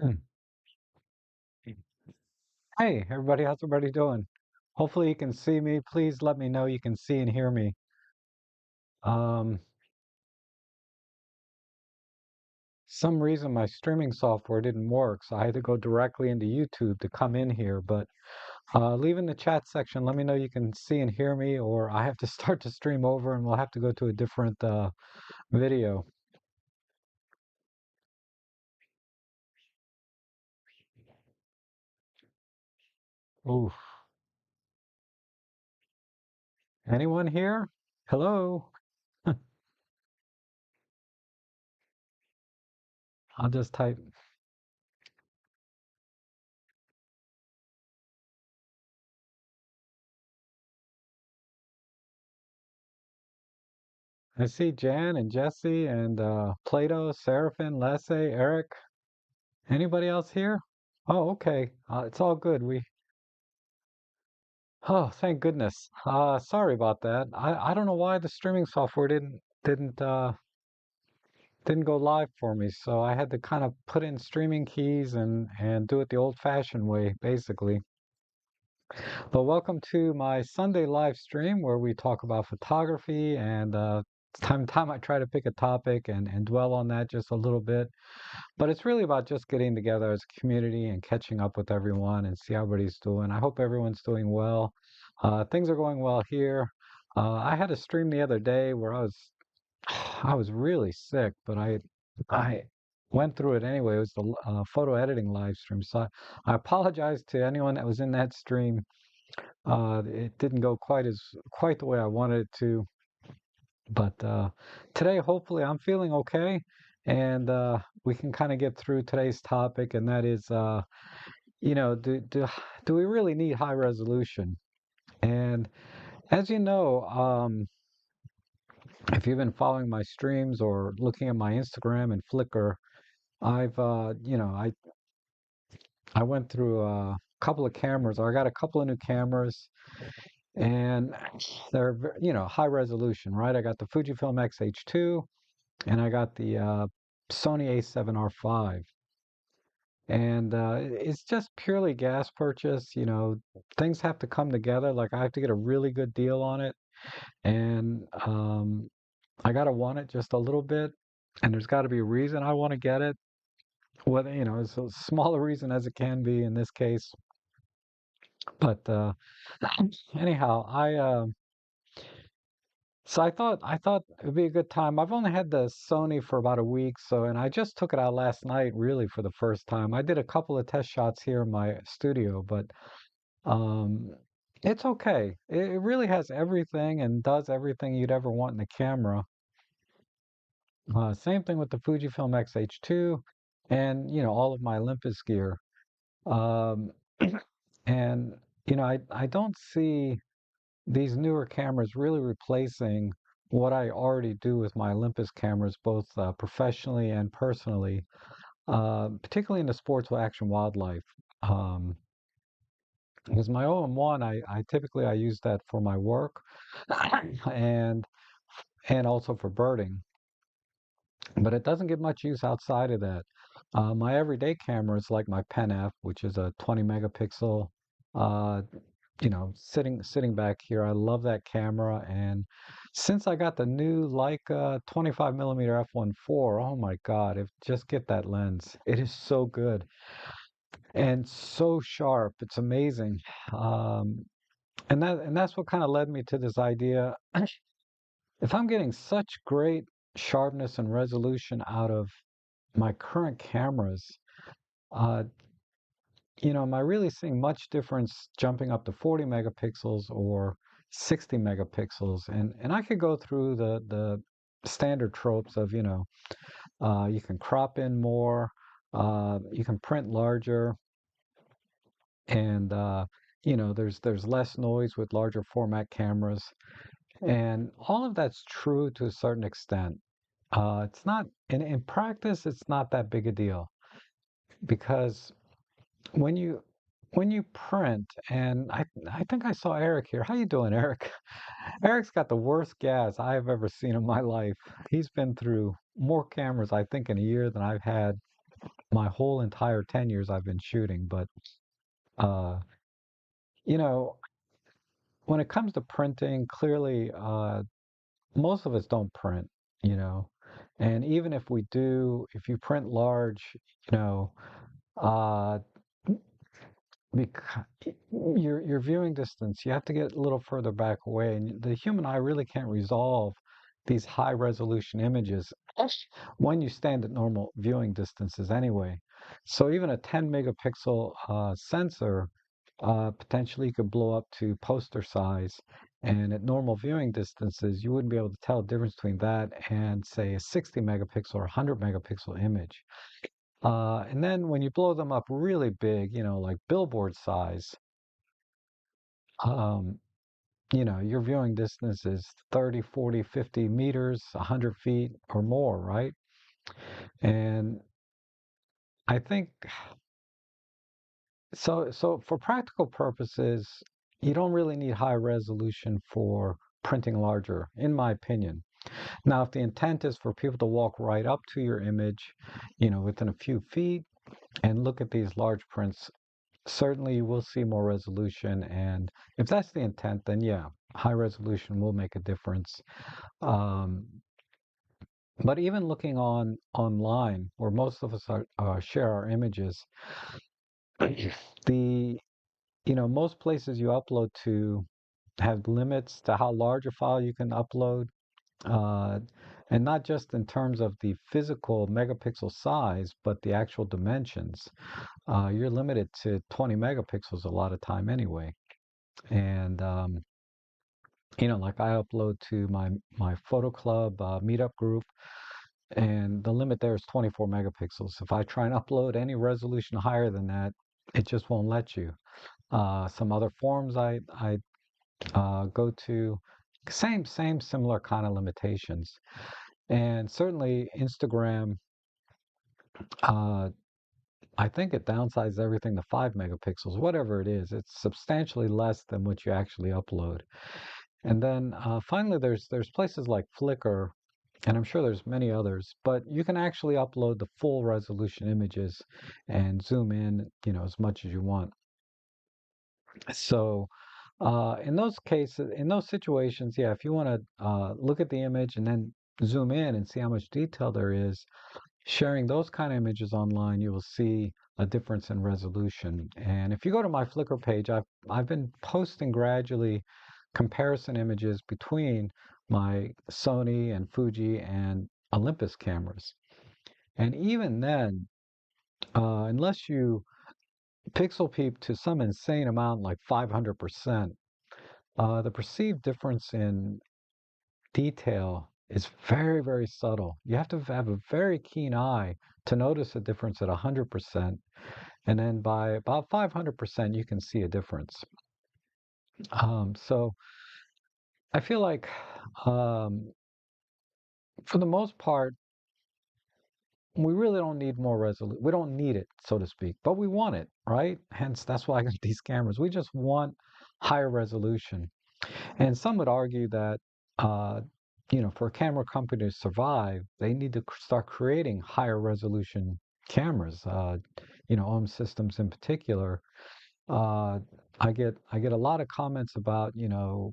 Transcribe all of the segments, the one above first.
Hmm. Hey, everybody, how's everybody doing? Hopefully you can see me. Please let me know you can see and hear me. Um, some reason my streaming software didn't work, so I had to go directly into YouTube to come in here. But leave in the chat section, let me know you can see and hear me, or I have to start to stream over and we'll have to go to a different video. Oof. Anyone here? Hello? I'll just type. I see Jan and Jesse and Plato, Seraphin, Lasse, Eric. Anybody else here? Oh, okay. It's all good. Oh, thank goodness. Sorry about that. I don't know why the streaming software didn't go live for me. So I had to kind of put in streaming keys and do it the old-fashioned way, basically. But welcome to my Sunday live stream where we talk about photography and time to time I try to pick a topic and dwell on that just a little bit. But it's really about just getting together as a community and catching up with everyone and see how everybody's doing. I hope everyone's doing well. Things are going well here. I had a stream the other day where I was really sick, but I went through it anyway. It was the photo editing live stream. So I apologize to anyone that was in that stream. It didn't go quite the way I wanted it to. But today, hopefully, I'm feeling okay, and we can kind of get through today's topic, and that is, you know, do we really need high resolution? And as you know, if you've been following my streams or looking at my Instagram and Flickr, I've, I went through a couple of cameras, or I got a couple of new cameras, and they're, high resolution, right? I got the Fujifilm X-H2, and I got the Sony A7R5. And it's just purely gas purchase. Things have to come together. Like I have to get a really good deal on it, and I gotta want it just a little bit, and there's got to be a reason I want to get it. Whether it's a smaller reason as it can be in this case. But anyhow, so I thought it'd be a good time. I've only had the Sony for about a week, and I just took it out last night really for the first time. I did a couple of test shots here in my studio, but um it's okay. It really has everything and does everything you'd ever want in a camera. Same thing with the Fujifilm X-H2 and all of my Olympus gear. Um and I don't see these newer cameras really replacing what I already do with my Olympus cameras, both professionally and personally, particularly in the sports with action wildlife. Um, because my OM1, I typically I use that for my work and and also for birding, but it doesn't get much use outside of that. My everyday cameras, like my Pen F, which is a 20 megapixel, uh, sitting back here. I love that camera, and since I got the new Leica 25 millimeter f1.4, oh my God, just get that lens. It is so good and so sharp. It's amazing. Um, and that's what kind of led me to this idea. If I'm getting such great sharpness and resolution out of my current cameras, uh, am I really seeing much difference jumping up to 40 megapixels or 60 megapixels? And I could go through the standard tropes of, you can crop in more, you can print larger, and there's less noise with larger format cameras, and all of that's true to a certain extent. It's not in practice, it's not that big a deal because when you when you print, and I think I saw Eric here. How you doing, Eric? Eric's got the worst gas I've ever seen in my life. He's been through more cameras, I think, in a year than I've had. my whole entire 10 years I've been shooting. But uh, you know, when it comes to printing, clearly, most of us don't print, you know. And even if we do, if you print large, you know, uh, because your viewing distance, you have to get a little further back away, and the human eye really can't resolve these high resolution images when you stand at normal viewing distances anyway. So even a 10 megapixel sensor potentially could blow up to poster size, and at normal viewing distances, you wouldn't be able to tell the difference between that and say a 60 megapixel or 100 megapixel image. And then when you blow them up really big, you know, like billboard size, um, you know, your viewing distance is 30, 40, 50 meters, 100 feet or more, right? And I think so for practical purposes, you don't really need high resolution for printing larger, in my opinion. Now, if the intent is for people to walk right up to your image, you know, within a few feet and look at these large prints, certainly you will see more resolution. And if that's the intent, then yeah, high resolution will make a difference. Um, but even looking online, where most of us share our images, the you know most places you upload to have limits to how large a file you can upload, uh, and not just in terms of the physical megapixel size, but the actual dimensions. You're limited to 20 megapixels a lot of time anyway. And you know, like I upload to my photo club meetup group, and the limit there is 24 megapixels. If I try and upload any resolution higher than that, it just won't let you. Some other forums I go to, same similar kind of limitations, and certainly Instagram. Uh, I think it downsizes everything to 5 megapixels, whatever it is. It's substantially less than what you actually upload. And then finally, there's places like Flickr, and I'm sure there's many others, but you can actually upload the full resolution images and zoom in, you know, as much as you want. So in those cases, in those situations, yeah, if you want to look at the image and then zoom in and see how much detail there is, sharing those kind of images online, you will see a difference in resolution. And if you go to my Flickr page, I've been posting gradually comparison images between my Sony and Fuji and Olympus cameras. And even then, unless you pixel peep to some insane amount like 500%, the perceived difference in detail is very, very subtle. You have to have a very keen eye to notice a difference at 100%. And then by about 500%, you can see a difference. So I feel like um, for the most part, we really don't need more resolution. We don't need it, so to speak, but we want it, right? Hence, that's why I got these cameras. We just want higher resolution. And some would argue that, uh, you know, for a camera company to survive, they need to start creating higher resolution cameras. You know, OM systems in particular. Uh, I get a lot of comments about, you know,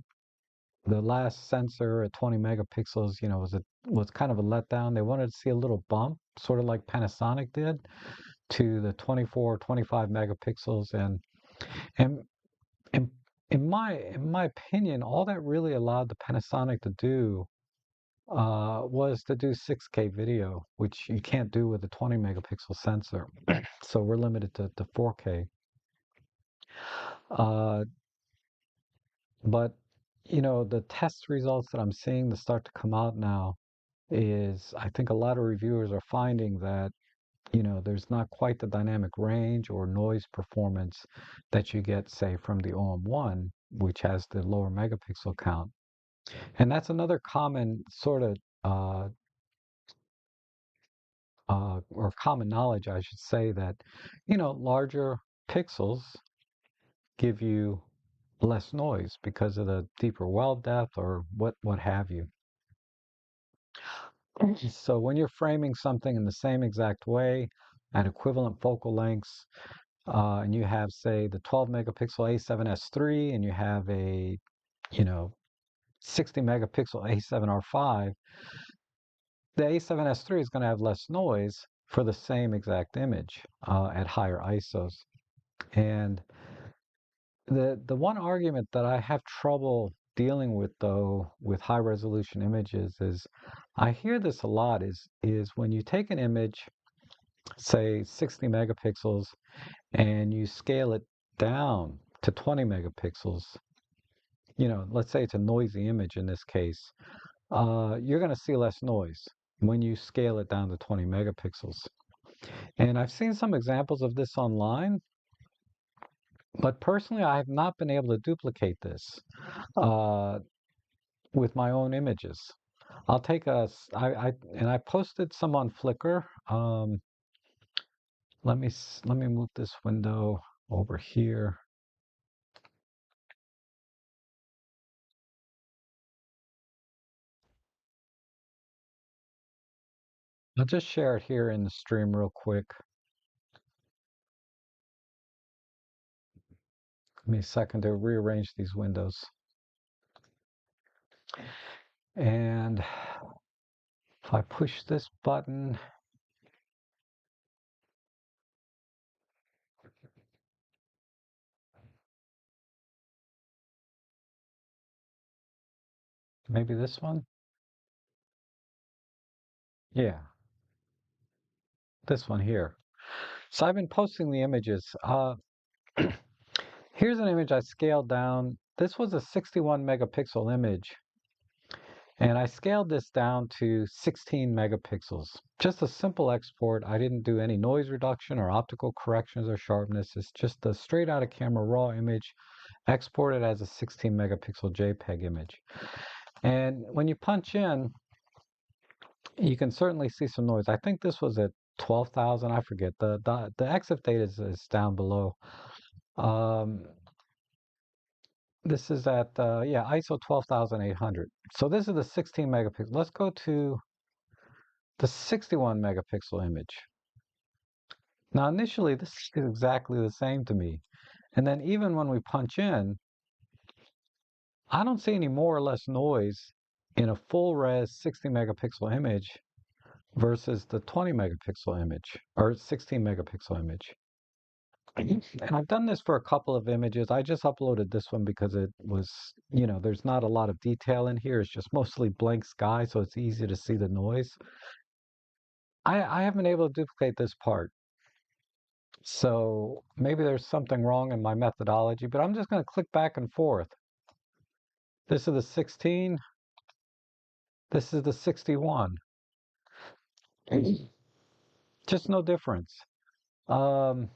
the last sensor at 20 megapixels, you know, was kind of a letdown. They wanted to see a little bump, sort of like Panasonic did, to the 24, 25 megapixels, and in, in my opinion, all that really allowed the Panasonic to do was to do 6K video, which you can't do with a 20 megapixel sensor. So we're limited to 4K. Uh, but you know, the test results that I'm seeing that start to come out now is I think a lot of reviewers are finding that, you know, there's not quite the dynamic range or noise performance that you get, say, from the OM1, which has the lower megapixel count. And that's another common sort of or common knowledge, I should say, that, you know, larger pixels give you less noise because of the deeper well depth or what have you. So when you're framing something in the same exact way, at equivalent focal lengths, and you have, say, the 12 megapixel A7S3, and you have a, you know, 60 megapixel A7R5, the A7S3 is going to have less noise for the same exact image at higher ISOs. And the one argument that I have trouble dealing with, though, with high resolution images is I hear this a lot is when you take an image, say 60 megapixels, and you scale it down to 20 megapixels, you know, let's say it's a noisy image in this case, you're going to see less noise when you scale it down to 20 megapixels. And I've seen some examples of this online, but personally, I have not been able to duplicate this uh, with my own images. I'll take and I posted some on Flickr. Let me move this window over here. I'll just share it here in the stream real quick. Give me a second to rearrange these windows. And if I push this button, maybe this one? Yeah, this one here. So I've been posting the images. Here's an image I scaled down. This was a 61 megapixel image, and I scaled this down to 16 megapixels. Just a simple export. I didn't do any noise reduction or optical corrections or sharpness. It's just a straight out of camera raw image exported as a 16 megapixel JPEG image. And when you punch in, you can certainly see some noise. I think this was at 12,000. I forget. The EXIF date is down below. Um, this is at yeah, ISO 12,800. So this is the 16 megapixel. Let's go to the 61 megapixel image. Now initially this is exactly the same to me. And then even when we punch in, I don't see any more or less noise in a full res 60 megapixel image versus the 20 megapixel image or 16 megapixel image. And I've done this for a couple of images. I just uploaded this one because it was, you know, there's not a lot of detail in here. It's just mostly blank sky, so it's easy to see the noise. I haven't been able to duplicate this part. So maybe there's something wrong in my methodology, but I'm just going to click back and forth. This is the 16. This is the 61. Just no difference. Um,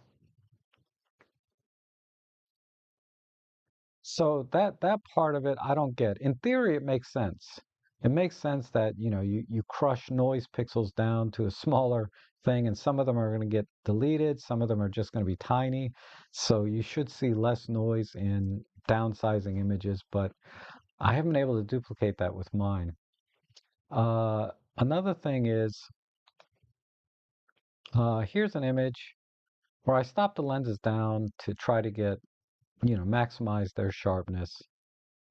So that part of it I don't get. In theory, it makes sense. It makes sense that, you know, you crush noise pixels down to a smaller thing, and some of them are going to get deleted, some of them are just going to be tiny. So you should see less noise in downsizing images, but I haven't been able to duplicate that with mine. Another thing is, here's an image where I stopped the lenses down to try to get, you know, maximize their sharpness.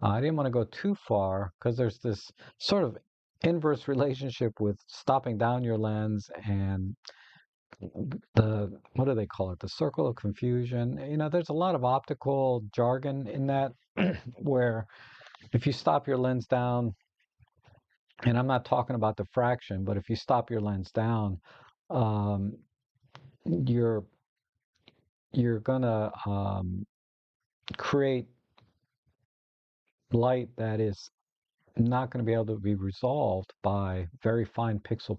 I didn't want to go too far because there's this sort of inverse relationship with stopping down your lens and what do they call it? The circle of confusion. You know, there's a lot of optical jargon in that where if you stop your lens down, and I'm not talking about diffraction, but if you stop your lens down, um, you're you're gonna create light that is not going to be able to be resolved by very fine pixel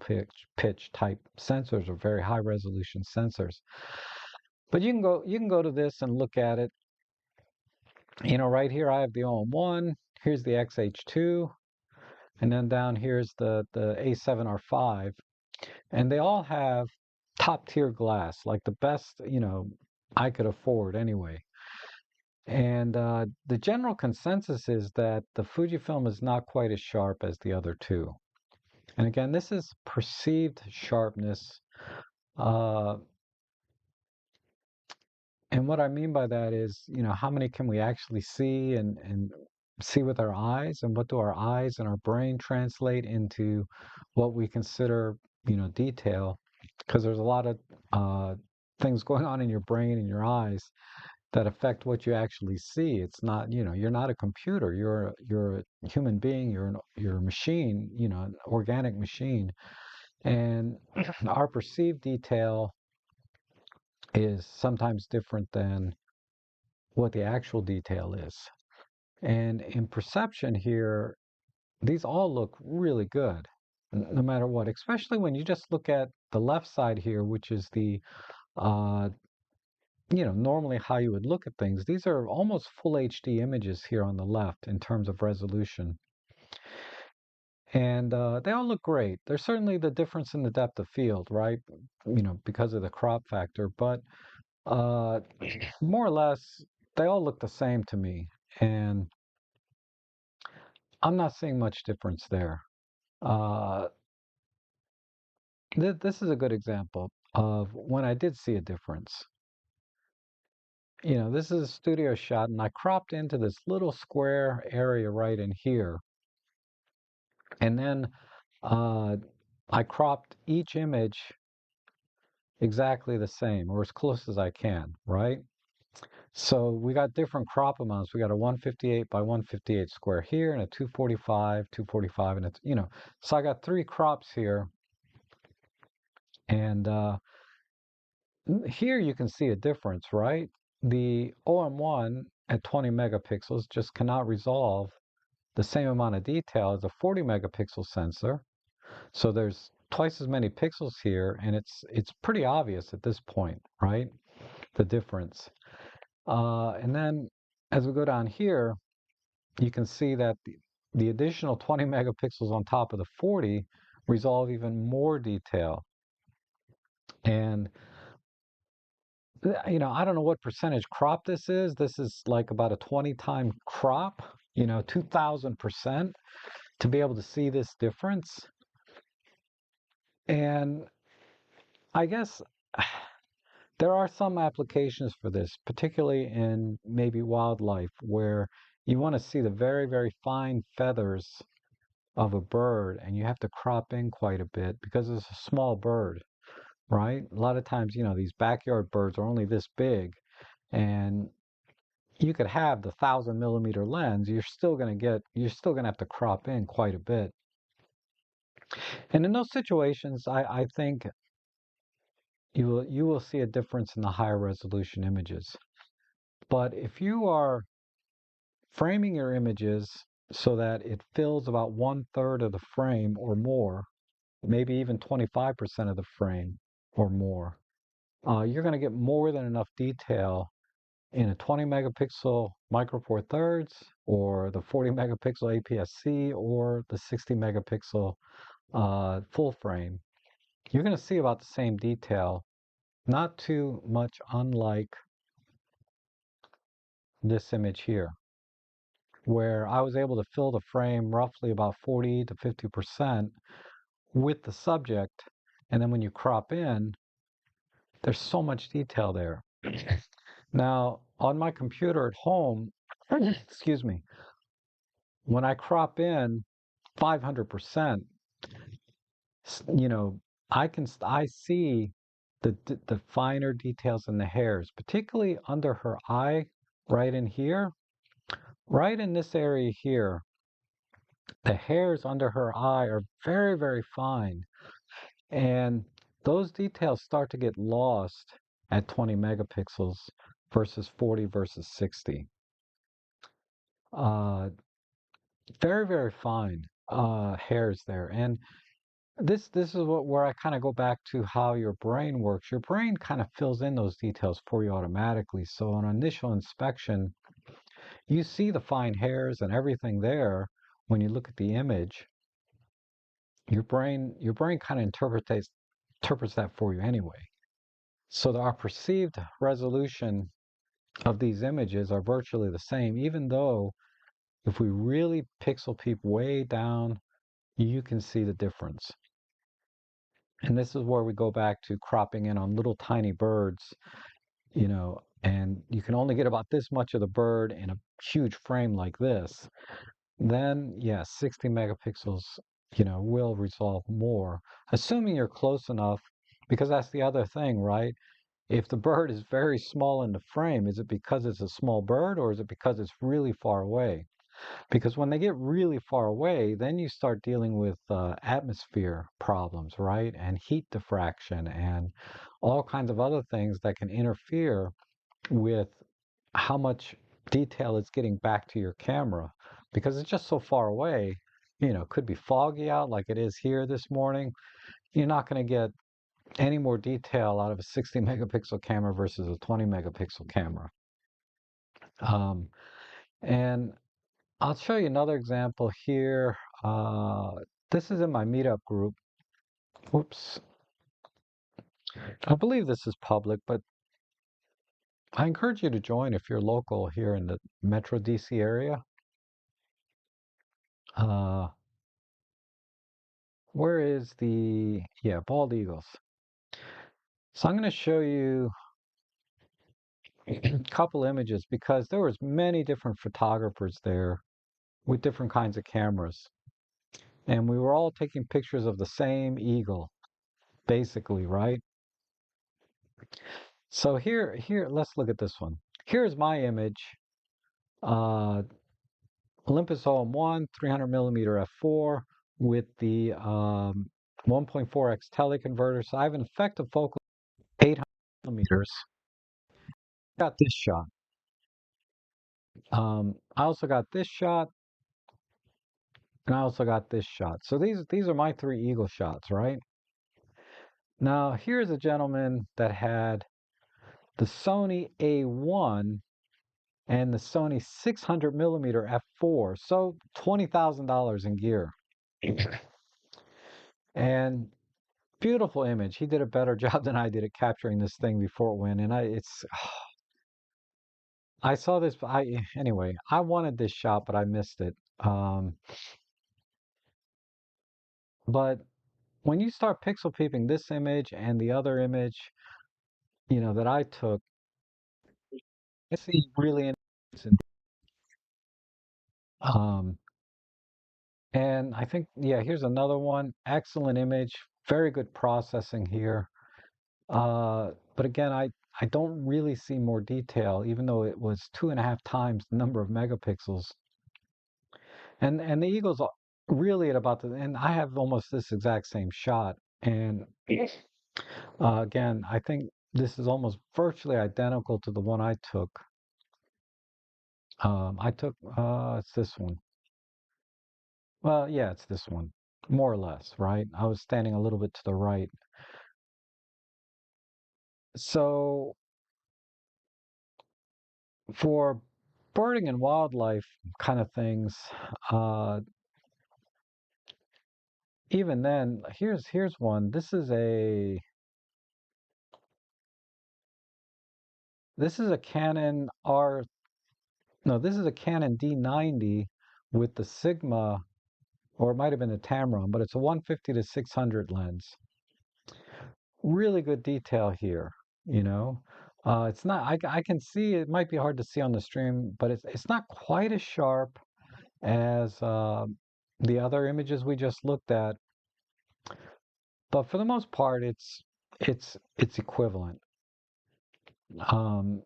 pitch type sensors or very high resolution sensors. But you can go to this and look at it. You know, right here I have the OM1, here's the XH2, and then down here's the A7R5, and they all have top tier glass, like the best, you know, I could afford anyway. And the general consensus is that the Fujifilm is not quite as sharp as the other two. And again, this is perceived sharpness. Uh, And what I mean by that is, how many can we actually see and see with our eyes, and what do our eyes and our brain translate into what we consider, detail? Because there's a lot of uh, things going on in your brain and your eyes that affect what you actually see. It's not, you're not a computer. You're a human being. You're a machine, an organic machine. And our perceived detail is sometimes different than what the actual detail is. And in perception here, these all look really good, no matter what, especially when you just look at the left side here, which is uh, normally how you would look at things. These are almost full HD images here on the left in terms of resolution. And they all look great. There's certainly the difference in the depth of field, right? Because of the crop factor, but uh, more or less, they all look the same to me. And I'm not seeing much difference there. Uh, this is a good example of when I did see a difference. This is a studio shot, and I cropped into this little square area right in here. And then uh, I cropped each image exactly the same, or as close as I can, right? So we got different crop amounts. We got a 158 by 158 square here, and a 245, 245, and it's, so I got three crops here. And here you can see a difference, right? The OM1 at 20 megapixels just cannot resolve the same amount of detail as a 40 megapixel sensor. So there's twice as many pixels here, and it's pretty obvious at this point, right? The difference. And then as we go down here, you can see that the additional 20 megapixels on top of the 40 resolve even more detail. And I don't know what percentage crop this is. This is like about a 20 time crop, 2000% to be able to see this difference. And I guess there are some applications for this, particularly in maybe wildlife, where you want to see the very, very fine feathers of a bird, and you have to crop in quite a bit because it's a small bird, right? A lot of times, these backyard birds are only this big, and you could have the 1,000 millimeter lens, you're still gonna have to crop in quite a bit. And in those situations, I think you will see a difference in the higher resolution images. But if you are framing your images so that it fills about 1/3 of the frame or more, maybe even 25% of the frame or more, you're going to get more than enough detail in a 20 megapixel micro four thirds, or the 40 megapixel APS-C, or the 60 megapixel full frame. You're going to see about the same detail, not too much unlike this image here, where I was able to fill the frame roughly about 40 to 50% with the subject. And then when you crop in, there's so much detail there. Now, on my computer at home, excuse me, when I crop in 500%, you know, I see the finer details in the hairs, particularly under her eye, right in here, right in this area here. The hairs under her eye are very, very fine, and those details start to get lost at 20 megapixels versus 40 versus 60. Uh, Very, very fine hairs there. And this is where I kind of go back to how your brain works. Your brain kind of fills in those details for you automatically. So on initial inspection, you see the fine hairs and everything there. When you look at the image, your brain kind of interprets that for you anyway. So our perceived resolution of these images are virtually the same, even though if we really pixel peep way down, you can see the difference. And this is where we go back to cropping in on little tiny birds. and you can only get about this much of the bird in a huge frame like this, then yes, 60 megapixels, will resolve more, assuming you're close enough, because that's the other thing, right? If the bird is very small in the frame, is it because it's a small bird or is it because it's really far away? Because when they get really far away, then you start dealing with atmosphere problems, right? And heat diffraction and all kinds of other things that can interfere with how much detail it's getting back to your camera because it's just so far away. Could be foggy out like it is here this morning. You're not going to get any more detail out of a 60 megapixel camera versus a 20 megapixel camera. Um, and I'll show you another example here. Uh, this is in my meetup group. Whoops. I believe this is public, but I encourage you to join if you're local here in the Metro DC area. Uh, where is yeah, bald eagles. So I'm going to show you a couple images because there was many different photographers there with different kinds of cameras. And we were all taking pictures of the same eagle, basically, right? So let's look at this one. Here's my image, uh, Olympus OM1, 300 millimeter f4 with the 1.4x teleconverter. So I have an effective focal 800 millimeters. Got this shot. I also got this shot, and I also got this shot. So these are my three eagle shots, right? Now here's a gentleman that had the Sony A1 and the Sony 600 millimeter f4, so $20,000 in gear. And beautiful image. He did a better job than I did at capturing this thing before it went. And I saw this. Anyway, I wanted this shot, but I missed it. But when you start pixel peeping this image and the other image, that I took, I see really interesting. Um, and I think, yeah, here's another one. Excellent image, very good processing here. But again, I don't really see more detail, even though it was 2.5 times the number of megapixels. And the Eagles are really at about and I have almost this exact same shot. And again, I think this is almost virtually identical to the one I took. It's this one. Well, yeah, it's this one, more or less, right? I was standing a little bit to the right. So for birding and wildlife kind of things, uh, even then, here's one. This is a Canon R. No, this is a Canon D90 with the Sigma, or it might have been a Tamron, but it's a 150 to 600 lens. Really good detail here, you know. It's not. I can see it might be hard to see on the stream, but it's not quite as sharp as the other images we just looked at. But for the most part, it's equivalent. Um,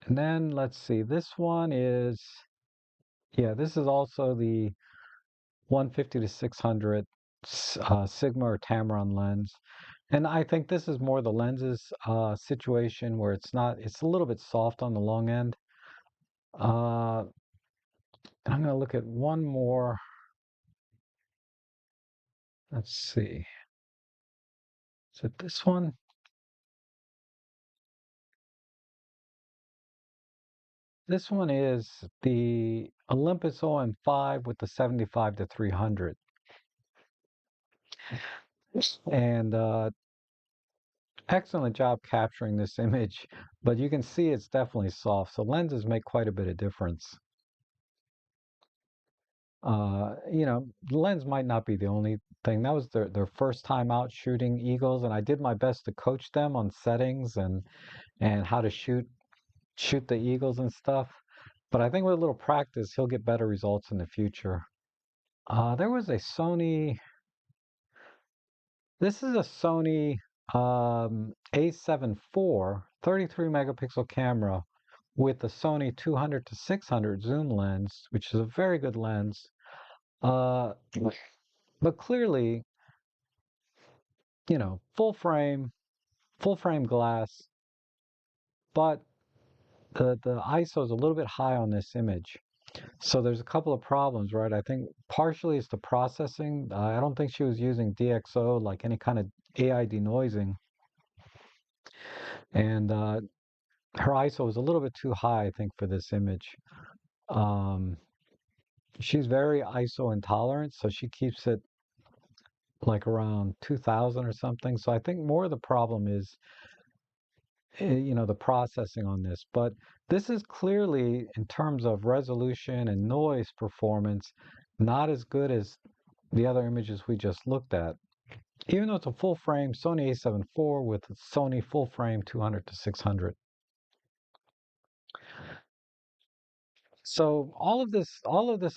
and then let's see. This is also the 150 to 600 Sigma or Tamron lens. And I think this is more the lenses situation where it's a little bit soft on the long end. Uh, and I'm going to look at one more. Let's see. Is it this one? This one is the Olympus OM5 with the 75 to 300. And excellent job capturing this image, but you can see it's definitely soft. So lenses make quite a bit of difference. The lens might not be the only thing. That was their first time out shooting eagles, and I did my best to coach them on settings and how to shoot the eagles and stuff. But I think with a little practice, he'll get better results in the future. There was a Sony. This is a Sony A7 IV 33 megapixel camera with the Sony 200 to 600 zoom lens, which is a very good lens. Uh, but clearly, full frame glass, but the ISO is a little bit high on this image. So there's a couple of problems, right? I think partially it's the processing. I don't think she was using DxO, like any kind of AI denoising, and her ISO was a little bit too high, I think, for this image. Um, she's very ISO intolerant, so she keeps it like around 2000 or something. So I think more of the problem is, the processing on this. But this is clearly, in terms of resolution and noise performance, not as good as the other images we just looked at. Even though it's a full frame Sony A7 IV with a Sony full frame 200 to 600. So all of this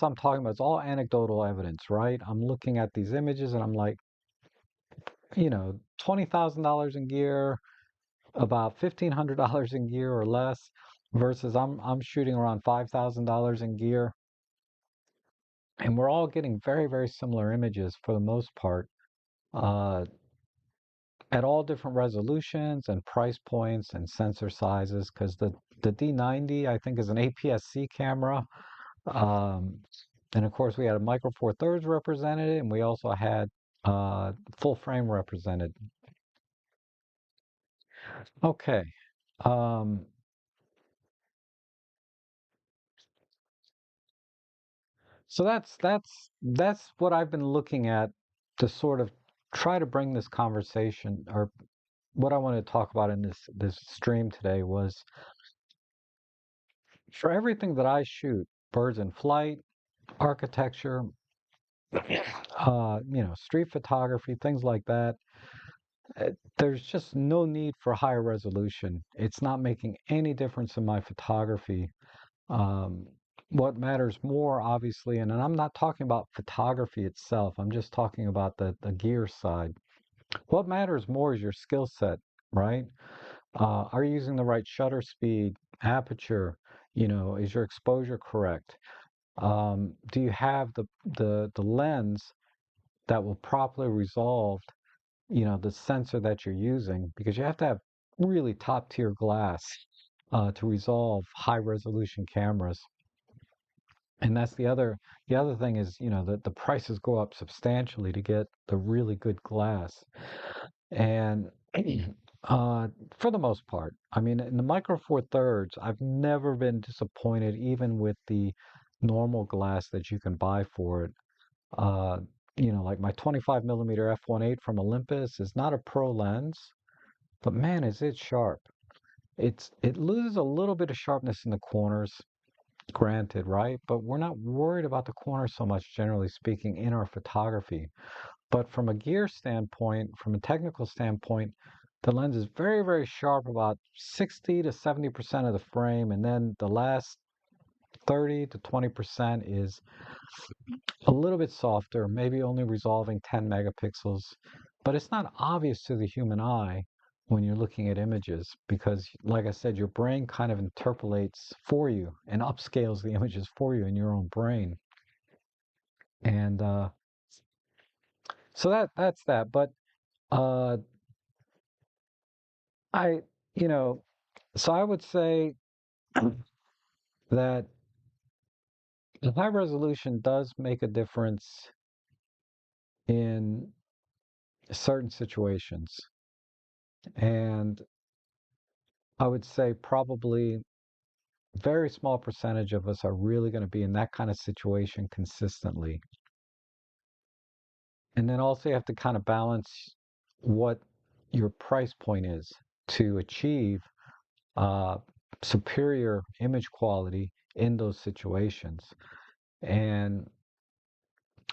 I'm talking about is all anecdotal evidence, right? I'm looking at these images and I'm like, $20,000 in gear, about $1,500 in gear or less, versus I'm shooting around $5,000 in gear, and we're all getting very, very similar images for the most part, uh, at all different resolutions and price points and sensor sizes. Because the D90 I think is an APS-C camera. Um, And of course, we had a Micro Four Thirds represented, and we also had full frame represented. Okay, um, so that's what I've been looking at to sort of try to bring this conversation, or what I wanted to talk about in this stream today was, for everything that I shoot, birds in flight, architecture, street photography, things like that. There's just no need for higher resolution. It's not making any difference in my photography. Um, what matters more, obviously, and I'm not talking about photography itself, I'm just talking about the gear side. What matters more is your skill set, right? Are you using the right shutter speed, aperture? Is your exposure correct? Do you have the lens that will properly resolve the sensor that you're using, because you have to have really top tier glass to resolve high resolution cameras. And that's the other thing is, the prices go up substantially to get the really good glass. And uh, for the most part, I mean, in the Micro Four Thirds, I've never been disappointed, even with the normal glass that you can buy for it. Uh, like my 25 millimeter f1.8 from Olympus is not a pro lens, but man, is it sharp. It loses a little bit of sharpness in the corners, granted, right? But we're not worried about the corners so much, generally speaking, in our photography. But from a gear standpoint, from a technical standpoint, the lens is very, very sharp about 60 to 70% of the frame, and then the last 30 to 20% is a little bit softer, maybe only resolving 10 megapixels, but it's not obvious to the human eye when you're looking at images because, like I said, your brain kind of interpolates for you and upscales the images for you in your own brain. And so that's that. But uh, I, you know, so I would say that the high resolution does make a difference in certain situations. And I would say probably very small percentage of us are really going to be in that kind of situation consistently. And then also you have to kind of balance what your price point is to achieve uh, superior image quality in those situations. And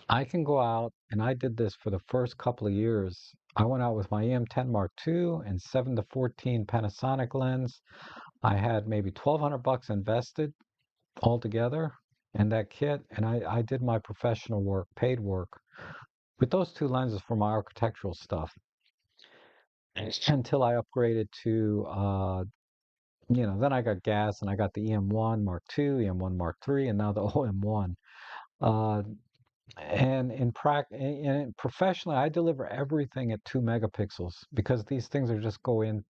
I can go out, and I did this for the first couple of years. I went out with my EM10 Mark II and 7 to 14 Panasonic lens. I had maybe 1,200 bucks invested altogether in that kit, and I did my professional work, paid work, with those two lenses for my architectural stuff until I upgraded to, then I got gas and I got the EM1 Mark II, EM1 Mark III, and now the OM1. Uh, and professionally, I deliver everything at 2 megapixels because these things are just going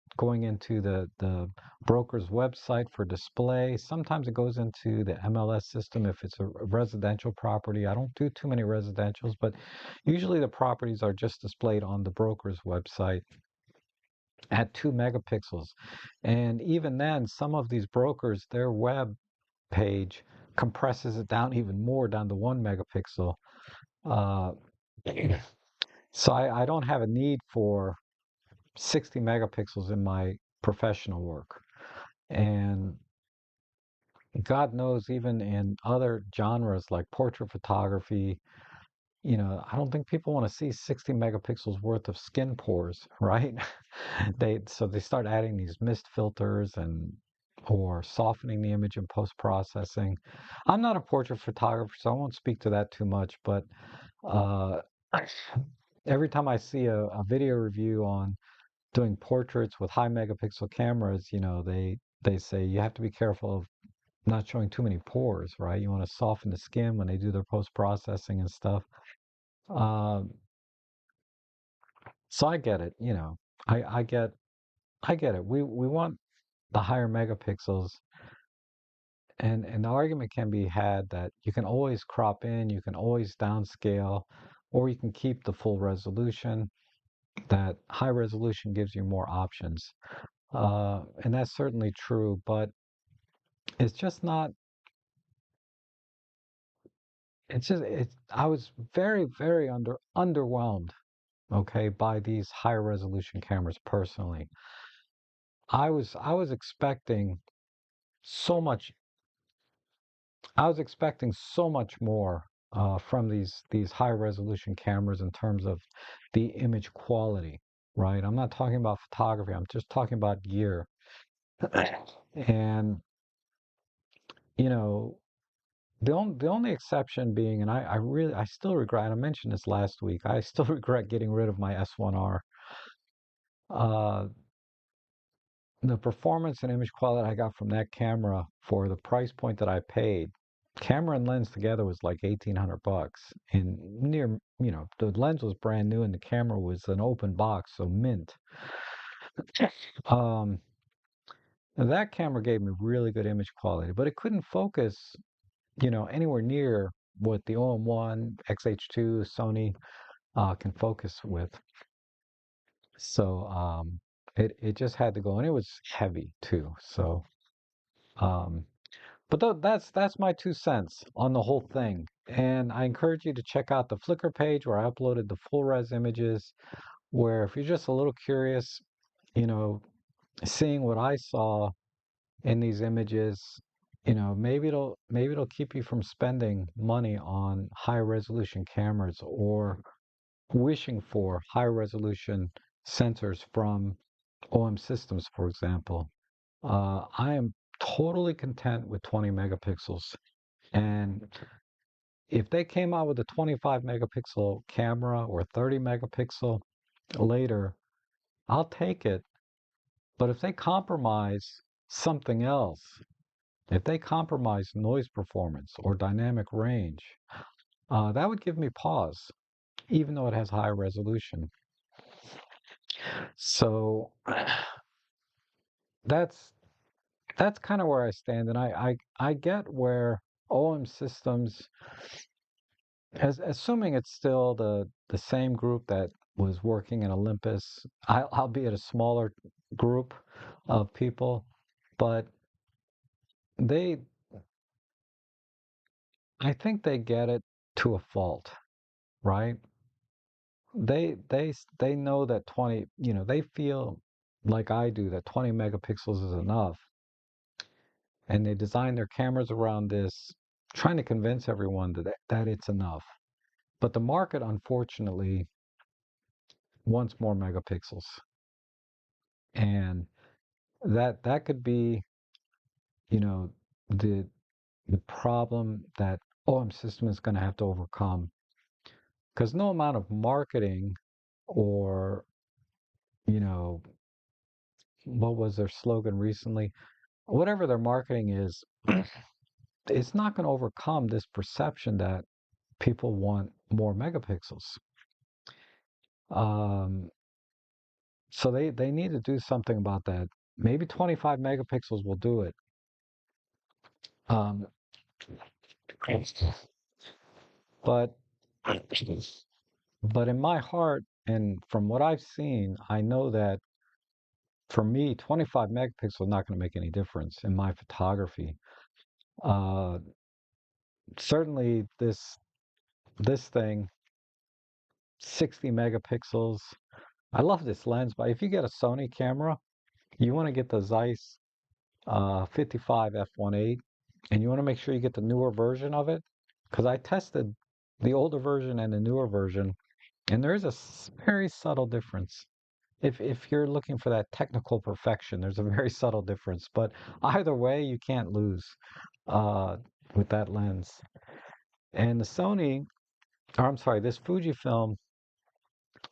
into the broker's website for display. Sometimes it goes into the MLS system if it's a residential property. I don't do too many residentials, but usually the properties are just displayed on the broker's website at 2 megapixels. And even then, some of these brokers, their web page compresses it down even more down to 1 megapixel. Uh, so I don't have a need for 60 megapixels in my professional work. And God knows, even in other genres like portrait photography, I don't think people want to see 60 megapixels worth of skin pores, right? They start adding these mist filters and or softening the image in post-processing. I'm not a portrait photographer, so I won't speak to that too much, but uh, every time I see a video review on doing portraits with high megapixel cameras, they say you have to be careful of not showing too many pores, right? You want to soften the skin when they do their post-processing and stuff. Um, so I get it, I, I get I get it. We want the higher megapixels, and the argument can be had that you can always crop in, you can always downscale, or you can keep the full resolution. That high resolution gives you more options. And that's certainly true, but it's just not, I was very, very underwhelmed, okay, by these high resolution cameras personally. I was expecting so much, I was expecting so much more from these high resolution cameras in terms of the image quality, right? I'm not talking about photography, I'm just talking about gear. And, you know, the only exception being, and I still regret, I mentioned this last week, I still regret getting rid of my S1R. Uh, the performance and image quality I got from that camera for the price point that I paid, camera and lens together was like 1,800 bucks. And the lens was brand new and the camera was an open box, so mint. Um, and that camera gave me really good image quality, but it couldn't focus, anywhere near what the OM1 XH2 Sony can focus with. So it just had to go, and it was heavy too. So um, but that's my 2 cents on the whole thing. And I encourage you to check out the Flickr page where I uploaded the full res images. Where if you're just a little curious, you know, seeing what I saw in these images, maybe it'll keep you from spending money on high resolution cameras or wishing for high resolution sensors from OM Systems, for example. I am totally content with 20 megapixels. And if they came out with a 25 megapixel camera or 30 megapixel later, I'll take it. But if they compromise something else, if they compromise noise performance or dynamic range, that would give me pause, even though it has high resolution. So that's that's kind of where I stand, and I get where OM Systems, assuming it's still the same group that was working in Olympus, albeit a smaller group of people, but they, I think they get it to a fault, right? They know that 20, they feel like I do that 20 megapixels is enough, and they design their cameras around this, trying to convince everyone that it's enough. But the market, unfortunately, wants more megapixels, and that could be, you know, the the problem that OM system is going to have to overcome. Because no amount of marketing or, you know, what was their slogan recently? Whatever their marketing is, it's not going to overcome this perception that people want more megapixels. Um, so they need to do something about that. Maybe 25 megapixels will do it. Um, but but in my heart and from what I've seen, I know that for me, 25 megapixels is not going to make any difference in my photography. Uh, Certainly this thing, 60 megapixels. I love this lens, but if you get a Sony camera, you want to get the Zeiss 55 f1.8, and you want to make sure you get the newer version of it, because I tested the older version and the newer version, and there is a very subtle difference. If you're looking for that technical perfection, there's a very subtle difference. But either way, you can't lose uh, with that lens. And the Sony, or I'm sorry, this Fujifilm,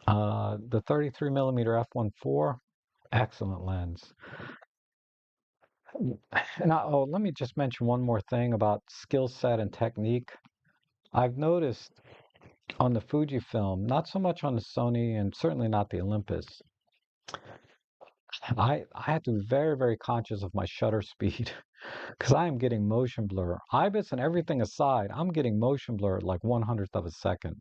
the 33 millimeter f1.4, excellent lens. And let me just mention one more thing about skill set and technique. I've noticed on the Fujifilm, not so much on the Sony and certainly not the Olympus, I have to be very, very conscious of my shutter speed because I am getting motion blur. IBIS and everything aside, I'm getting motion blur at like 1/100th of a second.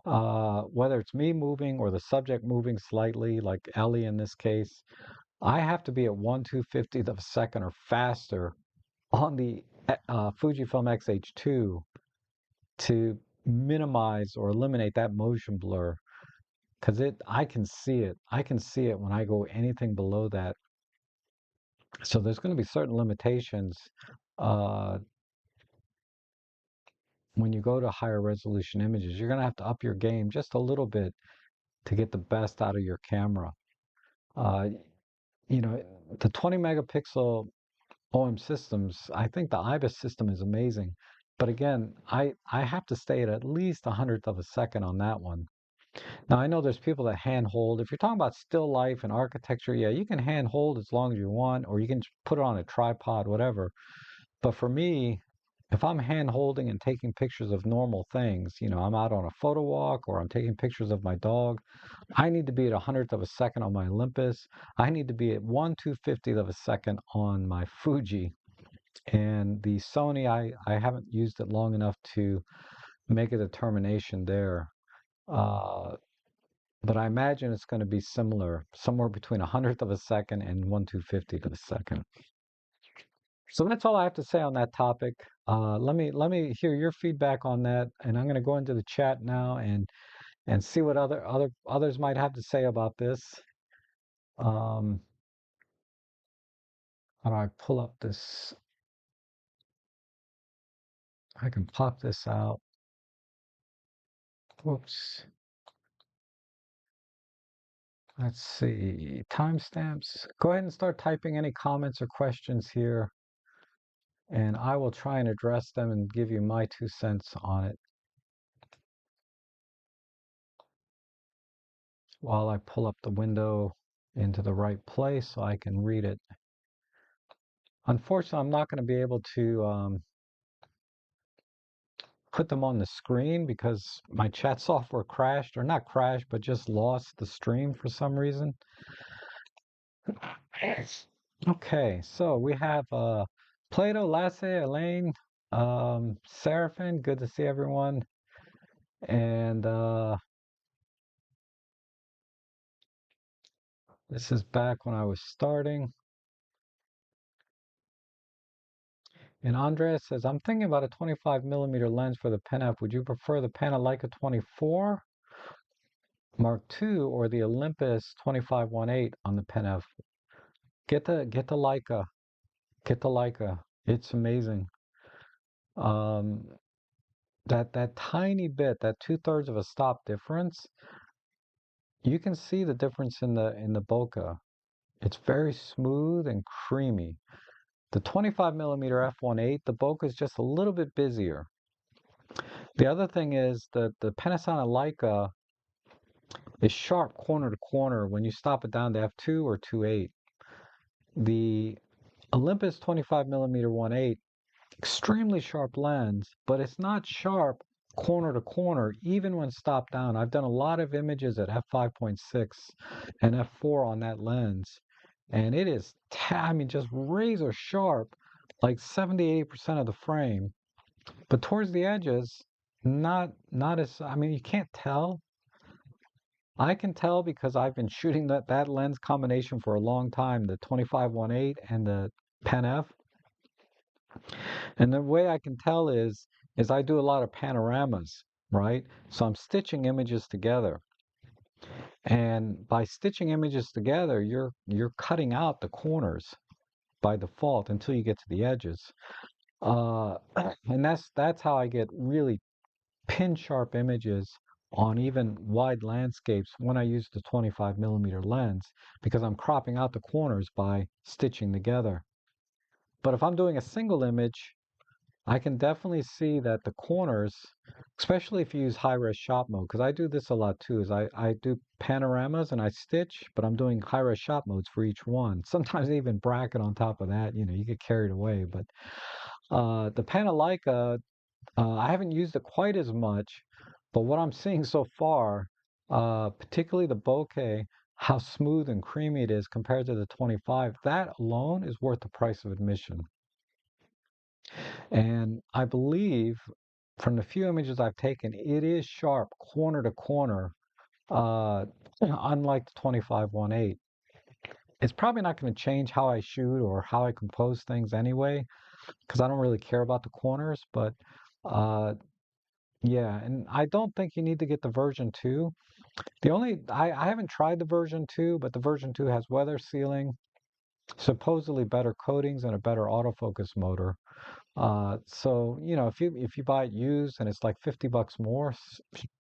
Whether it's me moving or the subject moving slightly, like Ellie in this case, I have to be at 1/250th of a second or faster on the Fujifilm X-H2 to minimize or eliminate that motion blur because I can see it. I can see it when I go anything below that. So there's going to be certain limitations uh, when you go to higher resolution images. You're going to have to up your game just a little bit to get the best out of your camera. Uh, you know, the 20 megapixel OM systems, I think the IBIS system is amazing. But again, I have to stay at least 1/100th of a second on that one. Now, I know there's people that hand hold. If you're talking about still life and architecture, yeah, you can hand hold as long as you want, or you can put it on a tripod, whatever. But for me, if I'm hand holding and taking pictures of normal things, I'm out on a photo walk or I'm taking pictures of my dog, I need to be at 1/100th of a second on my Olympus. I need to be at 1/250th of a second on my Fuji. And the Sony, I haven't used it long enough to make a determination there. Uh, but I imagine it's going to be similar, somewhere between 1/100th of a second and 1/250th of a second. So that's all I have to say on that topic. Let me hear your feedback on that, and I'm going to go into the chat now and see what others might have to say about this. Um, how do I pull up this? I can pop this out. Whoops. Let's see. Timestamps. Go ahead and start typing any comments or questions here, and I will try and address them and give you my 2 cents on it while I pull up the window into the right place so I can read it. Unfortunately, I'm not going to be able to put them on the screen because my chat software crashed, or not crashed, but just lost the stream for some reason. Okay, so we have Plato, Lasse, Elaine, Seraphin. Good to see everyone. And this is back when I was starting. And Andres says, I'm thinking about a 25 millimeter lens for the Pen F. Would you prefer the Leica 24 Mark II or the Olympus 25-1.8 on the Pen F? Get the Leica. Get the Leica. It's amazing. Um, that tiny bit, that two-thirds of a stop difference, you can see the difference in the bokeh. It's very smooth and creamy. The 25 millimeter f1.8, the bokeh is just a little bit busier. The other thing is that the Panasonic Leica is sharp corner to corner when you stop it down to f2 or 2.8. The Olympus 25 millimeter 1.8, extremely sharp lens, but it's not sharp corner to corner, even when stopped down. I've done a lot of images at f5.6 and f4 on that lens, and it is, I mean, just razor sharp, like 70-80% of the frame. But towards the edges, not as, I mean, you can't tell. I can tell because I've been shooting that lens combination for a long time, the 25 1.8 and the Pen F. And the way I can tell is I do a lot of panoramas, right? So I'm stitching images together. And by stitching images together, you're cutting out the corners by default until you get to the edges. Uh, and that's how I get really pin sharp images on even wide landscapes when I use the 25 millimeter lens, because I'm cropping out the corners by stitching together. But if I'm doing a single image, I can definitely see that the corners, especially if you use high-res shot mode, because I do this a lot too, is I do panoramas and I stitch, but I'm doing high-res shot modes for each one. Sometimes I even bracket on top of that, you get carried away. But the Panasonic, I haven't used it quite as much, but what I'm seeing so far, particularly the bokeh, how smooth and creamy it is compared to the 25, that alone is worth the price of admission. And I believe from the few images I've taken, it is sharp corner to corner, uh, unlike the 25 1.8. It's probably not going to change how I shoot or how I compose things anyway, because I don't really care about the corners. But uh, yeah, and I don't think you need to get the version 2. I haven't tried the version 2, but the version 2 has weather sealing, supposedly better coatings, and a better autofocus motor. So if you buy it used and it's like $50 more,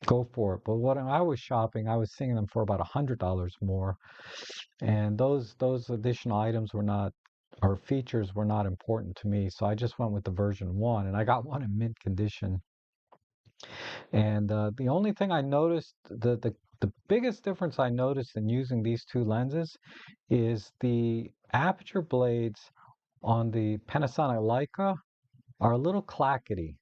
go for it. But when I was shopping, I was seeing them for about $100 more, and those additional items were not, or features were not important to me. So I just went with the version 1, and I got one in mint condition. And the only thing I noticed, the biggest difference I noticed in using these two lenses is the aperture blades on the Panasonic Leica are a little clackety,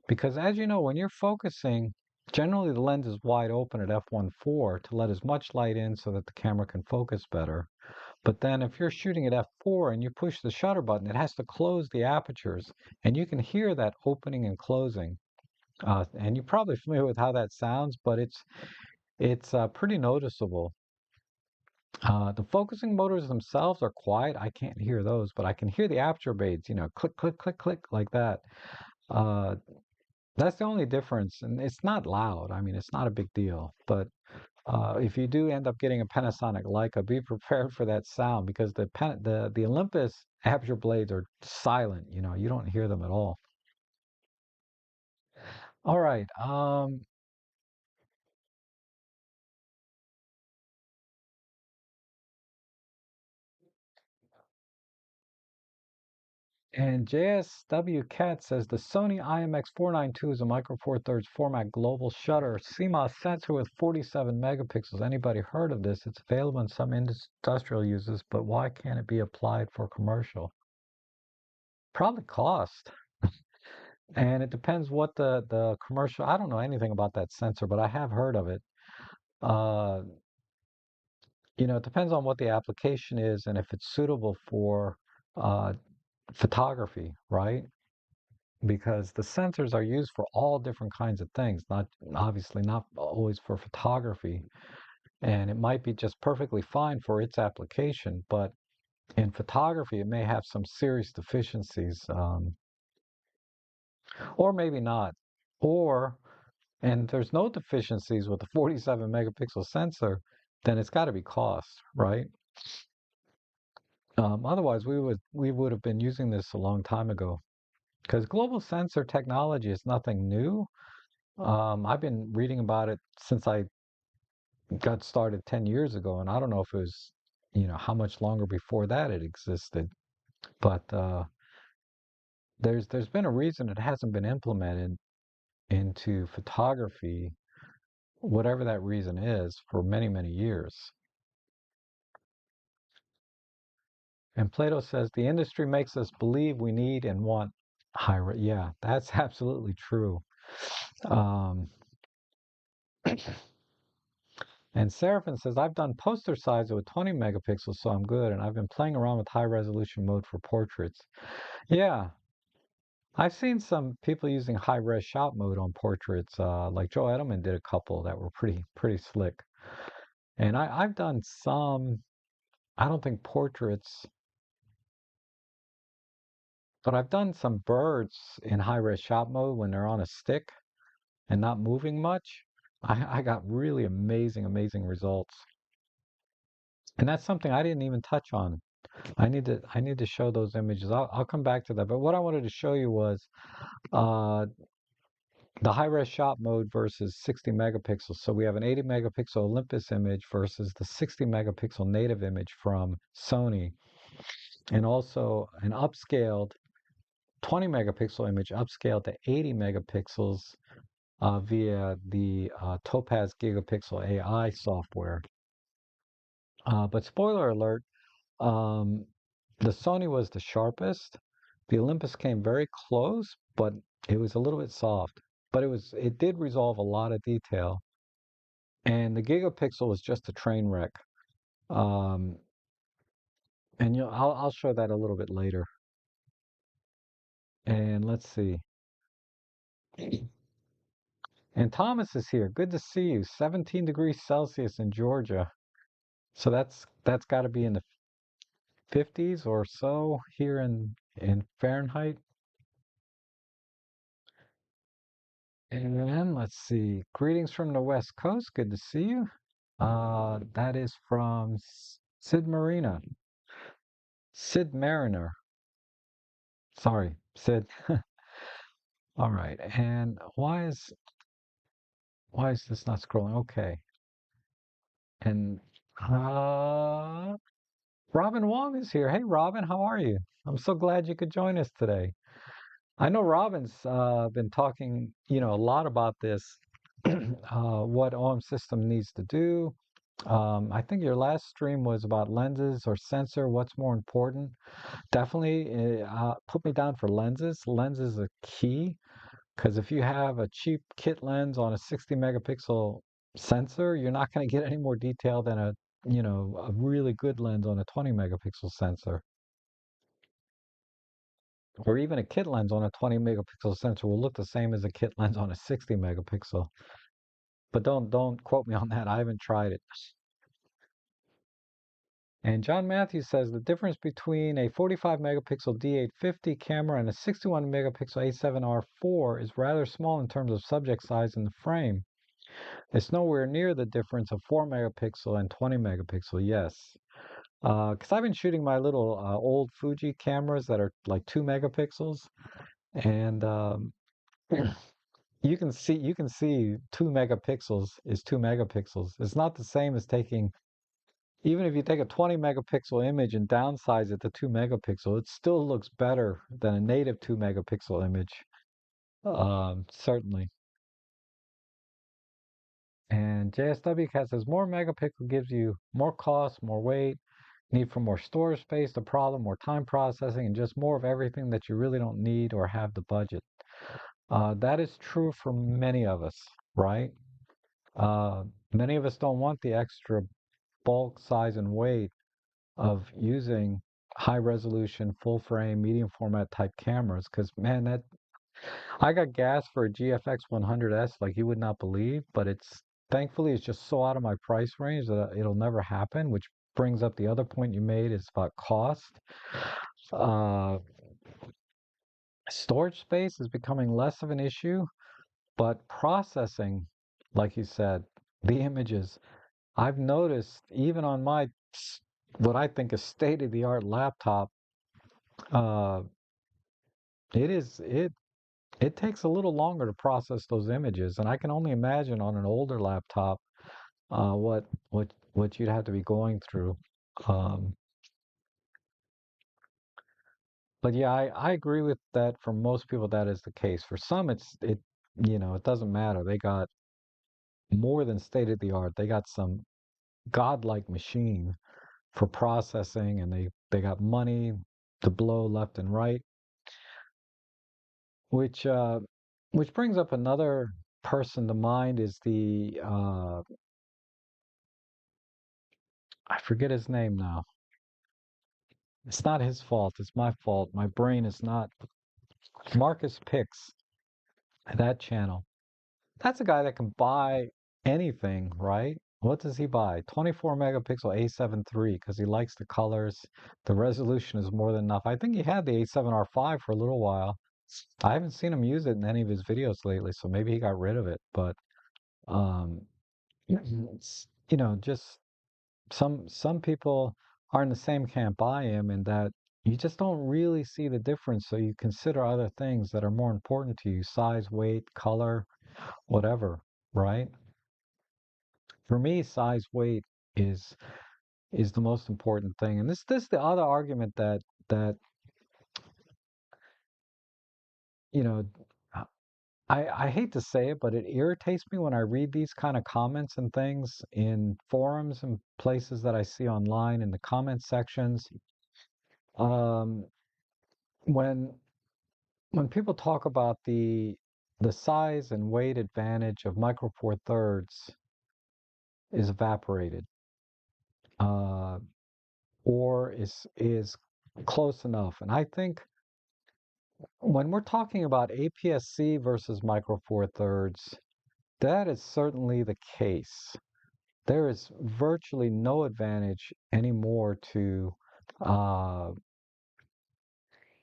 because as you know, when you're focusing, generally the lens is wide open at f1.4 to let as much light in so that the camera can focus better. But then if you're shooting at f4 and you push the shutter button, it has to close the apertures, and you can hear that opening and closing. And you're probably familiar with how that sounds, but it's pretty noticeable. The focusing motors themselves are quiet. I can't hear those, but I can hear the aperture blades, click, click, click, click, like that. Uh, that's the only difference, and it's not loud. I mean, it's not a big deal. But if you do end up getting a Panasonic Leica, be prepared for that sound, because the Olympus aperture blades are silent. You don't hear them at all. All right. And JSW Cat says the Sony IMX492 is a micro four thirds format global shutter CMOS sensor with 47 megapixels. Anybody heard of this? It's available in some industrial uses, but why can't it be applied for commercial? Probably cost. And it depends what the commercial, I don't know anything about that sensor, but I have heard of it. Uh, it depends on what the application is and if it's suitable for uh, photography, right? Because the sensors are used for all different kinds of things, not obviously not always for photography. And it might be just perfectly fine for its application, but in photography, it may have some serious deficiencies, or maybe not. Or, and there's no deficiencies with the 47 megapixel sensor, then it's got to be cost, right? Otherwise, we would have been using this a long time ago. because global sensor technology is nothing new. I've been reading about it since I got started 10 years ago, and I don't know if it was, how much longer before that it existed. But there's been a reason it hasn't been implemented into photography, whatever that reason is, for many, many years. And Plato says the industry makes us believe we need and want Yeah, that's absolutely true. Um, and Seraphin says, I've done poster size with 20 megapixels, so I'm good. And I've been playing around with high resolution mode for portraits. Yeah, I've seen some people using high res shot mode on portraits. Like Joe Edelman did a couple that were pretty slick. And I've done some, I don't think portraits, but I've done some birds in high res shot mode when they're on a stick and not moving much. I got really amazing results. And that's something I didn't even touch on. I need to show those images. I'll come back to that. But what I wanted to show you was uh, the high res shot mode versus 60 megapixels. So we have an 80 megapixel Olympus image versus the 60 megapixel native image from Sony, and also an upscaled 20 megapixel image upscaled to 80 megapixels via the Topaz Gigapixel AI software. But spoiler alert, um, the Sony was the sharpest. The Olympus came very close, but it was a little bit soft. But it did resolve a lot of detail. And the Gigapixel was just a train wreck. Um, and I'll show that a little bit later. And let's see. And Thomas is here. Good to see you. 17 degrees Celsius in Georgia. So that's got to be in the 50s or so here in Fahrenheit. And let's see. Greetings from the West Coast. Good to see you. That is from Sid Marina. Sid Mariner. Sorry, Sid. All right. And why is this not scrolling? Okay. And uh Robin Wong is here. Hey Robin, how are you? I'm so glad you could join us today. I know Robin's been talking, a lot about this, what OM system needs to do. I think your last stream was about lenses or sensor. What's more important? Definitely put me down for lenses. Lenses are key because if you have a cheap kit lens on a 60 megapixel sensor, you're not going to get any more detail than a really good lens on a 20 megapixel sensor. Or even a kit lens on a 20 megapixel sensor will look the same as a kit lens on a 60 megapixel. But don't quote me on that. I haven't tried it. And John Matthews says the difference between a 45 megapixel D850 camera and a 61 megapixel A7R4 is rather small in terms of subject size in the frame. It's nowhere near the difference of 4 megapixel and 20 megapixel, yes. Because I've been shooting my little old Fuji cameras that are like 2 megapixels, and you can see 2 megapixels is 2 megapixels. It's not the same as taking even if you take a 20 megapixel image and downsize it to 2 megapixel, it still looks better than a native 2 megapixel image. Certainly. And JSW Cat says more megapixel gives you more cost, more weight, need for more storage space, the problem, more time processing, and just more of everything that you really don't need or have the budget. That is true for many of us, right? Uh, Many of us don't want the extra bulk, size, and weight of using high resolution, full frame, medium format type cameras. Because man, that I got gas for a GFX 100S like you would not believe, but thankfully it's just so out of my price range that it'll never happen. Which brings up the other point you made is about cost. Uh, Storage space is becoming less of an issue, but processing, like you said, the images. I've noticed even on my what I think is state of the art laptop, uh, it takes a little longer to process those images, and I can only imagine on an older laptop what you'd have to be going through. Um, but yeah, I agree with that. For most people, that is the case. For some, it doesn't matter. They got more than state of the art. They got some godlike machine for processing, and they got money to blow left and right, which uh, which brings up another person to mind is the I forget his name now. It's not his fault. It's my fault. My brain is not. Marcus Pix, that channel. That's a guy that can buy anything, right? What does he buy? 24 megapixel A7 III because he likes the colors. The resolution is more than enough. I think he had the A7R5 for a little while. I haven't seen him use it in any of his videos lately, so maybe he got rid of it. But um, just some people are in the same camp I am in that you just don't really see the difference, so you consider other things that are more important to you, size, weight, color, whatever, right? For me, size, weight is is the most important thing. And this is the other argument you know, uh, I hate to say it, but it irritates me when I read these kind of comments and things in forums and places that I see online in the comment sections. Um, when when people talk about the size and weight advantage of Micro Four Thirds is evaporated, uh, or is close enough, and I think when we're talking about APS-C versus Micro Four Thirds, that is certainly the case. There is virtually no advantage anymore to uh,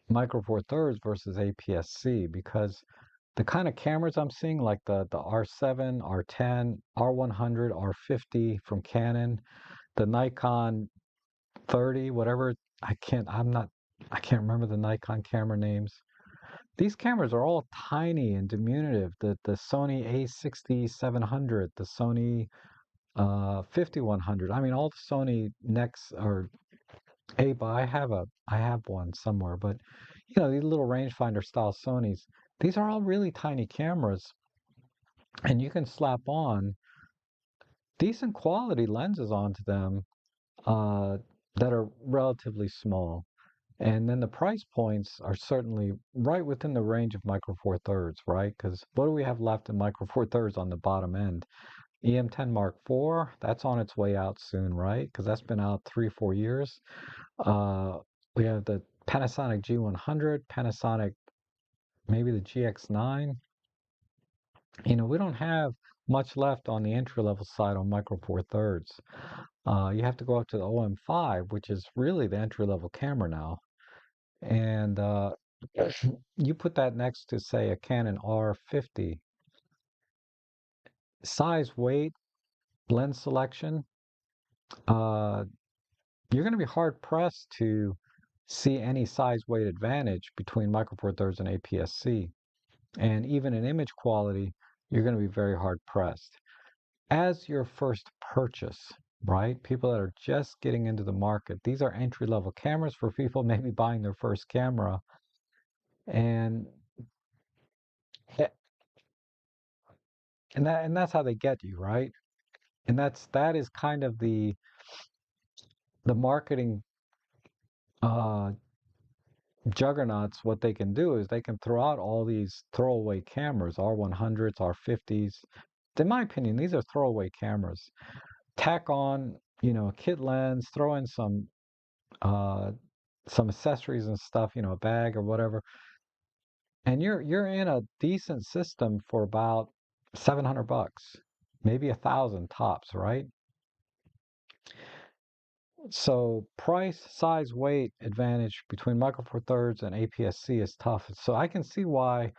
Micro Four Thirds versus APS-C because the kind of cameras I'm seeing, like the R7, R10, R100, R50 from Canon, the Nikon 30, whatever, I can't remember the Nikon camera names. These cameras are all tiny and diminutive. The Sony A6700, the Sony 5100. I mean, all the Sony Nex or A, but I have one somewhere. But these little rangefinder style Sonys, these are all really tiny cameras, and you can slap on decent quality lenses onto them uh, that are relatively small. And then the price points are certainly right within the range of Micro Four Thirds, right? Because what do we have left in Micro Four Thirds on the bottom end? EM10 Mark IV, that's on its way out soon, right? Because that's been out 3, 4 years. Uh, we have the Panasonic G100, Panasonic, maybe the GX9. We don't have much left on the entry level side on Micro Four Thirds. You have to go up to the OM5, which is really the entry level camera now. And you put that next to, say, a Canon R50, size, weight, lens selection, uh, you're going to be hard pressed to see any size weight advantage between Micro Four Thirds and APS-C. And even in image quality, you're going to be very hard pressed. As your first purchase, right? People that are just getting into the market, these are entry level cameras for people maybe buying their first camera. And eh, and that's how they get you, right? And that is kind of the marketing uh, juggernauts. What they can do is they can throw out all these throwaway cameras, R100s, R50s. In my opinion, these are throwaway cameras. Tack on, a kit lens, throw in uh, some accessories and stuff, a bag or whatever, and you're in a decent system for about 700 bucks, maybe 1,000 tops, right? So price, size, weight advantage between Micro Four Thirds and APS-C is tough. So I can see why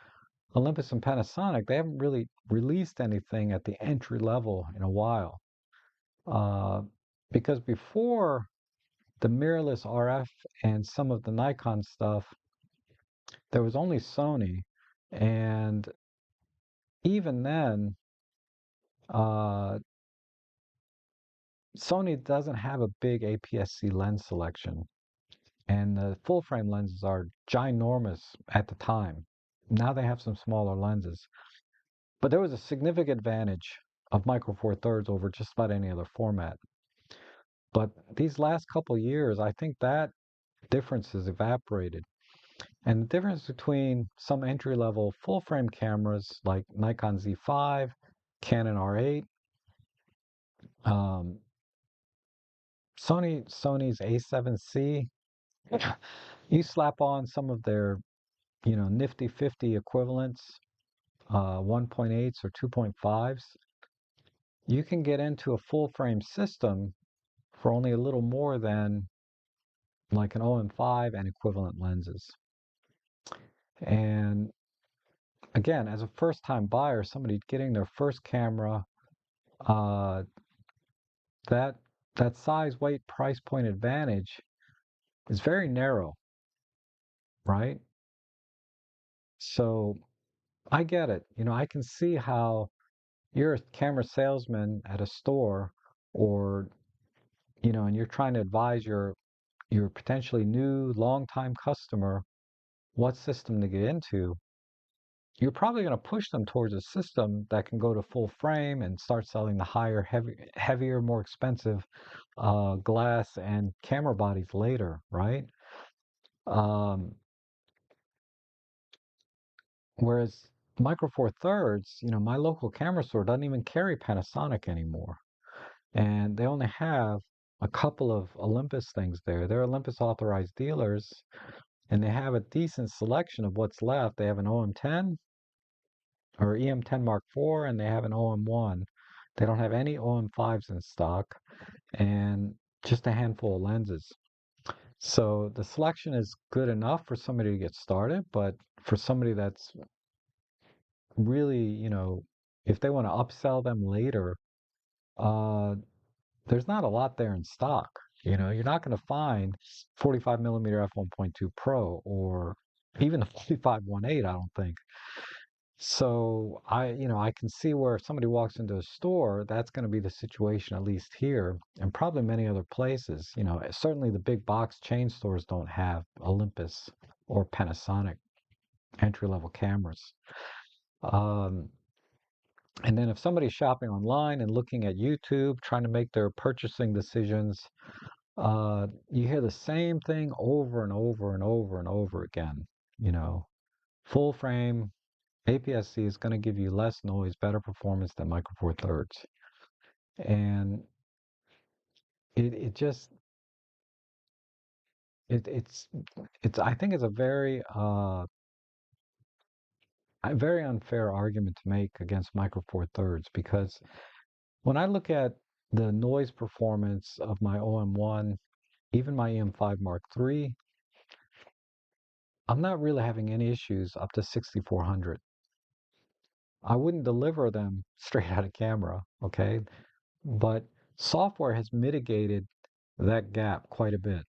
Olympus and Panasonic, they haven't really released anything at the entry level in a while. Uh, because before the mirrorless RF and some of the Nikon stuff, there was only Sony, and even then, uh, Sony doesn't have a big APS-C lens selection, and the full frame lenses are ginormous at the time. Now they have some smaller lenses, but there was a significant advantage of Micro Four Thirds over just about any other format. But these last couple years, I think that difference has evaporated. And the difference between some entry level full frame cameras like Nikon Z5, Canon R8, um, Sony's A7C, you slap on some of their, nifty 50 equivalents, 1.8s or 2.5s, you can get into a full frame system for only a little more than like an OM5 and equivalent lenses. And again, as a first time buyer, somebody getting their first camera, uh, that that size, weight, price point advantage is very narrow, right? So I get it. I can see how you're a camera salesman at a store, or and you're trying to advise your potentially new long-time customer what system to get into. You're probably going to push them towards a system that can go to full frame and start selling the higher, heavier, more expensive glass and camera bodies later, right? Um, whereas Micro Four Thirds, my local camera store doesn't even carry Panasonic anymore, and they only have a couple of Olympus things there. They're Olympus authorized dealers, and they have a decent selection of what's left. They have an OM10 or EM10 Mark IV, and they have an OM1. They don't have any OM5s in stock, and just a handful of lenses. So the selection is good enough for somebody to get started, but for somebody that's really, if they want to upsell them later, uh, there's not a lot there in stock. You're not going to find 45 millimeter f1.2 Pro or even the 45-1.8, I don't think. So I can see where if somebody walks into a store, that's going to be the situation, at least here, and probably many other places. Certainly the big box chain stores don't have Olympus or Panasonic entry-level cameras. Um, and then if somebody's shopping online and looking at YouTube, trying to make their purchasing decisions, you hear the same thing over and over and over and over again. You know, full frame APS-C is going to give you less noise, better performance than Micro Four Thirds, and it just it's I think it's a very unfair argument to make against Micro Four Thirds, because when I look at the noise performance of my OM1, even my EM5 Mark III, I'm not really having any issues up to 6400. I wouldn't deliver them straight out of camera, okay? But software has mitigated that gap quite a bit.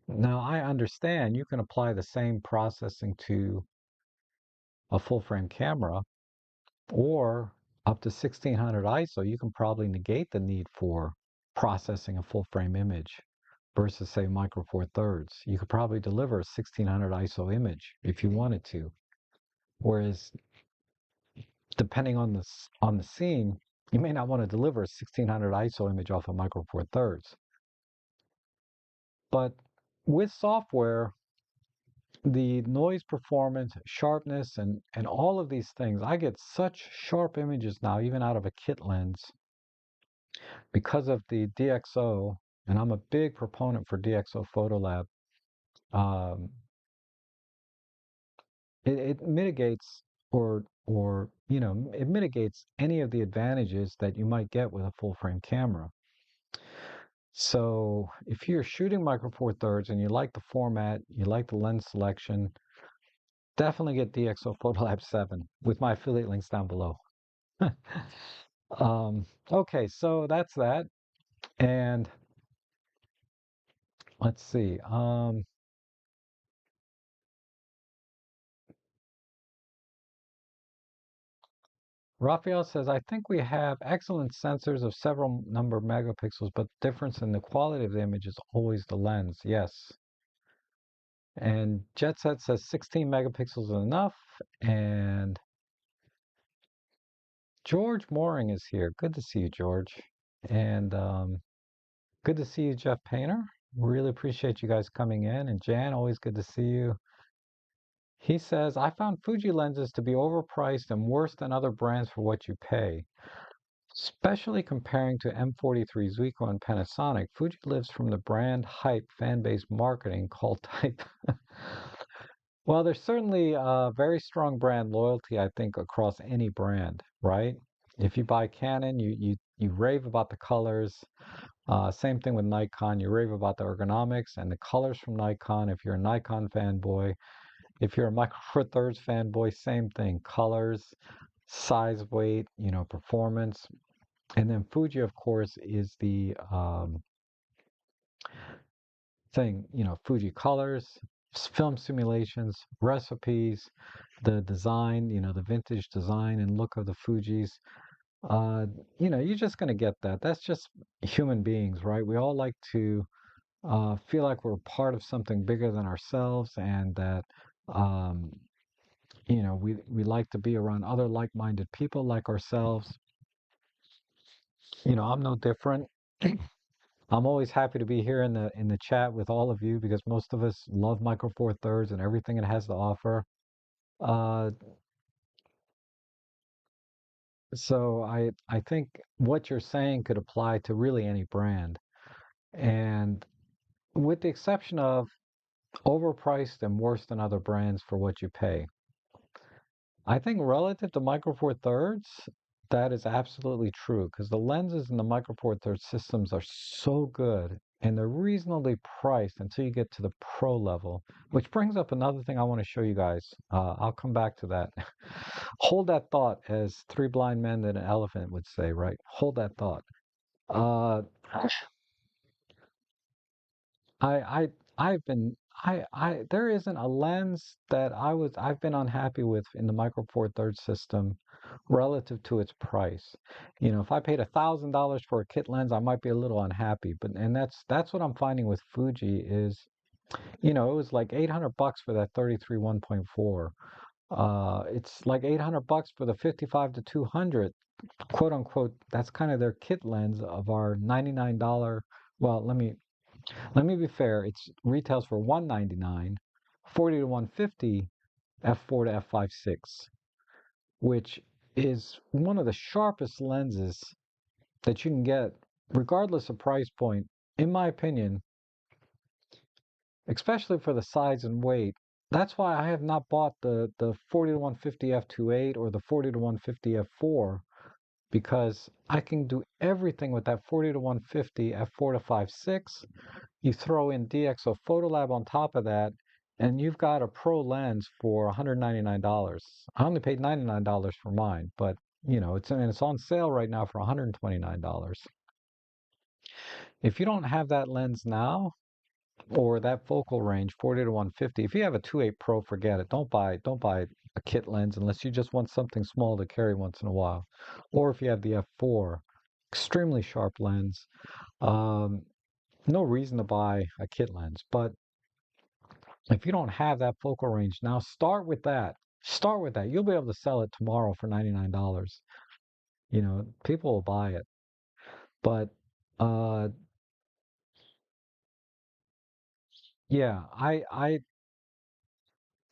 Now, I understand you can apply the same processing to a full frame camera, or up to 1600 ISO, you can probably negate the need for processing a full frame image versus, say, Micro Four Thirds. You could probably deliver a 1600 ISO image if you wanted to. Whereas, depending on the scene, you may not want to deliver a 1600 ISO image off of Micro Four Thirds. But with software, the noise performance, sharpness, and all of these things, I get such sharp images now, even out of a kit lens, because of the DxO, and I'm a big proponent for DxO Photolab. Um, it mitigates it mitigates any of the advantages that you might get with a full frame camera. So if you're shooting Micro Four Thirds and you like the format, you like the lens selection, definitely get DxO Photolab 7 with my affiliate links down below. Okay, so that's that. And let's see. Raphael says, I think we have excellent sensors of several number of megapixels, but the difference in the quality of the image is always the lens. Yes. And Jet Set says 16 megapixels is enough. And George Mooring is here. Good to see you, George. And good to see you, Jeff Painter. Really appreciate you guys coming in. And Jan, always good to see you. He says, I found Fuji lenses to be overpriced and worse than other brands for what you pay. Especially comparing to M43 Zuiko and Panasonic, Fuji lives from the brand hype fan-based marketing called type. Well, there's certainly a very strong brand loyalty, I think, across any brand, right? If you buy Canon, you rave about the colors. Same thing with Nikon. You rave about the ergonomics and the colors from Nikon. If you're a Nikon fanboy, if you're a Micro Four Thirds fanboy, same thing. Colors, size, weight, performance. And then Fuji, of course, is the thing, Fuji colors, film simulations, recipes, the design, the vintage design and look of the Fujis. Uh, you're just going to get that. That's just human beings, right? We all like to feel like we're part of something bigger than ourselves and that, um, we like to be around other like-minded people like ourselves. I'm no different. I'm always happy to be here in the chat with all of you because most of us love Micro Four Thirds and everything it has to offer. Uh, so I think what you're saying could apply to really any brand, and with the exception of overpriced and worse than other brands for what you pay. I think relative to Micro Four Thirds, that is absolutely true because the lenses in the Micro Four Thirds systems are so good and they're reasonably priced until you get to the pro level, which brings up another thing I want to show you guys. I'll come back to that. Hold that thought, as three blind men and an elephant would say, right? Hold that thought. Uh, I I I've been there isn't a lens that I've been unhappy with in the Micro Four Thirds system relative to its price. If I paid $1,000 for a kit lens, I might be a little unhappy. But and that's what I'm finding with Fuji is, it was like 800 bucks for that 33 1.4. It's like 800 bucks for the 55 to 200, quote unquote. That's kind of their kit lens of our $99. Well, let me be fair. It's retails for $199, 40 to 150 f4 to f5.6, which is one of the sharpest lenses that you can get, regardless of price point. In my opinion, especially for the size and weight. That's why I have not bought the 40 to 150 f2.8 or the 40 to 150 f4 because I can do everything with that 40 to 150 f4 to 5.6. You throw in DxO Photolab on top of that, and you've got a pro lens for $199. I only paid $99 for mine, but it's on sale right now for $129. If you don't have that lens now or that focal range, 40 to 150, if you have a 2.8 Pro, forget it. Don't buy a kit lens unless you just want something small to carry once in a while. Or if you have the f4, extremely sharp lens. Um, no reason to buy a kit lens, but if you don't have that focal range now, start with that. Start with that. You'll be able to sell it tomorrow for $99. People will buy it. But uh yeah, I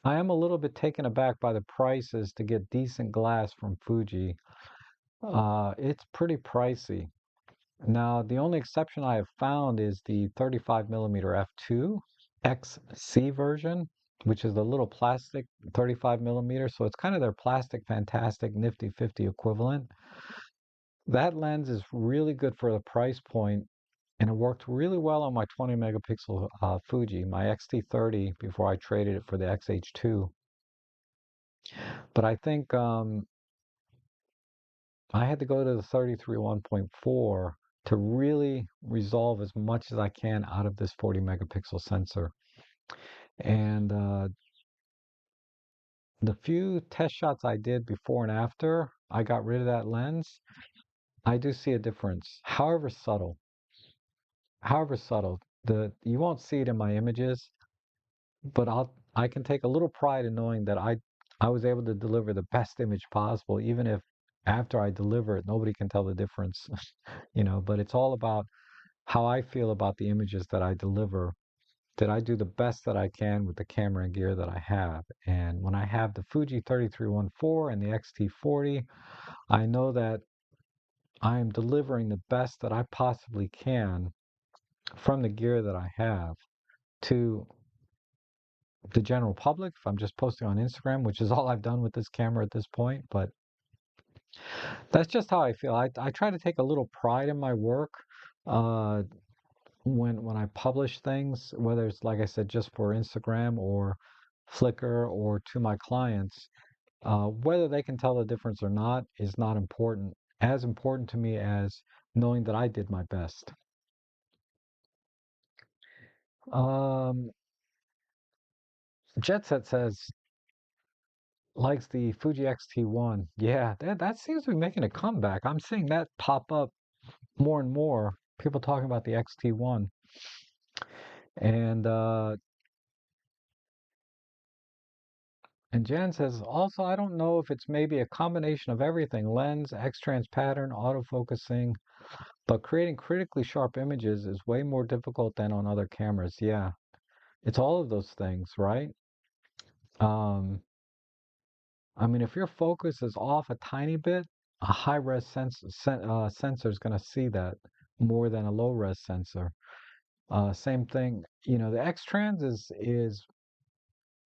am a little bit taken aback by the prices to get decent glass from Fuji. It's pretty pricey. Now, the only exception I have found is the 35 millimeter f2 XC version, which is the little plastic 35 millimeter. So it's kind of their plastic fantastic nifty 50 equivalent. That lens is really good for the price point, and it worked really well on my 20 megapixel Fuji, my X-T30, before I traded it for the XH2. But I think I had to go to the 33 1.4 to really resolve as much as I can out of this 40 megapixel sensor. And the few test shots I did before and after, I got rid of that lens, I do see a difference. However subtle, the you won't see it in my images, but I can take a little pride in knowing that I was able to deliver the best image possible, even if after I deliver it, nobody can tell the difference, but it's all about how I feel about the images that I deliver. Did I do the best that I can with the camera and gear that I have? And when I have the Fuji 3314 and the X-T40, I know that I am delivering the best that I possibly can from the gear that I have to the general public if I'm just posting on Instagram, which is all I've done with this camera at this point. But that's just how I feel. I try to take a little pride in my work uh, when I publish things, whether it's like I said, just for Instagram or Flickr or to my clients. Whether they can tell the difference or not is not important. As important to me as knowing that I did my best. Um, Jet Set says likes the Fuji X-T1. Yeah, that seems to be making a comeback. I'm seeing that pop up more and more. People talking about the X-T1. And Jan says also I don't know if it's maybe a combination of everything, lens, X-trans pattern, autofocusing, but creating critically sharp images is way more difficult than on other cameras. Yeah, it's all of those things, right? Um, I mean, if your focus is off a tiny bit, a high-res sensor is going to see that more than a low-res sensor. Same thing, the X-trans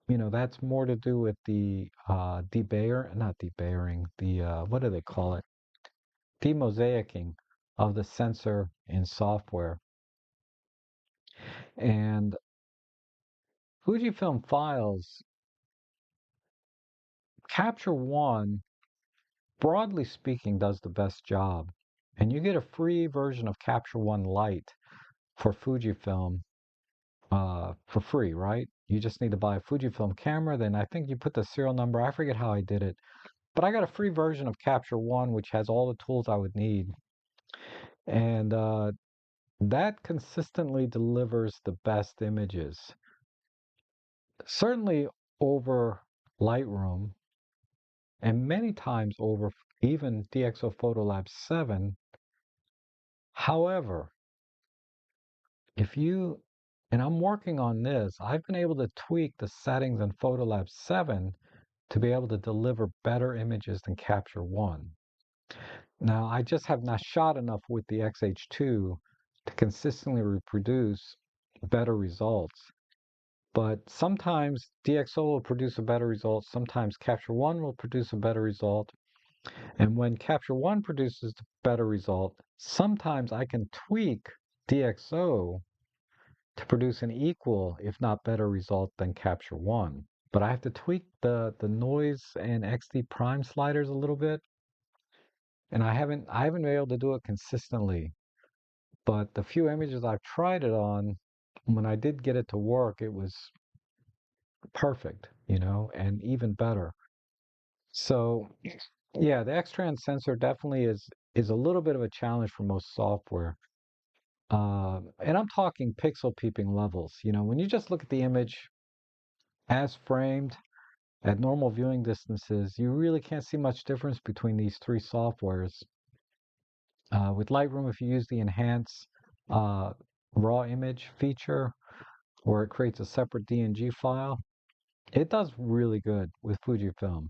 that's more to do with the not debayering, the what do they call it? Demosaicing of the sensor in software. And Fujifilm files, Capture One, broadly speaking, does the best job. And you get a free version of Capture One Lite for Fujifilm for free, right? You just need to buy a Fujifilm camera. Then I think you put the serial number. I forget how I did it. But I got a free version of Capture One, which has all the tools I would need. And that consistently delivers the best images. Certainly over Lightroom, and many times over even DxO Photolab 7. However, if you, and I'm working on this, I've been able to tweak the settings in Photolab 7 to be able to deliver better images than Capture One. Now, I just have not shot enough with the XH2 to consistently reproduce better results. But sometimes DxO will produce a better result, sometimes Capture One will produce a better result. And when Capture One produces a better result, sometimes I can tweak DxO to produce an equal, if not better result than Capture One. But I have to tweak the noise and XD prime sliders a little bit, and I haven't been able to do it consistently. But the few images I've tried it on, when I did get it to work, it was perfect, and even better. So yeah, the X-Trans sensor definitely is a little bit of a challenge for most software. And I'm talking pixel peeping levels. When you just look at the image as framed at normal viewing distances, you really can't see much difference between these three softwares. With Lightroom, if you use the enhance uh, raw image feature, where it creates a separate DNG file, it does really good with Fujifilm.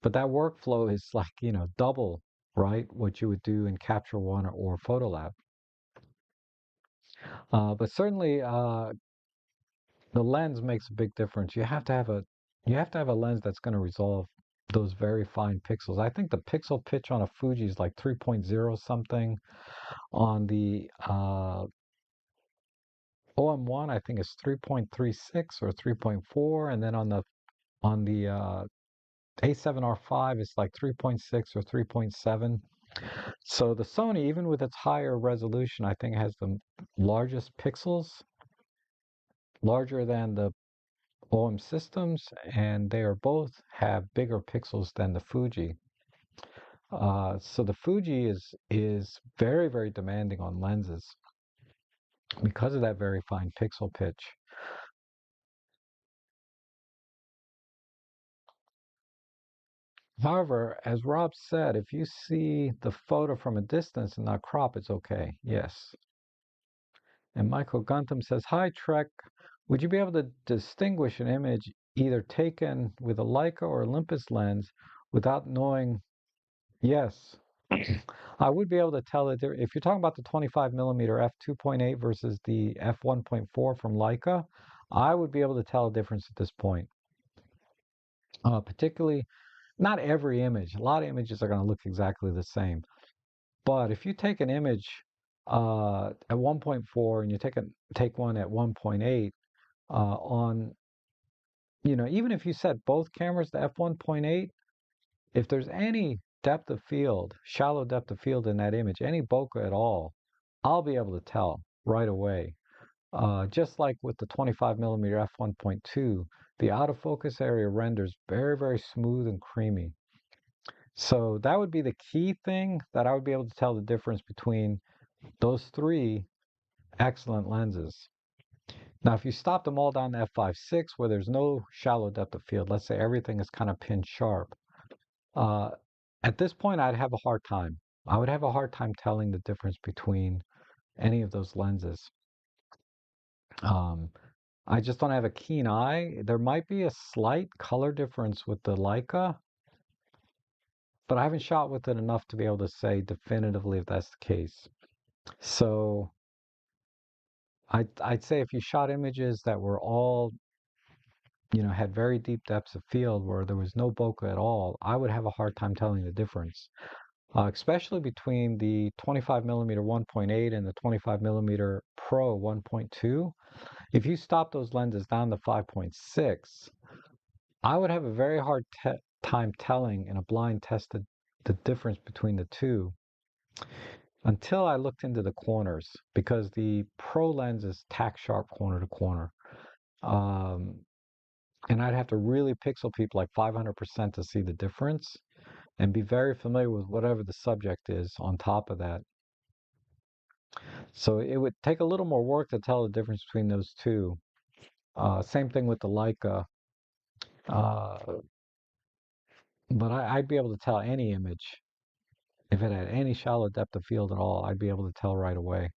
But that workflow is like, double, right, what you would do in Capture One or Photolab. But certainly, the lens makes a big difference. You have to have a lens that's going to resolve those very fine pixels. I think the pixel pitch on a Fuji is like 3.0 something. On the OM1, I think it's 3.36 or 3.4, and then on the A7R5, it's like 3.6 or 3.7. So the Sony, even with its higher resolution, I think has the largest pixels, larger than the OM systems, and they are both have bigger pixels than the Fuji. So the Fuji is very, very demanding on lenses because of that very fine pixel pitch. However, as Rob said, if you see the photo from a distance and not crop, it's okay. Yes. And Michael Guntham says, "Hi Trek, would you be able to distinguish an image either taken with a Leica or Olympus lens without knowing?" Yes. I would be able to tell that if you're talking about the 25 millimeter f2.8 versus the f1.4 from Leica, I would be able to tell a difference at this point. Particularly, not every image. A lot of images are going to look exactly the same. But if you take an image at 1.4 and you take one at 1.8 on, even if you set both cameras to f1.8, if there's any depth of field, shallow depth of field in that image, any bokeh at all, I'll be able to tell right away. Just like with the 25 millimeter f1.2, the autofocus area renders very, very smooth and creamy. So that would be the key thing that I would be able to tell the difference between those three excellent lenses. Now, if you stop them all down to f5.6 where there's no shallow depth of field, let's say everything is kind of pin sharp, uh, at this point I'd have a hard time. I would have a hard time telling the difference between any of those lenses. Um, I just don't have a keen eye. There might be a slight color difference with the Leica, but I haven't shot with it enough to be able to say definitively if that's the case. So I'd say if you shot images that were all, had very deep depths of field where there was no bokeh at all, I would have a hard time telling the difference, especially between the 25 millimeter 1.8 and the 25 millimeter Pro 1.2. If you stop those lenses down to 5.6, I would have a very hard time telling in a blind test the difference between the two until I looked into the corners because the Pro lens is tack sharp corner to corner. Um, and I'd have to really pixel peep like 500% to see the difference and be very familiar with whatever the subject is on top of that. So it would take a little more work to tell the difference between those two. Same thing with the Leica. Uh, but I'd be able to tell any image. If it had any shallow depth of field at all, I'd be able to tell right away.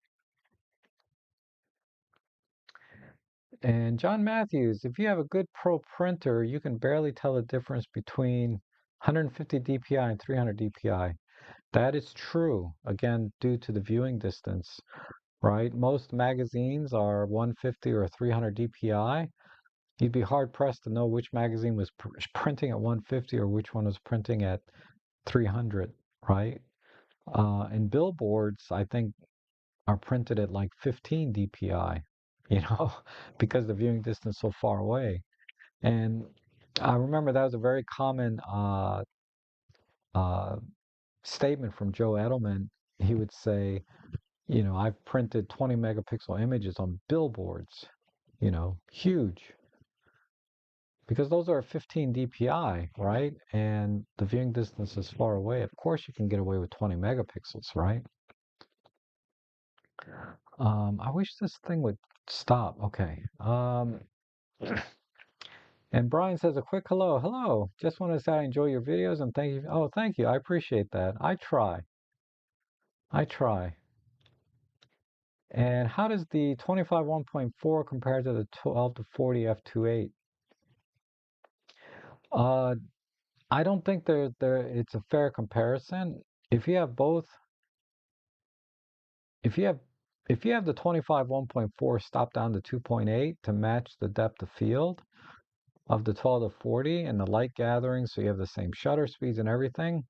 And John Matthews, if you have a good pro printer, you can barely tell the difference between 150 DPI and 300 DPI. That is true, again, due to the viewing distance, right? Most magazines are 150 or 300 DPI. You'd be hard pressed to know which magazine was printing at 150 or which one was printing at 300, right? And billboards, I think, are printed at like 15 DPI, you know, because the viewing distance is so far away. And I remember that was a very common uh, statement from Joe Edelman. He would say, I've printed 20 megapixel images on billboards, huge, because those are 15 DPI, right? And the viewing distance is far away. Of course, you can get away with 20 megapixels, right? I wish this thing would stop. Okay. And Brian says a quick hello. Hello. Just want to say I enjoy your videos and thank you. Oh, thank you. I appreciate that. I try. I try. And how does the 25 1.4 compare to the 12 to 40 f2.8? Uh, I don't think it's a fair comparison. If you have both, if you have if you have the 25 1.4 stop down to 2.8 to match the depth of field of the 12 to 40 and the light gathering, so you have the same shutter speeds and everything,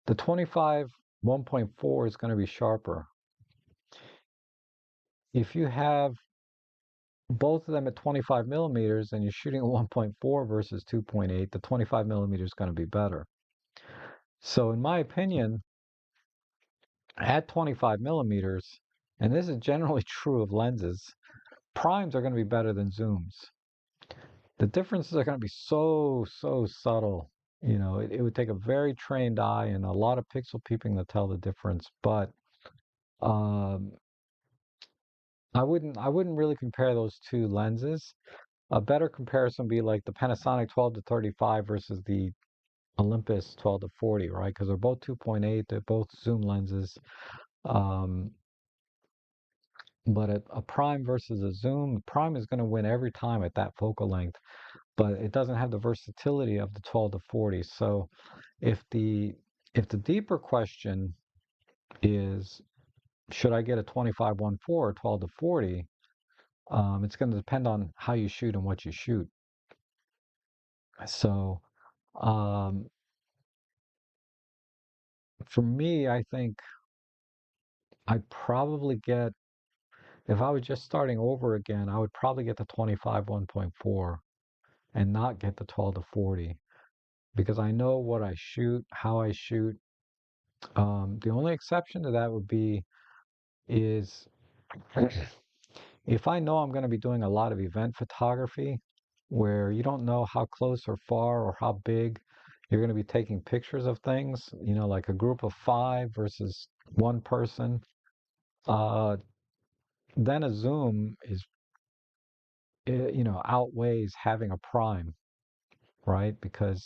the 25 1.4 is going to be sharper. If you have both of them at 25 millimeters and you're shooting at 1.4 versus 2.8, the 25 millimeters is going to be better. So in my opinion, at 25 millimeters, and this is generally true of lenses, primes are going to be better than zooms. The differences are going to be so, so subtle. It would take a very trained eye and a lot of pixel peeping to tell the difference. But um, I wouldn't really compare those two lenses. A better comparison would be like the Panasonic 12 to 35 versus the Olympus 12 to 40, right? Because they're both 2.8, they're both zoom lenses. Um, but a prime versus a zoom, prime is going to win every time at that focal length, but it doesn't have the versatility of the 12 to 40. So if the if the deeper question is should I get a 25-1.4 or 12 to 40, it's going to depend on how you shoot and what you shoot. So um, for me, I think I'd probably get, if I was just starting over again, I would probably get the 25 1.4 and not get the 12 to 40 because I know what I shoot, how I shoot. The only exception to that would be is if I know I'm going to be doing a lot of event photography where you don't know how close or far or how big you're going to be taking pictures of things, like a group of five versus one person, uh, then a zoom outweighs having a prime, right? Because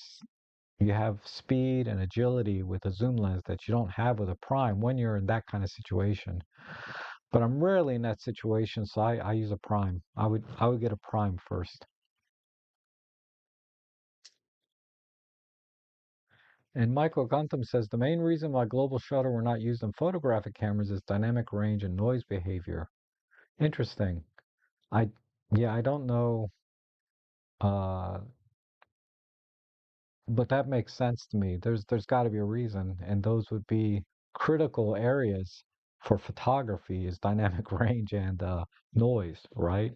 you have speed and agility with a zoom lens that you don't have with a prime when you're in that kind of situation. But I'm rarely in that situation, so I use a prime. I would get a prime first. And Michael Guntham says the main reason why global shutter were not used in photographic cameras is dynamic range and noise behavior. Interesting. I yeah, I don't know, uh, but that makes sense to me. There's got to be a reason, and those would be critical areas for photography is dynamic range and noise, right?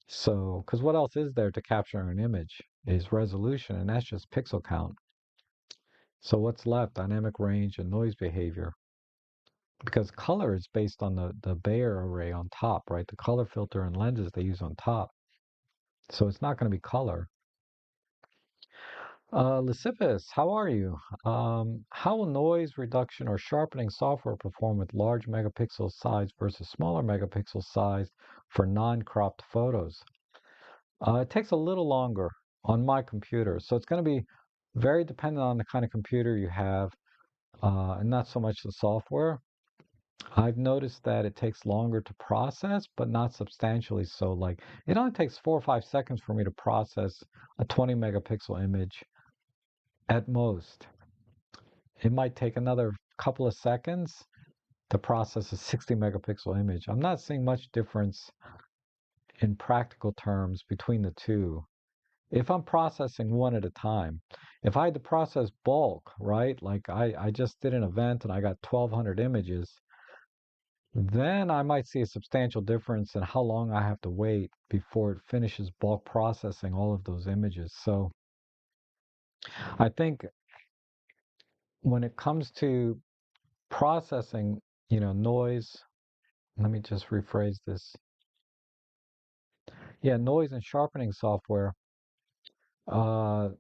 So, because what else is there to capture an image is resolution, and that's just pixel count. So what's left? Dynamic range and noise behavior. Because color is based on the Bayer array on top, right? The color filter and lenses they use on top. So it's not going to be color. Lysippus, how are you? How will noise reduction or sharpening software perform with large megapixel size versus smaller megapixel size for non-cropped photos? It takes a little longer on my computer. So it's going to be very dependent on the kind of computer you have, and not so much the software. I've noticed that it takes longer to process, but not substantially so. Like it only takes 4 or 5 seconds for me to process a 20 megapixel image at most. It might take another couple of seconds to process a 60 megapixel image. I'm not seeing much difference in practical terms between the two. If I'm processing one at a time, if I had to process bulk, right? Like I just did an event and I got 1,200 images, then I might see a substantial difference in how long I have to wait before it finishes bulk processing all of those images. So I think when it comes to processing, noise, let me just rephrase this. Yeah, noise and sharpening software, uh,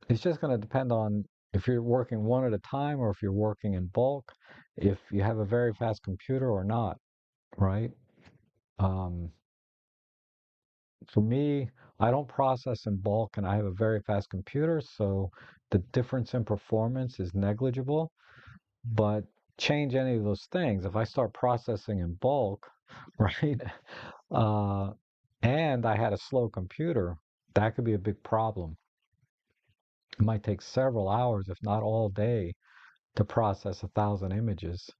it's just going to depend on if you're working one at a time or if you're working in bulk, if you have a very fast computer or not, right? Um, For me, I don't process in bulk and I have a very fast computer, so the difference in performance is negligible. But change any of those things. If I start processing in bulk, right, uh, and I had a slow computer, that could be a big problem. It might take several hours, if not all day, to process 1,000 images.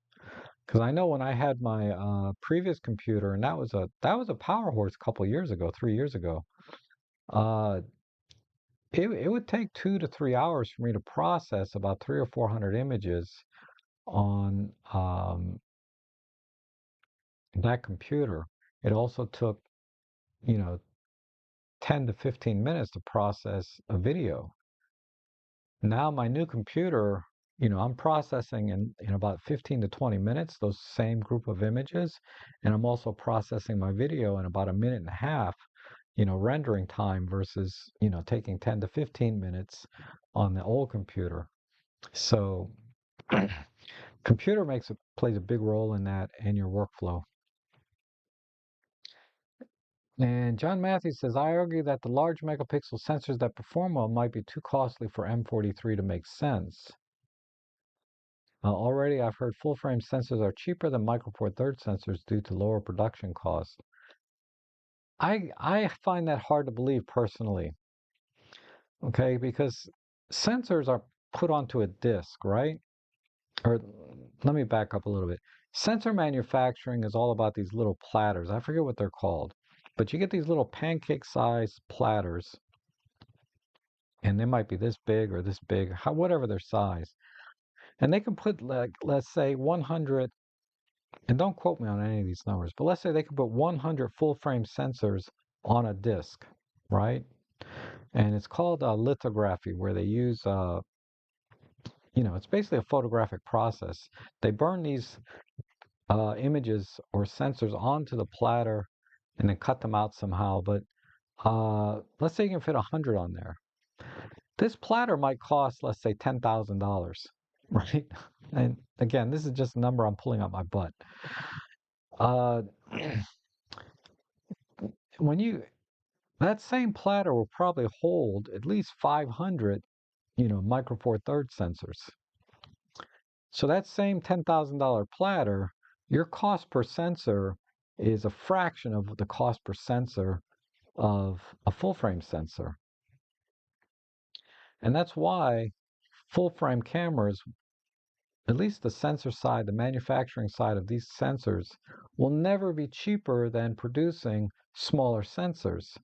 Because I know when I had my previous computer, and that was a power horse a couple years ago, 3 years ago. Uh, it would take 2 to 3 hours for me to process about 300 or 400 images on that computer. It also took, you know, 10 to 15 minutes to process a video. Now my new computer, I'm processing in about 15 to 20 minutes those same group of images, and I'm also processing my video in about a minute and a half. rendering time versus, taking 10 to 15 minutes on the old computer. So computer plays a big role in that and your workflow. And John Matthews says, I argue that the large megapixel sensors that perform well might be too costly for M43 to make sense. Already I've heard full frame sensors are cheaper than micro four thirds sensors due to lower production costs. I find that hard to believe personally, okay, because sensors are put onto a disk, right? Or let me back up a little bit. Sensor manufacturing is all about these little platters. I forget what they're called, but you get these little pancake-sized platters, and they might be this big or this big, whatever their size. And they can put, like, let's say 100, and don't quote me on any of these numbers, but let's say they can put 100 full-frame sensors on a disk, right? And it's called lithography, where they use, it's basically a photographic process. They burn these images or sensors onto the platter and then cut them out somehow. But let's say you can fit 100 on there. This platter might cost, let's say, $10,000, right? And again, this is just a number I'm pulling out my butt. Uh, when you that same platter will probably hold at least 500, micro four thirds sensors. So that same $10,000 platter, your cost per sensor is a fraction of the cost per sensor of a full frame sensor. And that's why full frame cameras, at least the sensor side, the manufacturing side of these sensors, will never be cheaper than producing smaller sensors.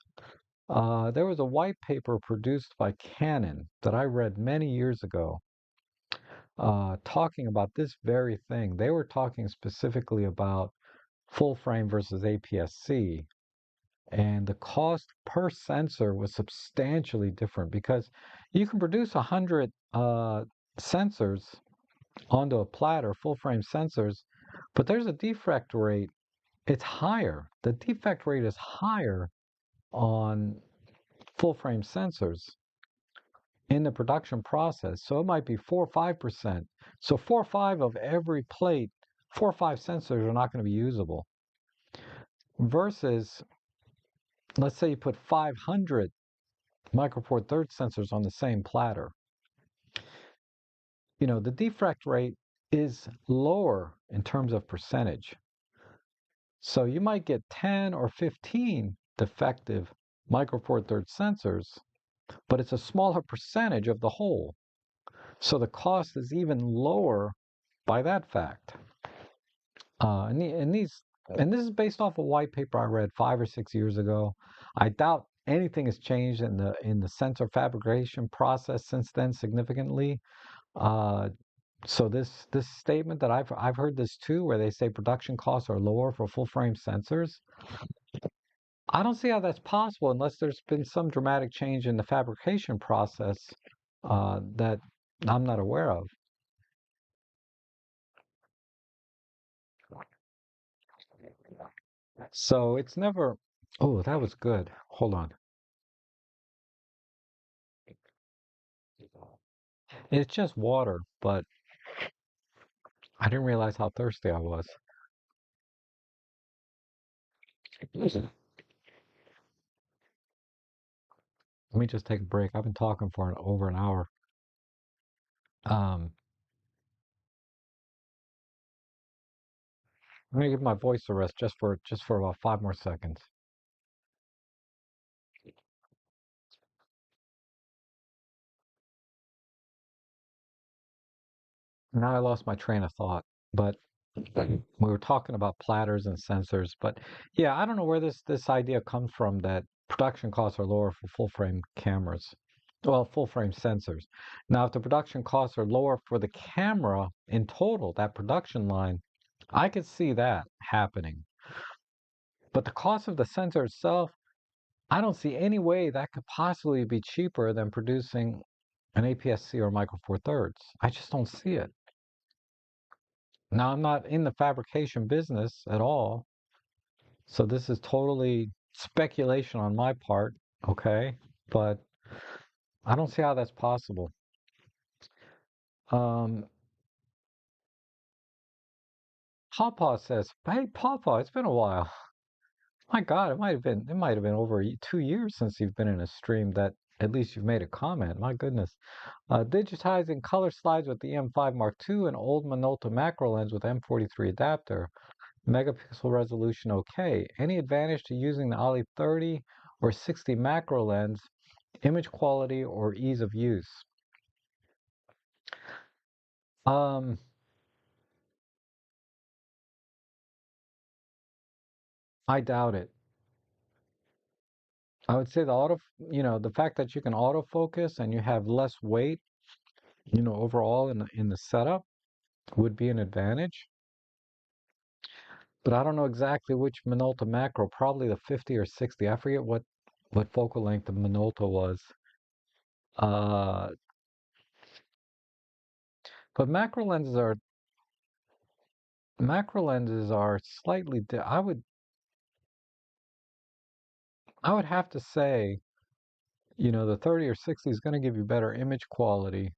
There was a white paper produced by Canon that I read many years ago talking about this very thing. They were talking specifically about full frame versus APS-C, and the cost per sensor was substantially different because you can produce 100 sensors onto a platter, full frame sensors, but there's a defect rate. It's higher. The defect rate is higher on full frame sensors in the production process. So it might be 4 or 5%. So 4 or 5 of every plate, 4 or 5 sensors are not going to be usable. Versus, let's say you put 500 micro four thirds sensors on the same platter. The defect rate is lower in terms of percentage. So you might get 10 or 15 defective micro four thirds sensors, but it's a smaller percentage of the whole. So the cost is even lower by that fact. And this is based off a white paper I read 5 or 6 years ago. I doubt anything has changed in the sensor fabrication process since then significantly. Uh, so this statement that I've heard this too, where they say production costs are lower for full frame sensors. I don't see how that's possible unless there's been some dramatic change in the fabrication process that I'm not aware of. So it's never. Oh, that was good. Hold on. It's just water, but I didn't realize how thirsty I was. Let me just take a break. I've been talking for over an hour. Um, I'm gonna give my voice a rest just for about 5 more seconds. Now I lost my train of thought, but we were talking about platters and sensors. But yeah, I don't know where this idea comes from that production costs are lower for full frame cameras. Well, full frame sensors. Now, if the production costs are lower for the camera in total, that production line, I could see that happening. But the cost of the sensor itself, I don't see any way that could possibly be cheaper than producing an APS-C or Micro Four Thirds. I just don't see it. Now, I'm not in the fabrication business at all, so this is totally speculation on my part, okay? But I don't see how that's possible. Um, Pawpaw says, "Hey, Pawpaw, it's been a while. My God, it might have been over 2 years since you've been in a stream that at least you've made a comment. My goodness. Digitizing color slides with the M5 Mark II and old Minolta macro lens with M43 adapter. Megapixel resolution okay. Any advantage to using the Ollie 30 or 60 macro lens, image quality or ease of use?" Um, I doubt it. I would say the fact that you can autofocus and you have less weight, overall in the setup would be an advantage. But I don't know exactly which Minolta macro, probably the 50 or 60. I forget what focal length the Minolta was. Uh, but macro lenses are slightly I would have to say, the 30 or 60 is going to give you better image quality,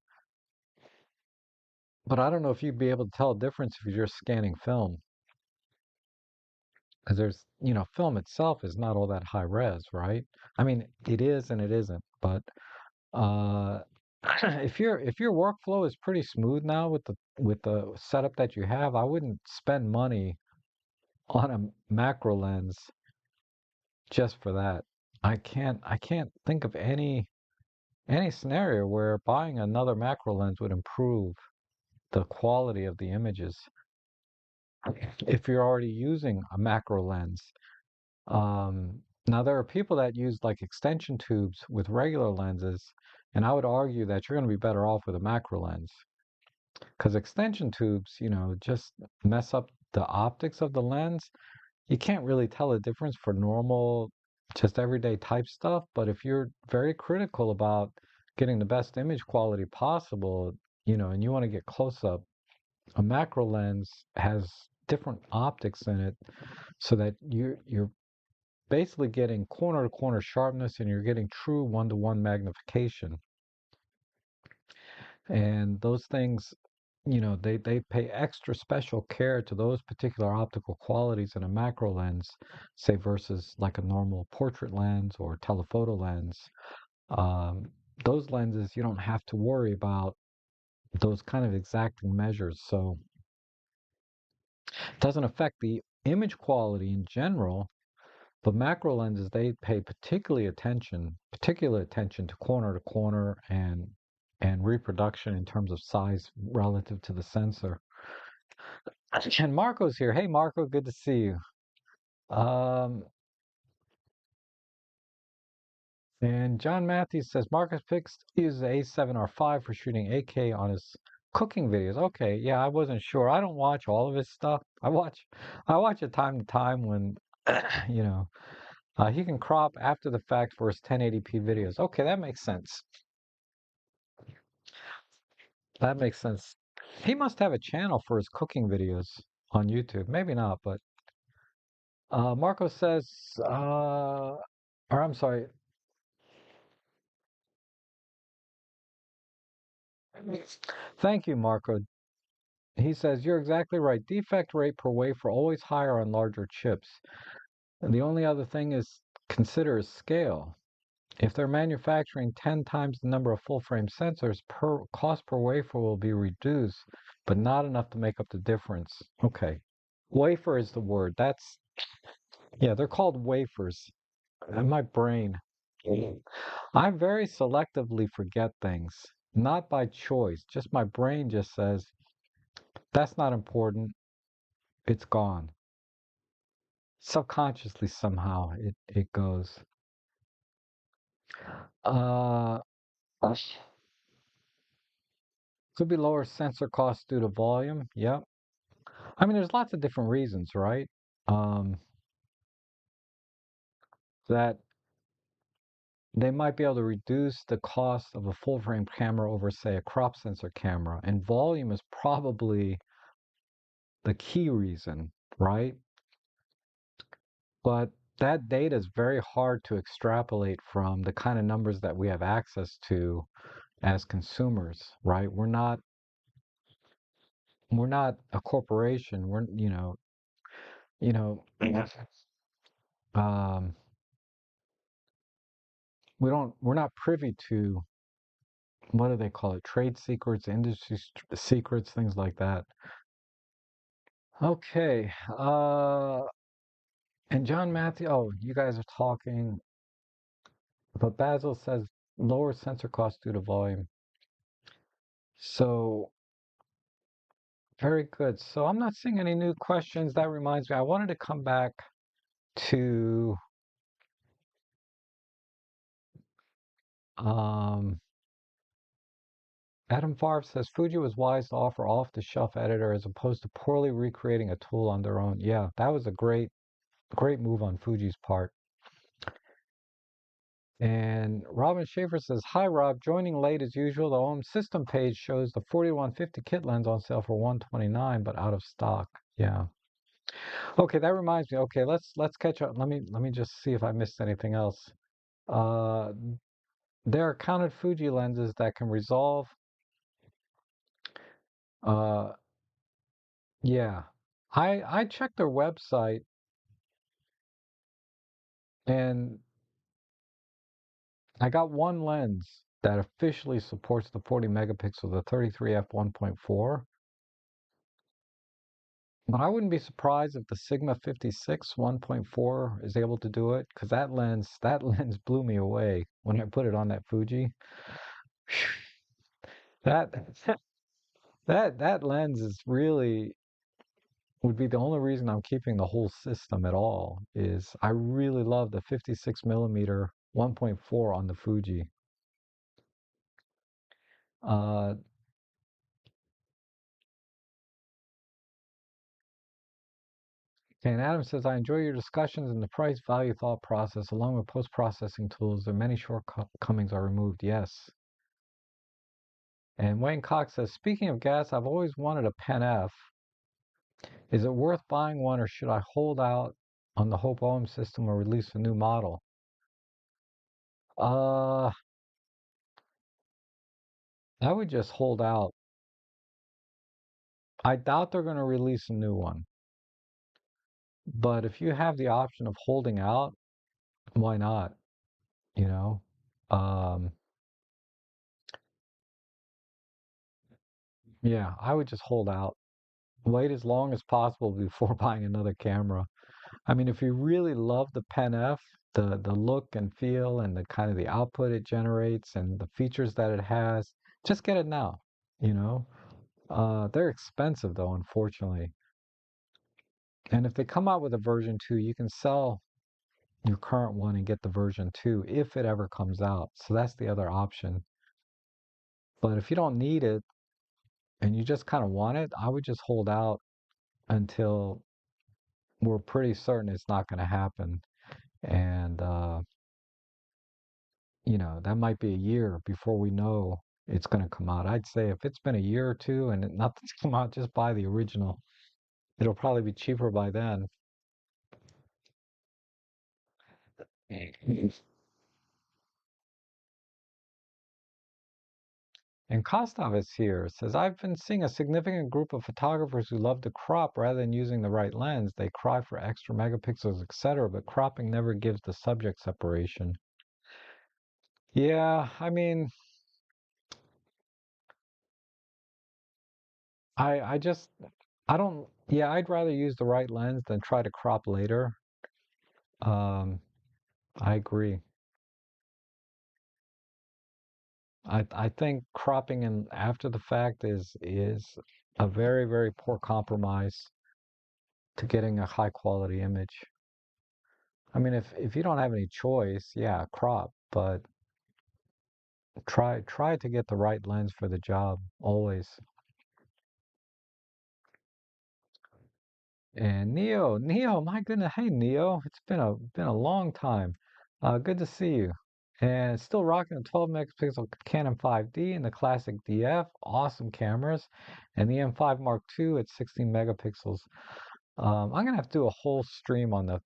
but I don't know if you'd be able to tell a difference if you're just scanning film, because film itself is not all that high res, right? I mean, it is and it isn't, but uh, if your workflow is pretty smooth now with the setup that you have, I wouldn't spend money on a macro lens just for that. I can't think of any scenario where buying another macro lens would improve the quality of the images if you're already using a macro lens. Now there are people that use like extension tubes with regular lenses, and I would argue that you're going to be better off with a macro lens because extension tubes, just mess up the optics of the lens. You can't really tell a difference for normal, just everyday type stuff. But if you're very critical about getting the best image quality possible, and you want to get close up, a macro lens has different optics in it so that you're basically getting corner to corner sharpness and you're getting true one-to-one magnification. And those things, they pay extra special care to those particular optical qualities in a macro lens, say versus like a normal portrait lens or telephoto lens. Um, those lenses, you don't have to worry about those kind of exacting measures. So it doesn't affect the image quality in general, but macro lenses, they pay particular attention to corner to corner and reproduction in terms of size relative to the sensor. And Marco's here. Hey, Marco, good to see you. Um, and John Matthews says Marcus Pix uses A7R5 for shooting 8K on his cooking videos. Okay, yeah, I wasn't sure. I don't watch all of his stuff. I watch it time to time when, you know, he can crop after the fact for his 1080p videos. Okay, that makes sense. That makes sense. He must have a channel for his cooking videos on YouTube. Maybe not, but Marco says, or I'm sorry. Thank you, Marco. He says, you're exactly right. Defect rate per wafer always higher on larger chips. And the only other thing is consider is scale. If they're manufacturing 10 times the number of full frame sensors, cost per wafer will be reduced, but not enough to make up the difference. Okay. Wafer is the word. Yeah, they're called wafers. My brain. I very selectively forget things, not by choice. Just my brain just says, that's not important. It's gone. Subconsciously somehow it goes. Uh, could be lower sensor costs due to volume. Yep. I mean, there's lots of different reasons, right? Um, that they might be able to reduce the cost of a full frame camera over, say, a crop sensor camera. And volume is probably the key reason, right? But that data is very hard to extrapolate from the kind of numbers that we have access to as consumers, right? We're not a corporation. You know, um, we're not privy to, what do they call it? Trade secrets, industry secrets, things like that. Okay. And John Matthew, oh, you guys are talking, but Basil says lower sensor cost due to volume. So very good. So I'm not seeing any new questions. That reminds me, I wanted to come back to um, Adam Favre says Fuji was wise to offer off-the-shelf editor as opposed to poorly recreating a tool on their own. Yeah, that was a great move on Fuji's part. And Robin Schaefer says, "Hi Rob, joining late as usual. The home system page shows the 4150 kit lens on sale for 129, but out of stock." Yeah. Okay, that reminds me. Okay, let's catch up. Let me just see if I missed anything else. Uh, there are counted Fuji lenses that can resolve. Uh, yeah, I checked their website and I got one lens that officially supports the 40 megapixel, the 33f 1.4. But I wouldn't be surprised if the Sigma 56 1.4 is able to do it, because that lens blew me away when I put it on that Fuji. That that lens is really would be the only reason I'm keeping the whole system at all is I really love the 56 millimeter 1.4 on the Fuji. Uh, and Adam says, I enjoy your discussions and the price value thought process along with post processing tools. There many shortcomings are removed. Yes. And Wayne Cox says, speaking of gas, I've always wanted a Pen F. Is it worth buying one or should I hold out on the Hope OM system or release a new model? Uh, I would just hold out. I doubt they're going to release a new one. But if you have the option of holding out, why not? You know? Um, yeah, I would just hold out. Wait as long as possible before buying another camera. I mean, if you really love the Pen F, the look and feel and the kind of the output it generates and the features that it has, just get it now, you know? They're expensive though, unfortunately. And if they come out with a version 2, you can sell your current one and get the version 2 if it ever comes out. So that's the other option. But if you don't need it and you just kind of want it, I would just hold out until we're pretty certain it's not going to happen. And that might be a year before we know it's going to come out. I'd say if it's been a year or two and nothing's come out, just buy the original. It'll probably be cheaper by then. And Kostov is here. Says, I've been seeing a significant group of photographers who love to crop rather than using the right lens. They cry for extra megapixels, etc., but cropping never gives the subject separation. Yeah, I mean, I just I don't yeah, I'd rather use the right lens than try to crop later. Um, I agree. I think cropping in after the fact is a very, very poor compromise to getting a high quality image. I mean, if you don't have any choice, yeah, crop, but try to get the right lens for the job always. And Neo, my goodness, hey Neo, it's been a long time. Good to see you. And still rocking a 12 megapixel Canon 5D and the classic DF, awesome cameras, and the M5 Mark II at 16 megapixels. I'm gonna have to do a whole stream on the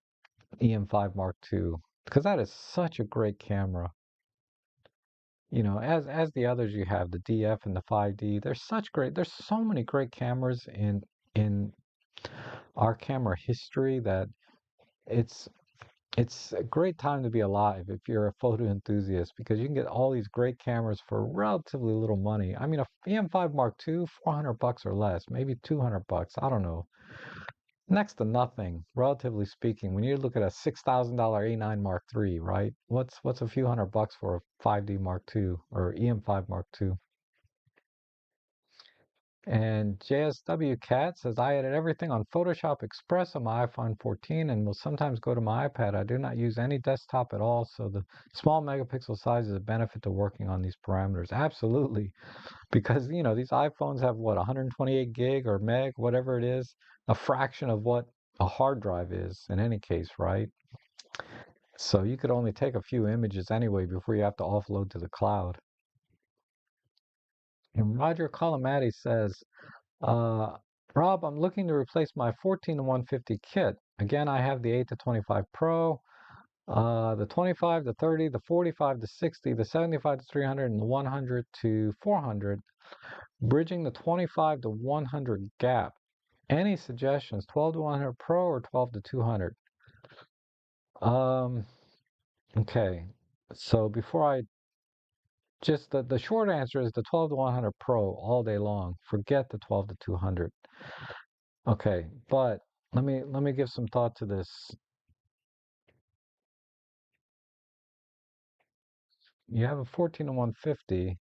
EM5 Mark II because that is such a great camera. As the others you have, the DF and the 5D, there's so many great cameras in our camera history that it's it's a great time to be alive if you're a photo enthusiast because you can get all these great cameras for relatively little money. I mean, a EM5 Mark II, $400 or less, maybe $200, I don't know. Next to nothing, relatively speaking. When you look at a $6,000 A9 Mark III, right? What's a few $100 for a 5D Mark II or EM5 Mark II? And JSW Cat says, I edit everything on Photoshop Express on my iPhone 14 and will sometimes go to my iPad. I do not use any desktop at all, so the small megapixel size is a benefit to working on these parameters. Absolutely. Because, these iPhones have what, 128 gig or meg, whatever it is, a fraction of what a hard drive is in any case, right? So you could only take a few images anyway before you have to offload to the cloud. And Roger Colomati says, Uh, Rob, I'm looking to replace my 14 to 150 kit. Again, I have the 8 to 25 Pro, the 25 to 30, the 45 to 60, the 75 to 300, and the 100 to 400, bridging the 25 to 100 gap. Any suggestions? 12 to 100 Pro or 12 to 200? Um, okay. So before I just the short answer is the 12 to 100 Pro all day long. Forget the 12 to 200. Okay, but let me give some thought to this. You have a 14 to 150.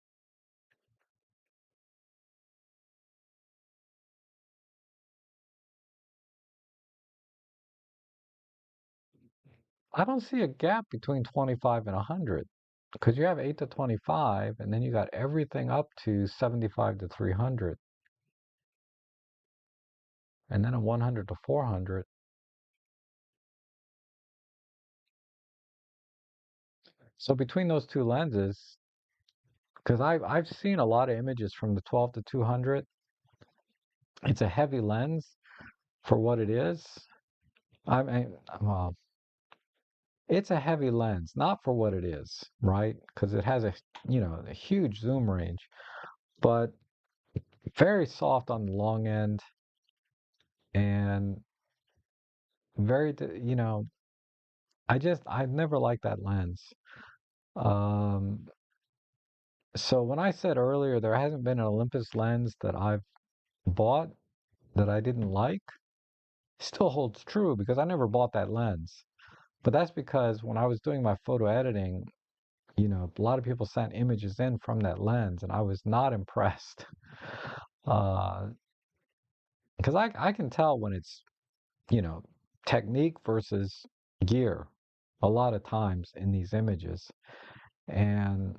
I don't see a gap between 25 and 100 because you have 8 to 25 and then you got everything up to 75 to 300 and then a 100 to 400. So between those two lenses, because I've seen a lot of images from the 12 to 200, it's a heavy lens for what it is. I mean, well, it's a heavy lens, not for what it is, right? Because it has a huge zoom range, but very soft on the long end and very, I've never liked that lens. Um, so when I said earlier there hasn't been an Olympus lens that I've bought that I didn't like, still holds true because I never bought that lens. But that's because when I was doing my photo editing, a lot of people sent images in from that lens, and I was not impressed. Uh, because I can tell when it's, you know, technique versus gear a lot of times in these images. And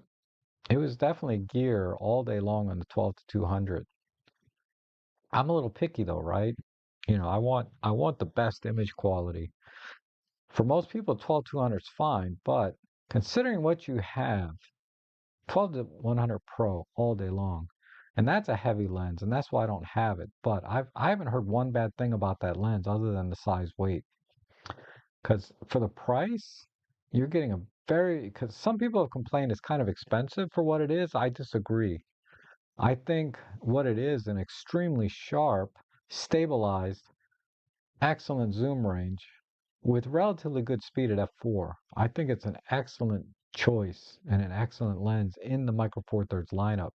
it was definitely gear all day long on the 12 to 200. I'm a little picky though, right? I want the best image quality. For most people, 12 200 is fine, but considering what you have, 12 to 100 Pro all day long. And that's a heavy lens, and that's why I don't have it. But I haven't heard one bad thing about that lens other than the size weight. Because for the price, you're getting a because some people have complained it's kind of expensive for what it is. I disagree. I think what it is an extremely sharp, stabilized, excellent zoom range with relatively good speed at f4. I think it's an excellent choice and an excellent lens in the Micro Four Thirds lineup.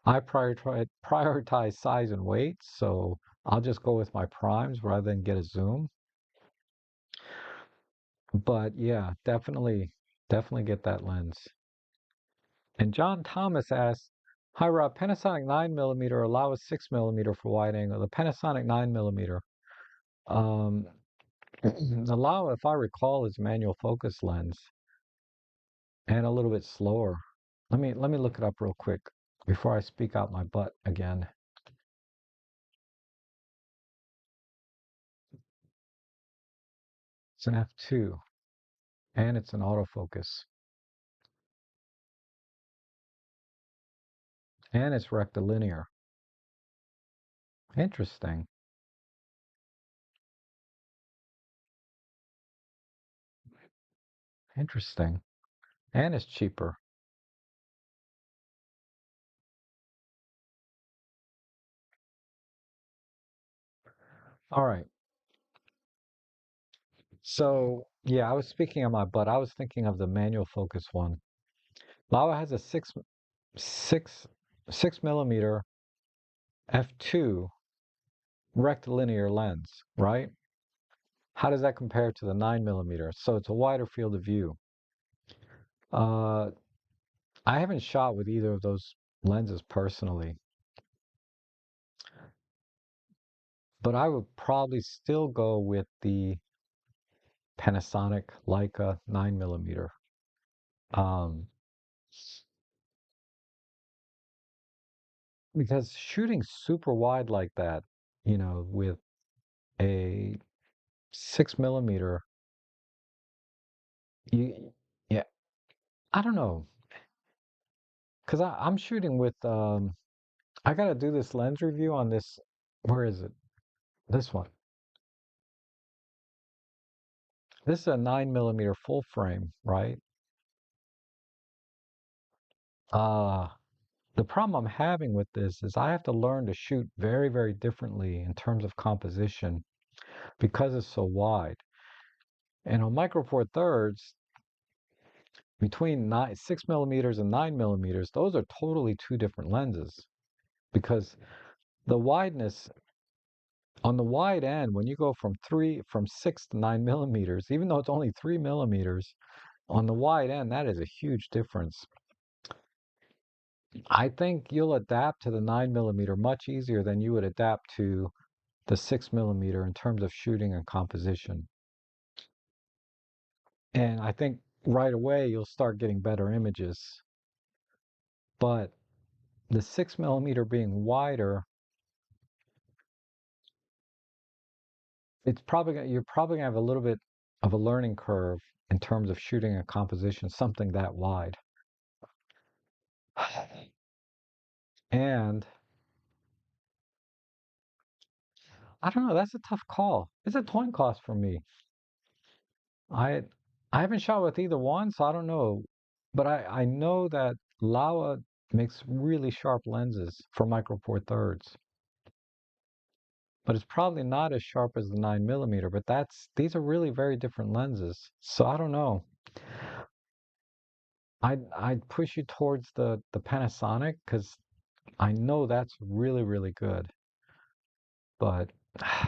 I prioritize size and weight, so I'll just go with my primes rather than get a zoom. But yeah, definitely get that lens. And John Thomas asks, hi Rob, Panasonic 9mm allow a 6mm for wide angle. The Panasonic 9mm. Um, allow, if I recall, is manual focus lens and a little bit slower. Let me look it up real quick before I speak out my butt again. It's an f2 and it's an autofocus and it's rectilinear. Interesting. Interesting. And it's cheaper. All right. So, yeah, I was speaking on my butt. I was thinking of the manual focus one. Laowa has a six, 6 millimeter f2 rectilinear lens, right? How does that compare to the 9 millimeter? So it's a wider field of view. Uh, I haven't shot with either of those lenses personally, but I would probably still go with the Panasonic Leica 9 millimeter. Um, because shooting super wide like that, with a 6 millimeter, you, yeah, I don't know, because I'm shooting with, I gotta do this lens review on this. Where is it? This one. This is a 9 millimeter full frame, right? Uh, the problem I'm having with this is I have to learn to shoot very, very differently in terms of composition because it's so wide. And on Micro Four Thirds, between 6 millimeters and 9 millimeters, those are totally two different lenses because the wideness on the wide end, when you go from 6 to 9 millimeters, even though it's only 3 millimeters, on the wide end, that is a huge difference. I think you'll adapt to the 9 millimeter much easier than you would adapt to the 6 millimeter in terms of shooting and composition. And I think right away you'll start getting better images. But the 6 millimeter being wider, you're probably gonna have a little bit of a learning curve in terms of shooting a composition, something that wide. And I don't know, that's a tough call. It's a coin cost for me. I I haven't shot with either one, so I don't know. But I know that Laowa makes really sharp lenses for Micro Four Thirds. But it's probably not as sharp as the 9 millimeter. But these are really very different lenses. So I don't know. I'd push you towards the Panasonic because I know that's really, really good. But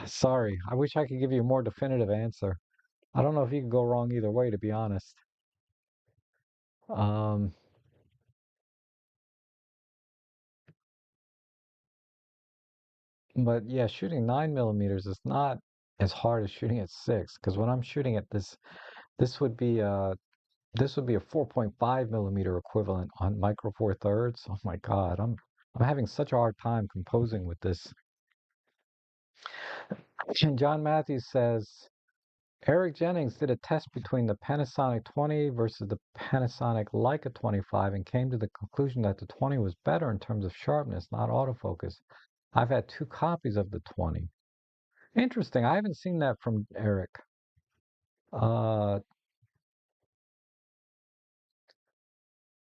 sorry, I wish I could give you a more definitive answer. I don't know if you could go wrong either way, to be honest. Um, but yeah, shooting 9 millimeters is not as hard as shooting at six. Because when I'm shooting at this would be this would be a 4.5 millimeter equivalent on Micro Four Thirds. Oh my God, I'm having such a hard time composing with this. And John Matthews says Eric Jennings did a test between the Panasonic 20 versus the Panasonic Leica 25 and came to the conclusion that the 20 was better in terms of sharpness, not autofocus. I've had two copies of the 20. Interesting. I haven't seen that from Eric. Uh,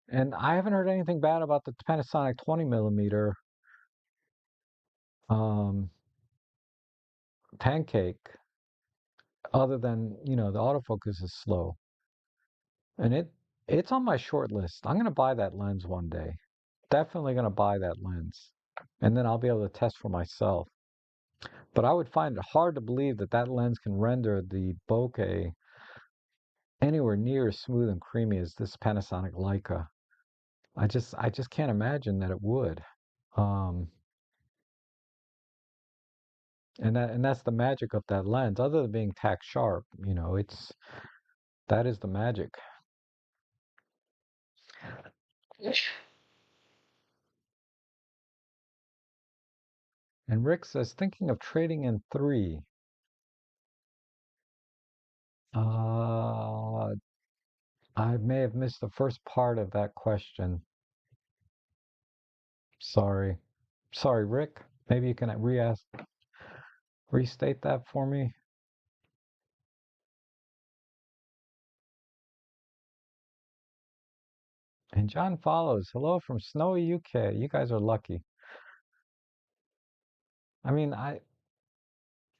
and I haven't heard anything bad about the Panasonic 20 millimeter um, pancake, other than, the autofocus is slow. And it's on my short list. I'm gonna buy that lens one day. Definitely gonna buy that lens. And then I'll be able to test for myself. But I would find it hard to believe that that lens can render the bokeh anywhere near as smooth and creamy as this Panasonic Leica. I just can't imagine that it would. Um, and that's the magic of that lens. Other than being tack sharp, that is the magic. And Rick says, thinking of trading in three. Uh, I may have missed the first part of that question. Sorry. Sorry, Rick. Maybe you can restate that for me. And John follows. Hello from snowy UK. You guys are lucky. I mean, I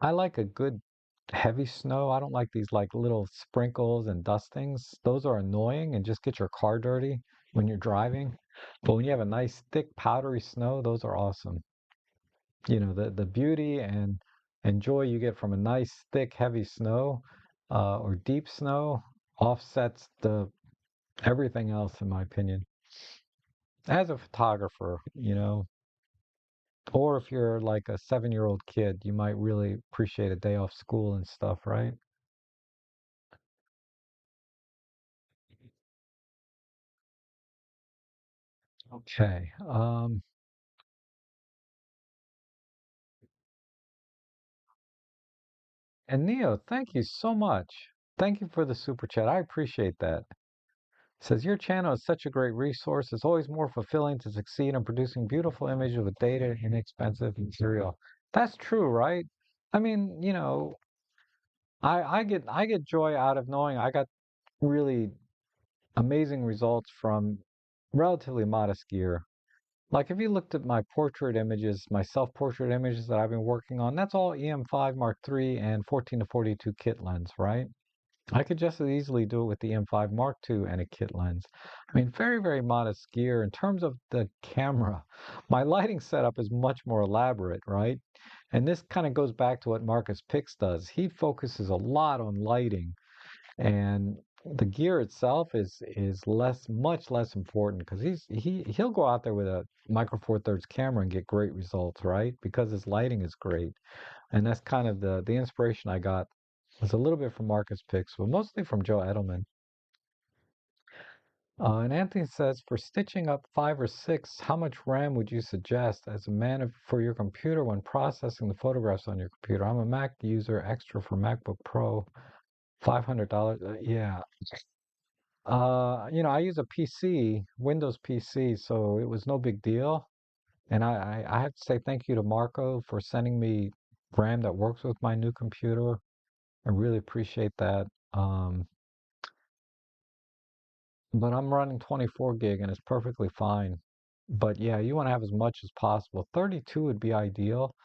like a good heavy snow. I don't like these like little sprinkles and dustings. Those are annoying and just get your car dirty when you're driving. But when you have a nice thick powdery snow, those are awesome. The beauty and joy you get from a nice thick heavy snow or deep snow offsets the everything else in my opinion. As a photographer, or if you're like a 7-year-old kid, you might really appreciate a day off school and stuff, right? Okay. And Neo, thank you so much. Thank you for the super chat. I appreciate that. Says your channel is such a great resource. It's always more fulfilling to succeed in producing beautiful images with data inexpensive material. That's true, right? I mean, I get joy out of knowing I got really amazing results from relatively modest gear. Like if you looked at my portrait images, my self-portrait images that I've been working on, that's all EM5 Mark III and 14 to 42 kit lens, right? I could just as easily do it with the M5 Mark II and a kit lens. I mean, very, very modest gear. In terms of the camera, my lighting setup is much more elaborate, right? And this kind of goes back to what Marcus Pix does. He focuses a lot on lighting, and the gear itself is much less important because he'll go out there with a micro four thirds camera and get great results, right? Because his lighting is great, and that's kind of the inspiration I got. It's a little bit from Marcus Pix, but mostly from Joe Edelman. And Anthony says, for stitching up 5 or 6, how much RAM would you suggest as a man for your computer when processing the photographs on your computer? I'm a Mac user, extra for MacBook Pro, $500. Yeah. I use a PC, Windows PC, so it was no big deal. And I have to say thank you to Marco for sending me RAM that works with my new computer. I really appreciate that. But I'm running 24 gig and it's perfectly fine. But yeah, you want to have as much as possible. 32 would be ideal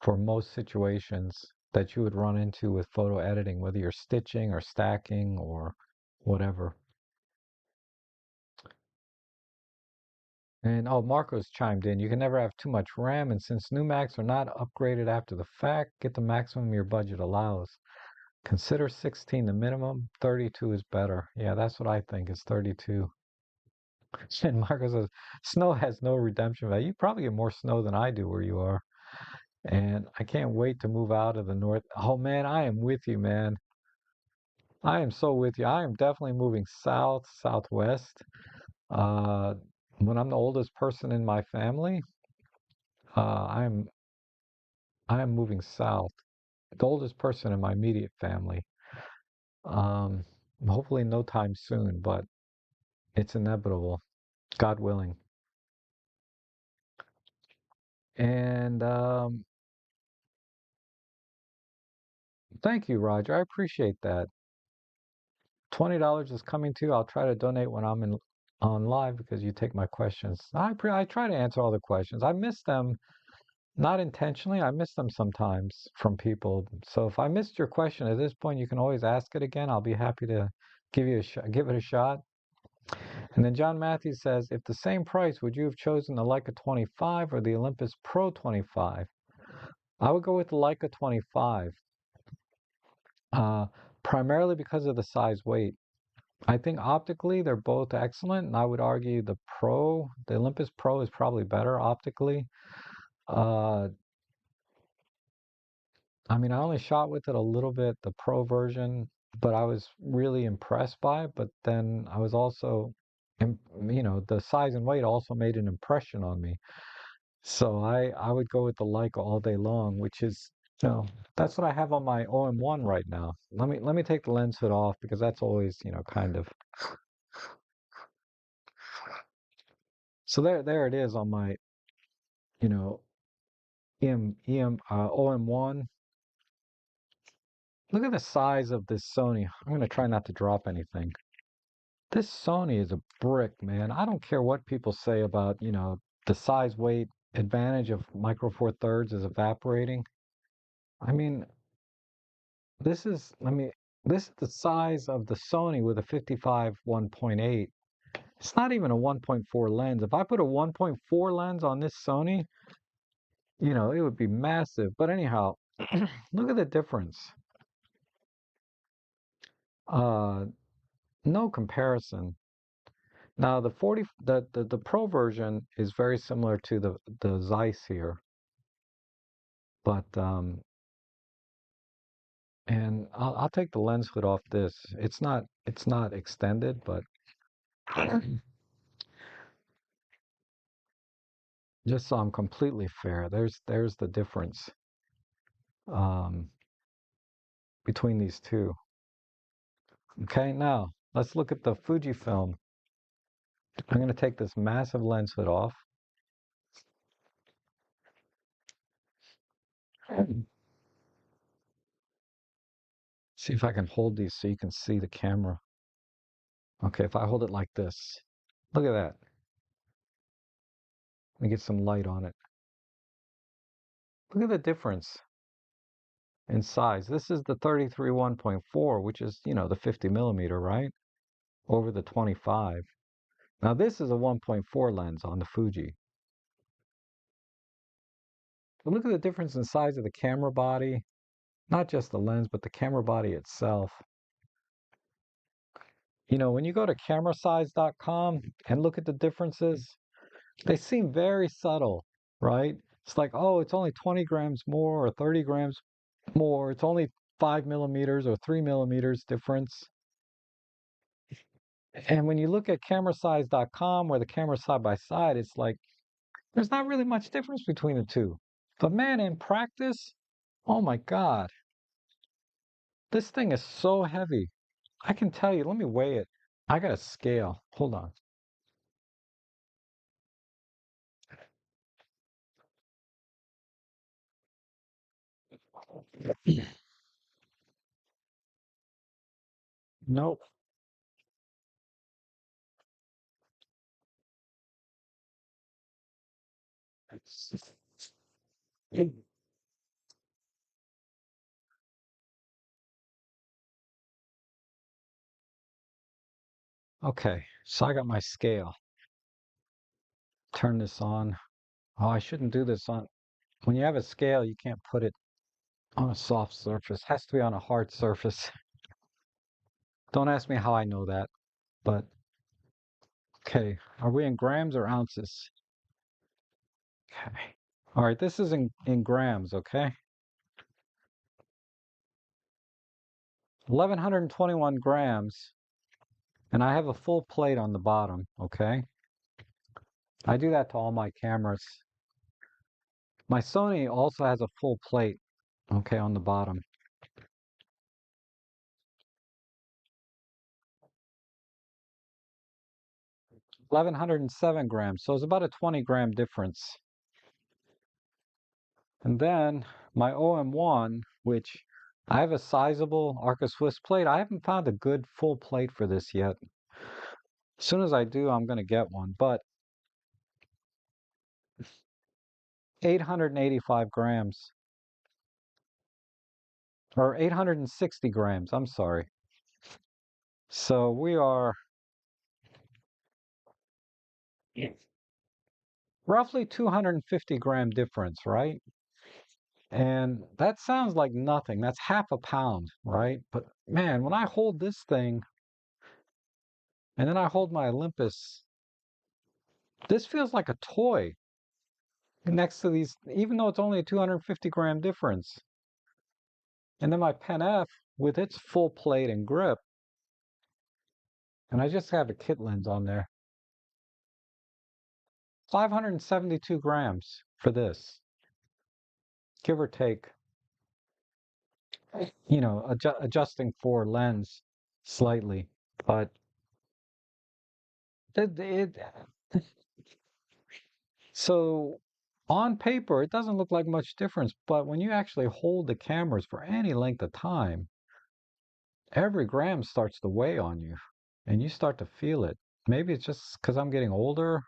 for most situations that you would run into with photo editing, whether you're stitching or stacking or whatever. And oh, Marco's chimed in. You can never have too much RAM, and since new Macs are not upgraded after the fact, get the maximum your budget allows. Consider 16 the minimum, 32 is better. Yeah, that's what I think is 32. And Marco says, snow has no redemption value. You probably get more snow than I do where you are. And I can't wait to move out of the north. Oh man, I am with you, man. I am so with you. I am definitely moving south, southwest. Uh, when I'm the oldest person in my family, uh, I'm I'm moving south. The oldest person in my immediate family. Um, hopefully no time soon, but it's inevitable, God willing. And thank you, Roger. I appreciate that. $20 is coming to you. I'll try to donate when I'm in on live because you take my questions. I try to answer all the questions. I miss them, not intentionally. I miss them sometimes from people. So if I missed your question at this point, you can always ask it again. I'll be happy to give it a shot. And then John Matthews says, if the same price, would you have chosen the Leica 25 or the Olympus Pro 25? I would go with the Leica 25, uh, primarily because of the size weight. I think optically they're both excellent, and I would argue the Olympus Pro is probably better optically. Uh, I mean, I only shot with it a little bit, the Pro version, but I was really impressed by it. But then I was also, the size and weight also made an impression on me. So I would go with the Leica all day long, which is, that's what I have on my OM1 right now. Let me take the lens hood off because that's always, kind of. So there it is on my, you know, OM1. Look at the size of this Sony. I'm gonna try not to drop anything. This Sony is a brick, man. I don't care what people say about, the size weight advantage of Micro Four Thirds is evaporating. I mean, this is, I mean, this is the size of the Sony with a 55 1.8. It's not even a 1.4 lens. If I put a 1.4 lens on this Sony, it would be massive. But anyhow, look at the difference. Uh, no comparison. Now the Pro version is very similar to the Zeiss here, but and I'll take the lens hood off this. It's not extended, but just so I'm completely fair, there's the difference um, between these two. Okay, now let's look at the Fujifilm. I'm going to take this massive lens hood off. See if I can hold these so you can see the camera. Okay, if I hold it like this, look at that. Let me get some light on it. Look at the difference in size. This is the 33 1.4, which is, the 50 millimeter, right? Over the 25. Now this is a 1.4 lens on the Fuji. But look at the difference in size of the camera body, not just the lens, but the camera body itself. When you go to camerasize.com and look at the differences, they seem very subtle, right? It's like, oh, it's only 20 grams more or 30 grams more. It's only 5 millimeters or 3 millimeters difference. And when you look at camerasize.com or the camera side by side, it's like there's not really much difference between the two. But man, in practice, oh my God, this thing is so heavy. I can tell you, let me weigh it. I got a scale. Hold on. Nope. Okay, so I got my scale. Turn this on. Oh, I shouldn't do this on. When you have a scale, you can't put it on a soft surface. It has to be on a hard surface. Don't ask me how I know that, but okay. Are we in grams or ounces? Okay. All right, this is in grams, okay? 1121 grams, and I have a full plate on the bottom, okay? I do that to all my cameras. My Sony also has a full plate, okay, on the bottom. 1107 grams, so it's about a 20-gram difference. And then my OM1, which I have a sizable Arca Swiss plate. I haven't found a good full plate for this yet. As soon as I do, I'm going to get one. But 885 grams, or 860 grams, I'm sorry. So we are roughly 250-gram difference, right? And that sounds like nothing. That's half a pound, right? But man, when I hold this thing and then I hold my Olympus, this feels like a toy next to these, even though it's only a 250-gram difference. And then my Pen F with its full plate and grip, and I just have a kit lens on there, 572 grams for this, give or take, adjusting for lens slightly. But it, so on paper, it doesn't look like much difference, but when you actually hold the cameras for any length of time, every gram starts to weigh on you. and you start to feel it. Maybe it's just because I'm getting older.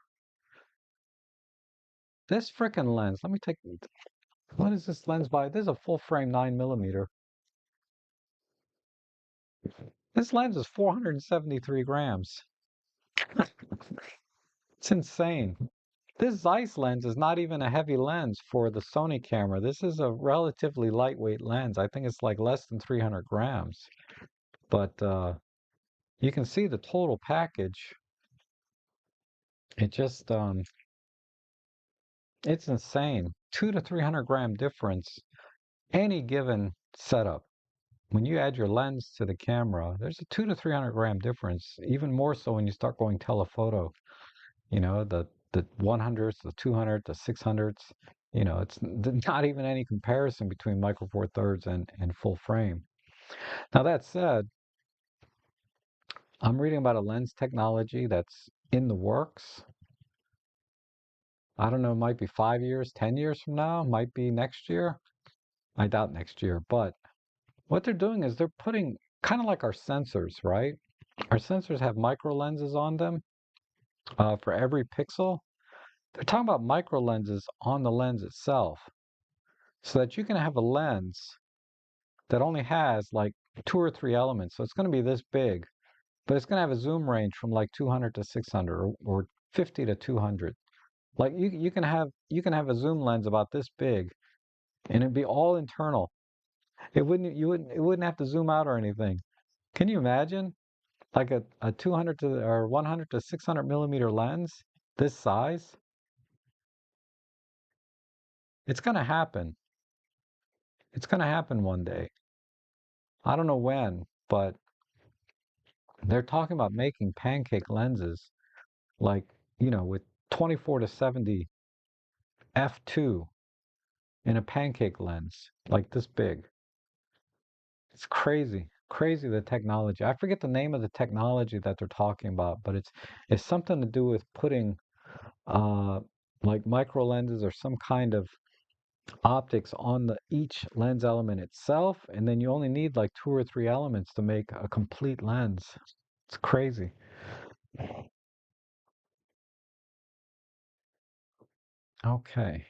This frickin' lens, let me take, what is this lens by? This is a full frame 9 millimeter. This lens is 473 grams. It's insane. This Zeiss lens is not even a heavy lens for the Sony camera. This is a relatively lightweight lens. I think it's like less than 300 grams. But you can see the total package. It just, it's insane. 2 to 300 gram difference. Any given setup. When you add your lens to the camera, there's a 2 to 300 gram difference. Even more so when you start going telephoto. You know, the 100s, the 200s, the 600s. You know, it's not even any comparison between Micro Four Thirds and full frame. Now that said, I'm reading about a lens technology that's in the works. I don't know, it might be 5 years, 10 years from now, might be next year. I doubt next year, but what they're doing is they're putting kind of like our sensors, right? Our sensors have micro lenses on them for every pixel. They're talking about micro lenses on the lens itself so that you can have a lens that only has like 2 or 3 elements. So it's going to be this big, but it's going to have a zoom range from like 200 to 600 or 50 to 200. Like you can have a zoom lens about this big and it'd be all internal. It wouldn't have to zoom out or anything. Can you imagine? Like a 200 to or 100 to 600 millimeter lens this size? It's going to happen. It's going to happen one day. I don't know when, but they're talking about making pancake lenses like, with 24 to 70 f2 in a pancake lens like this big. It's crazy. Crazy the technology. I forget the name of the technology that they're talking about, but it's something to do with putting uh like micro lenses or some kind of optics on the each lens element itself, and then you only need like 2 or 3 elements to make a complete lens. It's crazy. Okay.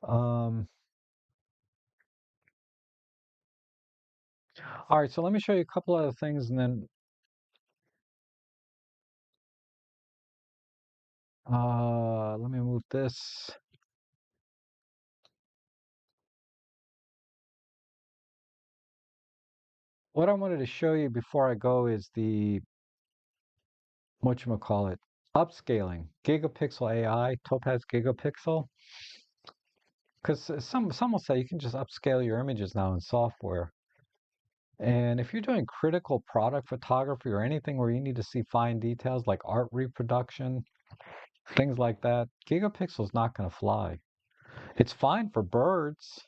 Um, all right, so let me show you a couple other things and then let me move this. What I wanted to show you before I go is the whatchamacallit, upscaling, gigapixel AI, Topaz gigapixel. Because some will say you can just upscale your images now in software. And if you're doing critical product photography or anything where you need to see fine details like art reproduction, things like that, gigapixel's not going to fly. It's fine for birds.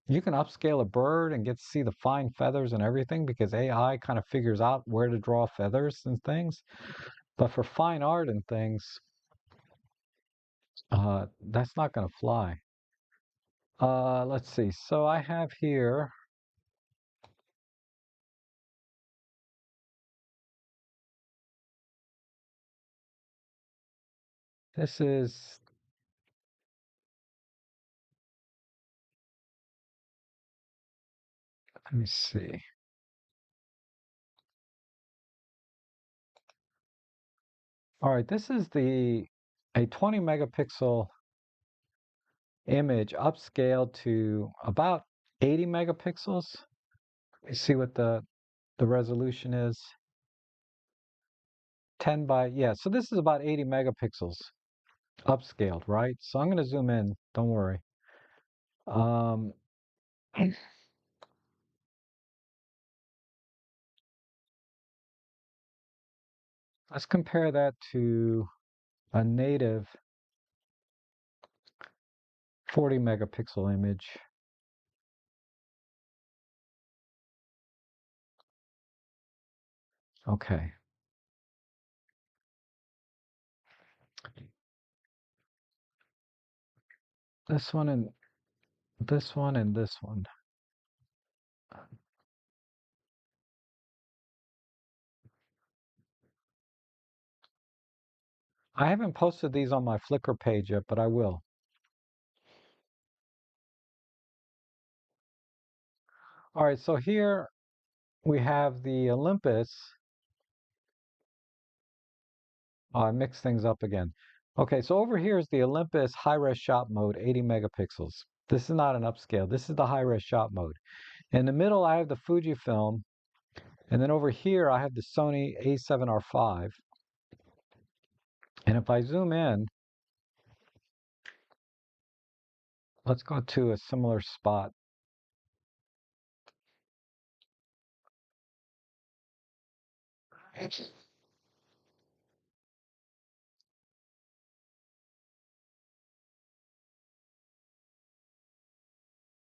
You can upscale a bird and get to see the fine feathers and everything because AI kind of figures out where to draw feathers and things. But for fine art and things, that's not going to fly. Let's see. So I have here, this is, let me see. All right, this is a 20 megapixel image upscaled to about 80 megapixels. You see what the resolution is? 10 by, yeah, so this is about 80 megapixels upscaled, right? So I'm going to zoom in, don't worry. Um, let's compare that to a native 40 megapixel image. Okay. This one and this one and this one. I haven't posted these on my Flickr page yet, but I will. All right, so here we have the Olympus. I mixed things up again. Okay, so over here is the Olympus high-res shot mode, 80 megapixels. This is not an upscale. This is the high-res shot mode. In the middle, I have the Fuji film, and then over here, I have the Sony A7R5. And if I zoom in, let's go to a similar spot.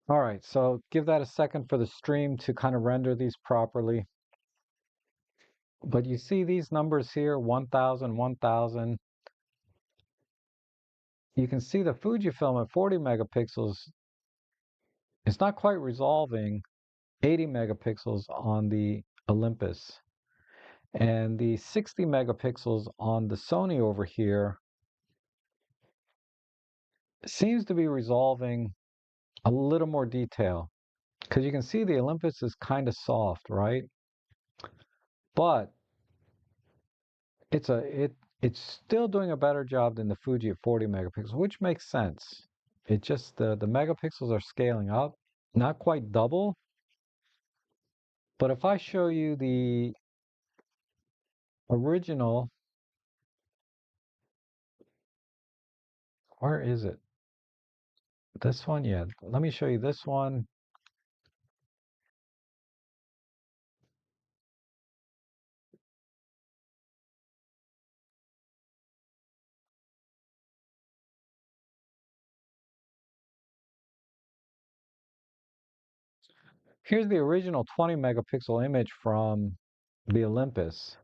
All right, so give that a second for the stream to kind of render these properly. But you see these numbers here, 1000, 1000. You can see the Fujifilm at 40 megapixels. It's not quite resolving 80 megapixels on the Olympus. And the 60 megapixels on the Sony over here seems to be resolving a little more detail. Because you can see the Olympus is kind of soft, right? But it's still doing a better job than the Fuji at 40 megapixels, which makes sense. It just the megapixels are scaling up, not quite double. But if I show you the original, where is it? This one, yeah. Let me show you this one. Here's the original 20 megapixel image from the Olympus.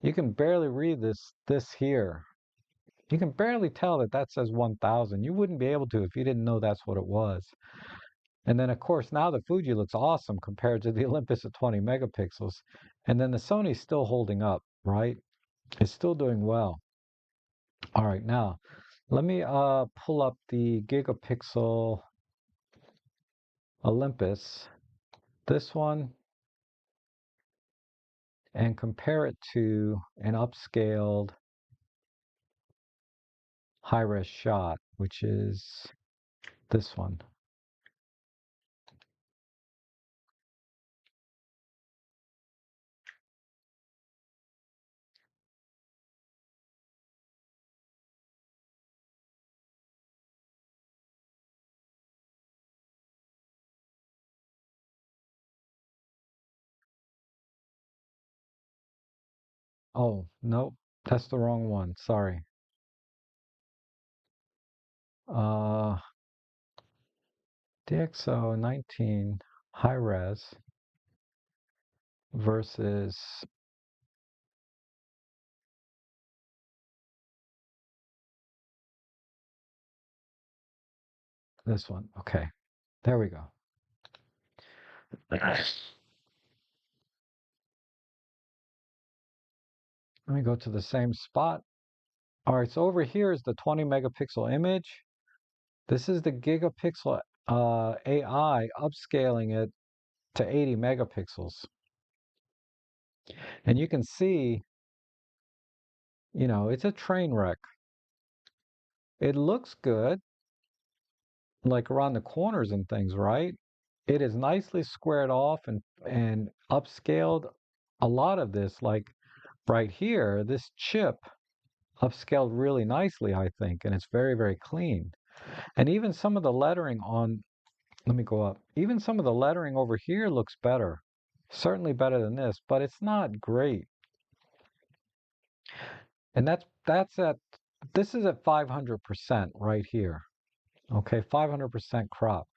You can barely read this here. You can barely tell that that says 1000. You wouldn't be able to if you didn't know that's what it was. And then of course now the Fuji looks awesome compared to the Olympus at 20 megapixels. And then the Sony's still holding up, right? It's still doing well. All right, now let me pull up the gigapixel Olympus, this one, and compare it to an upscaled high-res shot, which is this one. Oh, nope, that's the wrong one. Sorry. Uh, DxO 19 high res versus this one. Okay, there we go. Let me go to the same spot. All right, so over here is the 20 megapixel image. This is the gigapixel AI upscaling it to 80 megapixels. And you can see, it's a train wreck. It looks good, like around the corners and things, right? It is nicely squared off and upscaled. A lot of this, like right here, this chip upscaled really nicely, I think, and it's very, very clean. And even some of the lettering on, let me go up. Even some of the lettering over here looks better. Certainly better than this, but it's not great. And this is at 500% right here. Okay, 500% crop.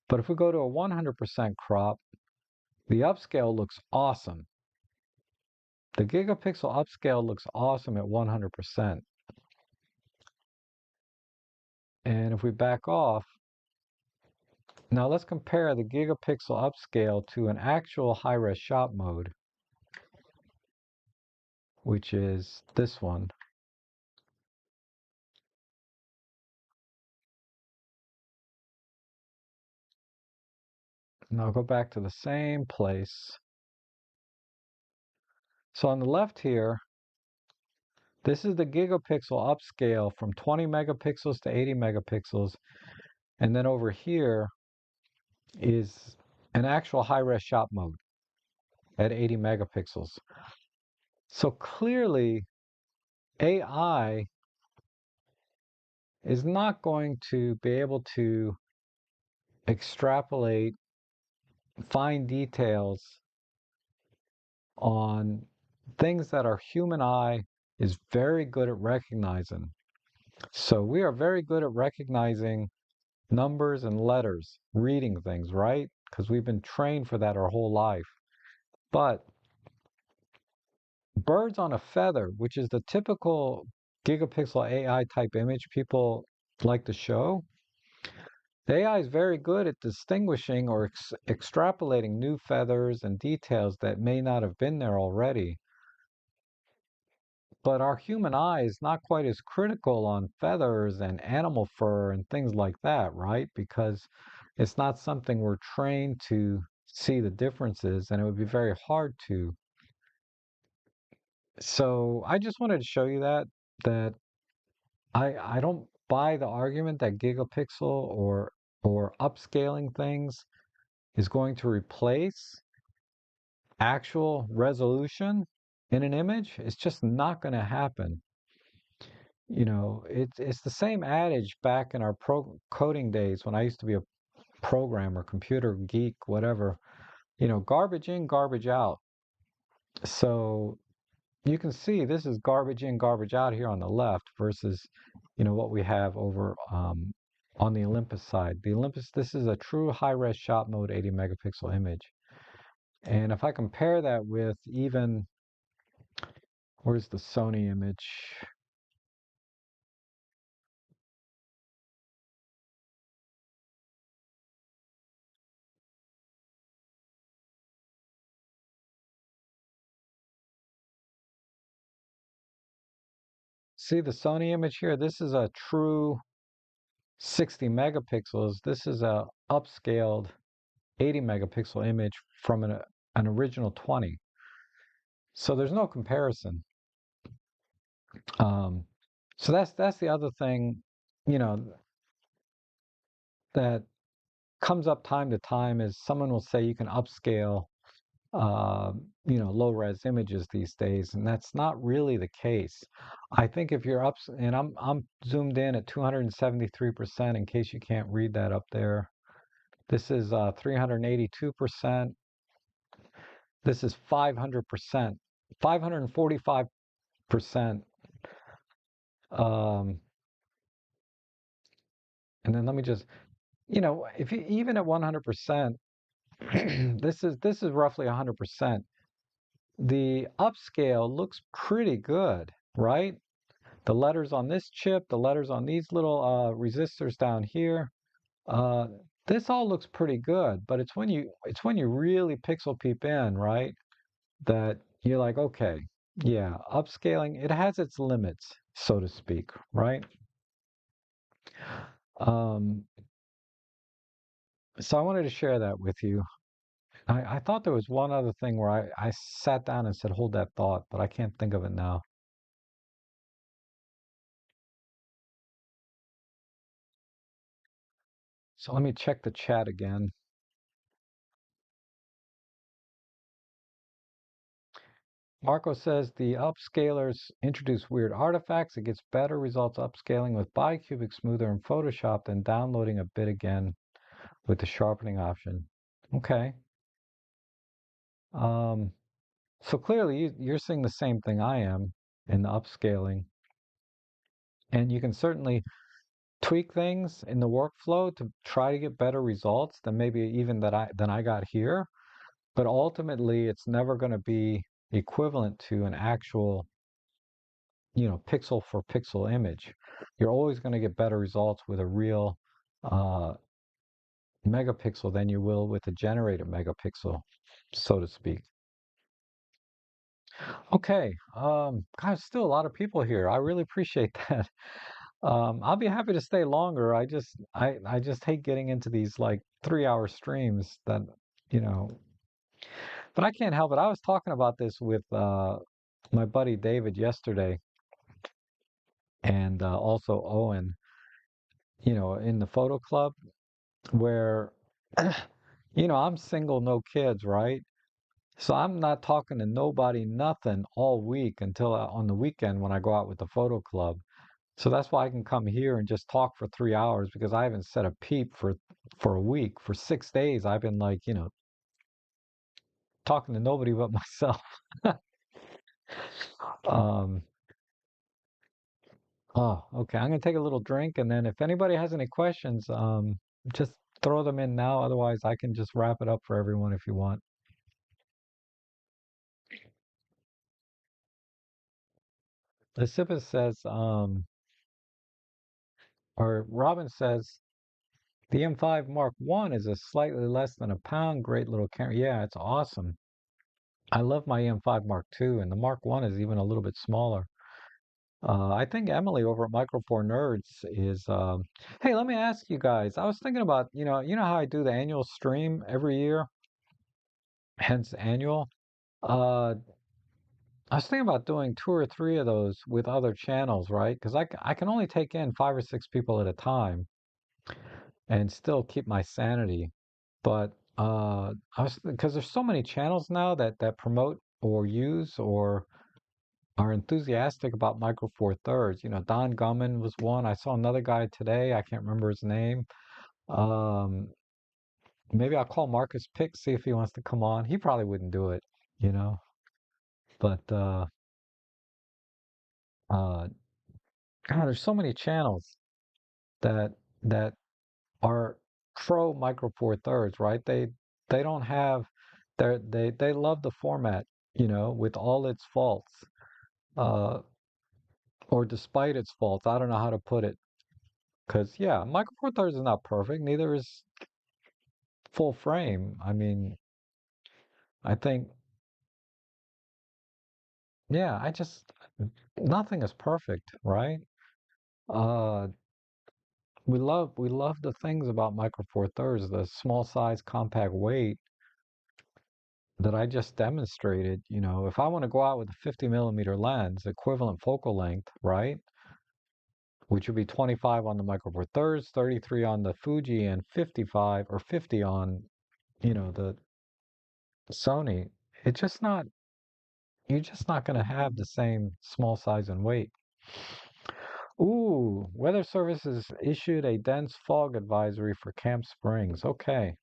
But if we go to a 100% crop, the upscale looks awesome. The gigapixel upscale looks awesome at 100%. And if we back off, now let's compare the gigapixel upscale to an actual high-res shot mode, which is this one. And I'll go back to the same place. So on the left here, this is the gigapixel upscale from 20 megapixels to 80 megapixels. And then over here is an actual high-res shot mode at 80 megapixels. So clearly, AI is not going to be able to extrapolate fine details on things that our human eye is very good at recognizing. So we are very good at recognizing numbers and letters, reading things, right? Because we've been trained for that our whole life. But birds on a feather, which is the typical gigapixel AI type image people like to show, the AI is very good at distinguishing or extrapolating new feathers and details that may not have been there already. But our human eye is not quite as critical on feathers and animal fur and things like that, right? Because it's not something we're trained to see the differences, and it would be very hard to. So I just wanted to show you that I don't buy the argument that gigapixel or upscaling things is going to replace actual resolution in an image. It's just not going to happen. You know, it's the same adage back in our coding days when I used to be a programmer, computer geek, whatever. You know, garbage in, garbage out. So you can see this is garbage in, garbage out here on the left versus, what we have over on the Olympus side. The Olympus, this is a true high-res shot mode 80 megapixel image. And if I compare that with even, where's the Sony image? See the Sony image here? This is a true 60 megapixels. This is a upscaled 80 megapixel image from an original 20. So there's no comparison. Um, so that's the other thing, you know, that comes up time to time is someone will say you can upscale, low res images these days, and that's not really the case. I think if you're up, and I'm zoomed in at 273% in case you can't read that up there. This is 382%. This is 500%, 545%. Um, and then let me just, if you even at 100%, this is roughly 100%. The upscale looks pretty good, right? The letters on this chip, the letters on these little resistors down here, uh, this all looks pretty good. But it's when you really pixel peep in, right? That you're like, okay, yeah, upscaling, it has its limits, so to speak, right? Um, so I wanted to share that with you. I thought there was one other thing where I sat down and said, hold that thought, but I can't think of it now. So let me check the chat again. Marco says the upscalers introduce weird artifacts. It gets better results upscaling with bicubic smoother in Photoshop than downloading a bit again with the sharpening option. Okay. Um, so clearly you're seeing the same thing I am in the upscaling. And you can certainly tweak things in the workflow to try to get better results than maybe even than I got here. But ultimately, it's never going to be equivalent to an actual, pixel for pixel image. You're always going to get better results with a real uh, megapixel than you will with a generated megapixel, so to speak. Okay, guys, still a lot of people here. I really appreciate that. I'll be happy to stay longer. I just hate getting into these like 3-hour streams that you know, but I can't help it. I was talking about this with my buddy David yesterday and also Owen, in the photo club where, I'm single, no kids, right? So I'm not talking to nobody, nothing all week until on the weekend when I go out with the photo club. So that's why I can come here and just talk for 3 hours because I haven't said a peep for a week. For 6 days, I've been like, talking to nobody but myself. Um, oh, okay. I'm gonna take a little drink, and then if anybody has any questions, just throw them in now. Otherwise, I can just wrap it up for everyone if you want. Lysippus says, or Robin says, the M5 Mark One is a slightly less than a pound. Great little camera. Yeah, it's awesome. I love my M5 Mark II, and the Mark One is even a little bit smaller. I think Emily over at Micro Four Nerds is. Hey, let me ask you guys. I was thinking about, how I do the annual stream every year, hence annual. Uh, I was thinking about doing two or three of those with other channels, right? Because I can only take in 5 or 6 people at a time and still keep my sanity. But I was because there's so many channels now that promote or use or are enthusiastic about Micro Four Thirds. Don Gumman was one. I saw another guy today. I can't remember his name. Um, Maybe I'll call Marcus Pick, see if he wants to come on. He probably wouldn't do it, you know. But uh, God, there's so many channels that that are pro Micro Four Thirds, right? They don't have they love the format, with all its faults, uh, or despite its faults. I don't know how to put it. Because, yeah, Micro Four Thirds is not perfect. Neither is full frame. I mean, I think, yeah, nothing is perfect, right? Uh, we love the things about Micro Four Thirds, the small size, compact weight that I just demonstrated. If I want to go out with a 50 millimeter lens, equivalent focal length, right? Which would be 25 on the Micro Four Thirds, 33 on the Fuji, and 55 or 50 on, the Sony. It's just not you're just not going to have the same small size and weight. Ooh, Weather Services issued a dense fog advisory for Camp Springs. Okay,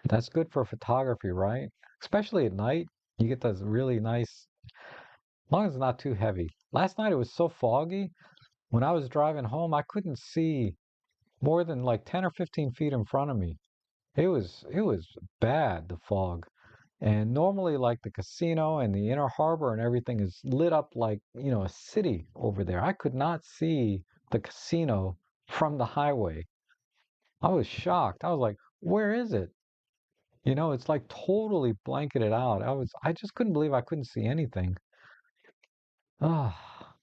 that's good for photography, right? Especially at night, you get those really nice, as long as it's not too heavy. Last night it was so foggy. When I was driving home, I couldn't see more than like 10 or 15 feet in front of me. It was bad, the fog. And normally, like the casino and the inner harbor and everything is lit up like, a city over there. I could not see the casino from the highway. I was shocked. I was like, where is it? It's like totally blanketed out. I just couldn't believe I couldn't see anything. Ah,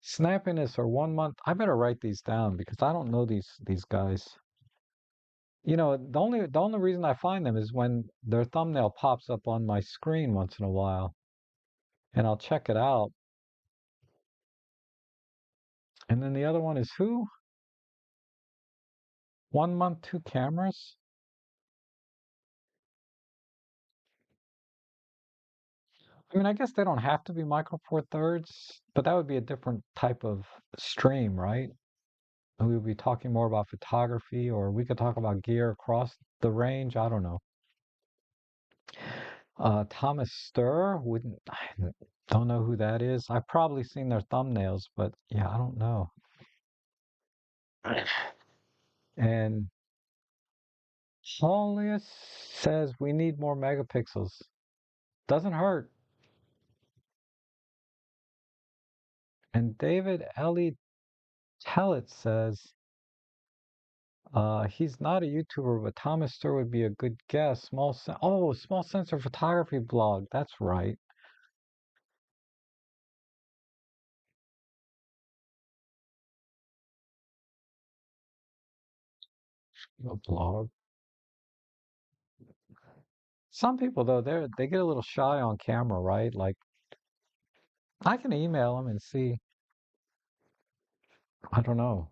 snappiness or 1 month. I better write these down because I don't know these guys. The only reason I find them is when their thumbnail pops up on my screen once in a while, and I'll check it out. And then the other one is who? 1 month, two cameras? I mean, I guess they don't have to be Micro Four Thirds, but that would be a different type of stream, right? And we would be talking more about photography, or we could talk about gear across the range. I don't know. Thomas Stir wouldn't. I don't know who that is. I've probably seen their thumbnails, but yeah, I don't know. And Paulius says we need more megapixels. Doesn't hurt. And David Ellie Tellett says he's not a YouTuber, but Thomas Stir would be a good guess. Small sensor photography blog. That's right. A blog. Some people though, they get a little shy on camera, right? Like I can email them and see. I don't know.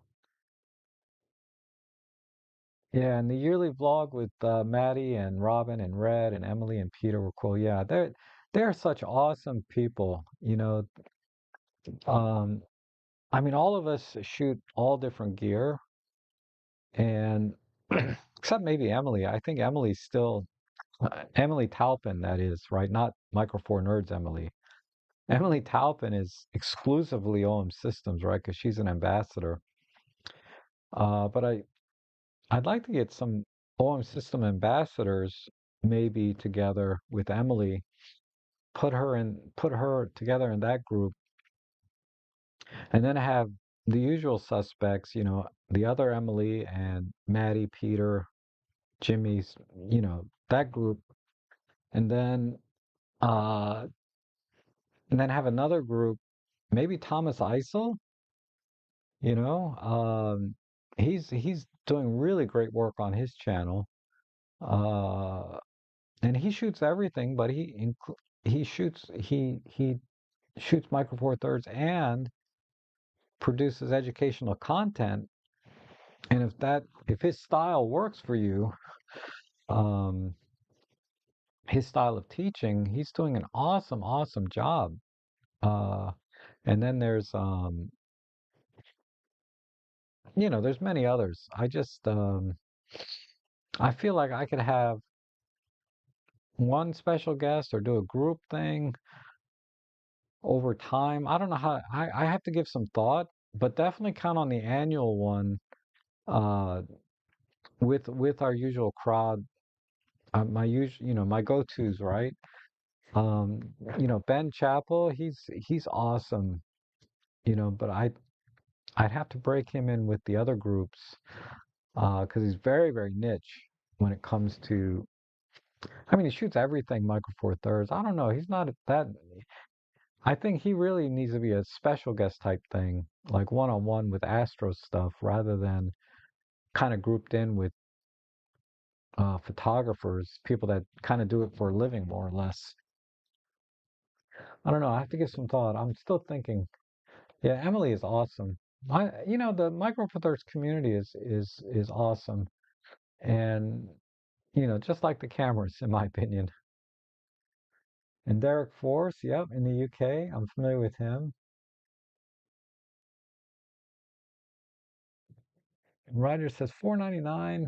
Yeah, and the yearly vlog with Maddie and Robin and Red and Emily and Peter were cool. Yeah, they're such awesome people. Um, I mean, all of us shoot all different gear, and except maybe Emily. I think Emily's still Emily Taupin, that is, right? Not Micro Four Nerds Emily. Emily Taupin is exclusively OM Systems, right? Because she's an ambassador. But I'd like to get some OM System ambassadors maybe together with Emily, put her together in that group, and then have the usual suspects, the other Emily and Maddie, Peter, Jimmy's, that group, and then uh and then have another group, maybe Thomas Eisel, you know, um he's doing really great work on his channel. Uh and he shoots everything, but he shoots Micro Four Thirds and produces educational content. And if his style works for you, um, his style of teaching, he's doing an awesome job. Uh, and then there's many others. I feel like I could have one special guest or do a group thing over time. I don't know how, I have to give some thought, but definitely count on the annual one, uh, with our usual crowd, my go-tos, right? Um, Ben Chappell, he's awesome, but I'd have to break him in with the other groups, because he's very, very niche when it comes to. I mean, he shoots everything Micro Four Thirds. I don't know. He's not that. I think he really needs to be a special guest type thing, like one-on-one with Astro stuff, rather than kind of grouped in with photographers, people that kind of do it for a living, more or less. I don't know. I have to give some thought. I'm still thinking. Yeah, Emily is awesome. The Micro Four Thirds community is awesome, and just like the cameras, in my opinion. And Derek Force, yep, in the UK, I'm familiar with him. And Ryder says 4.99.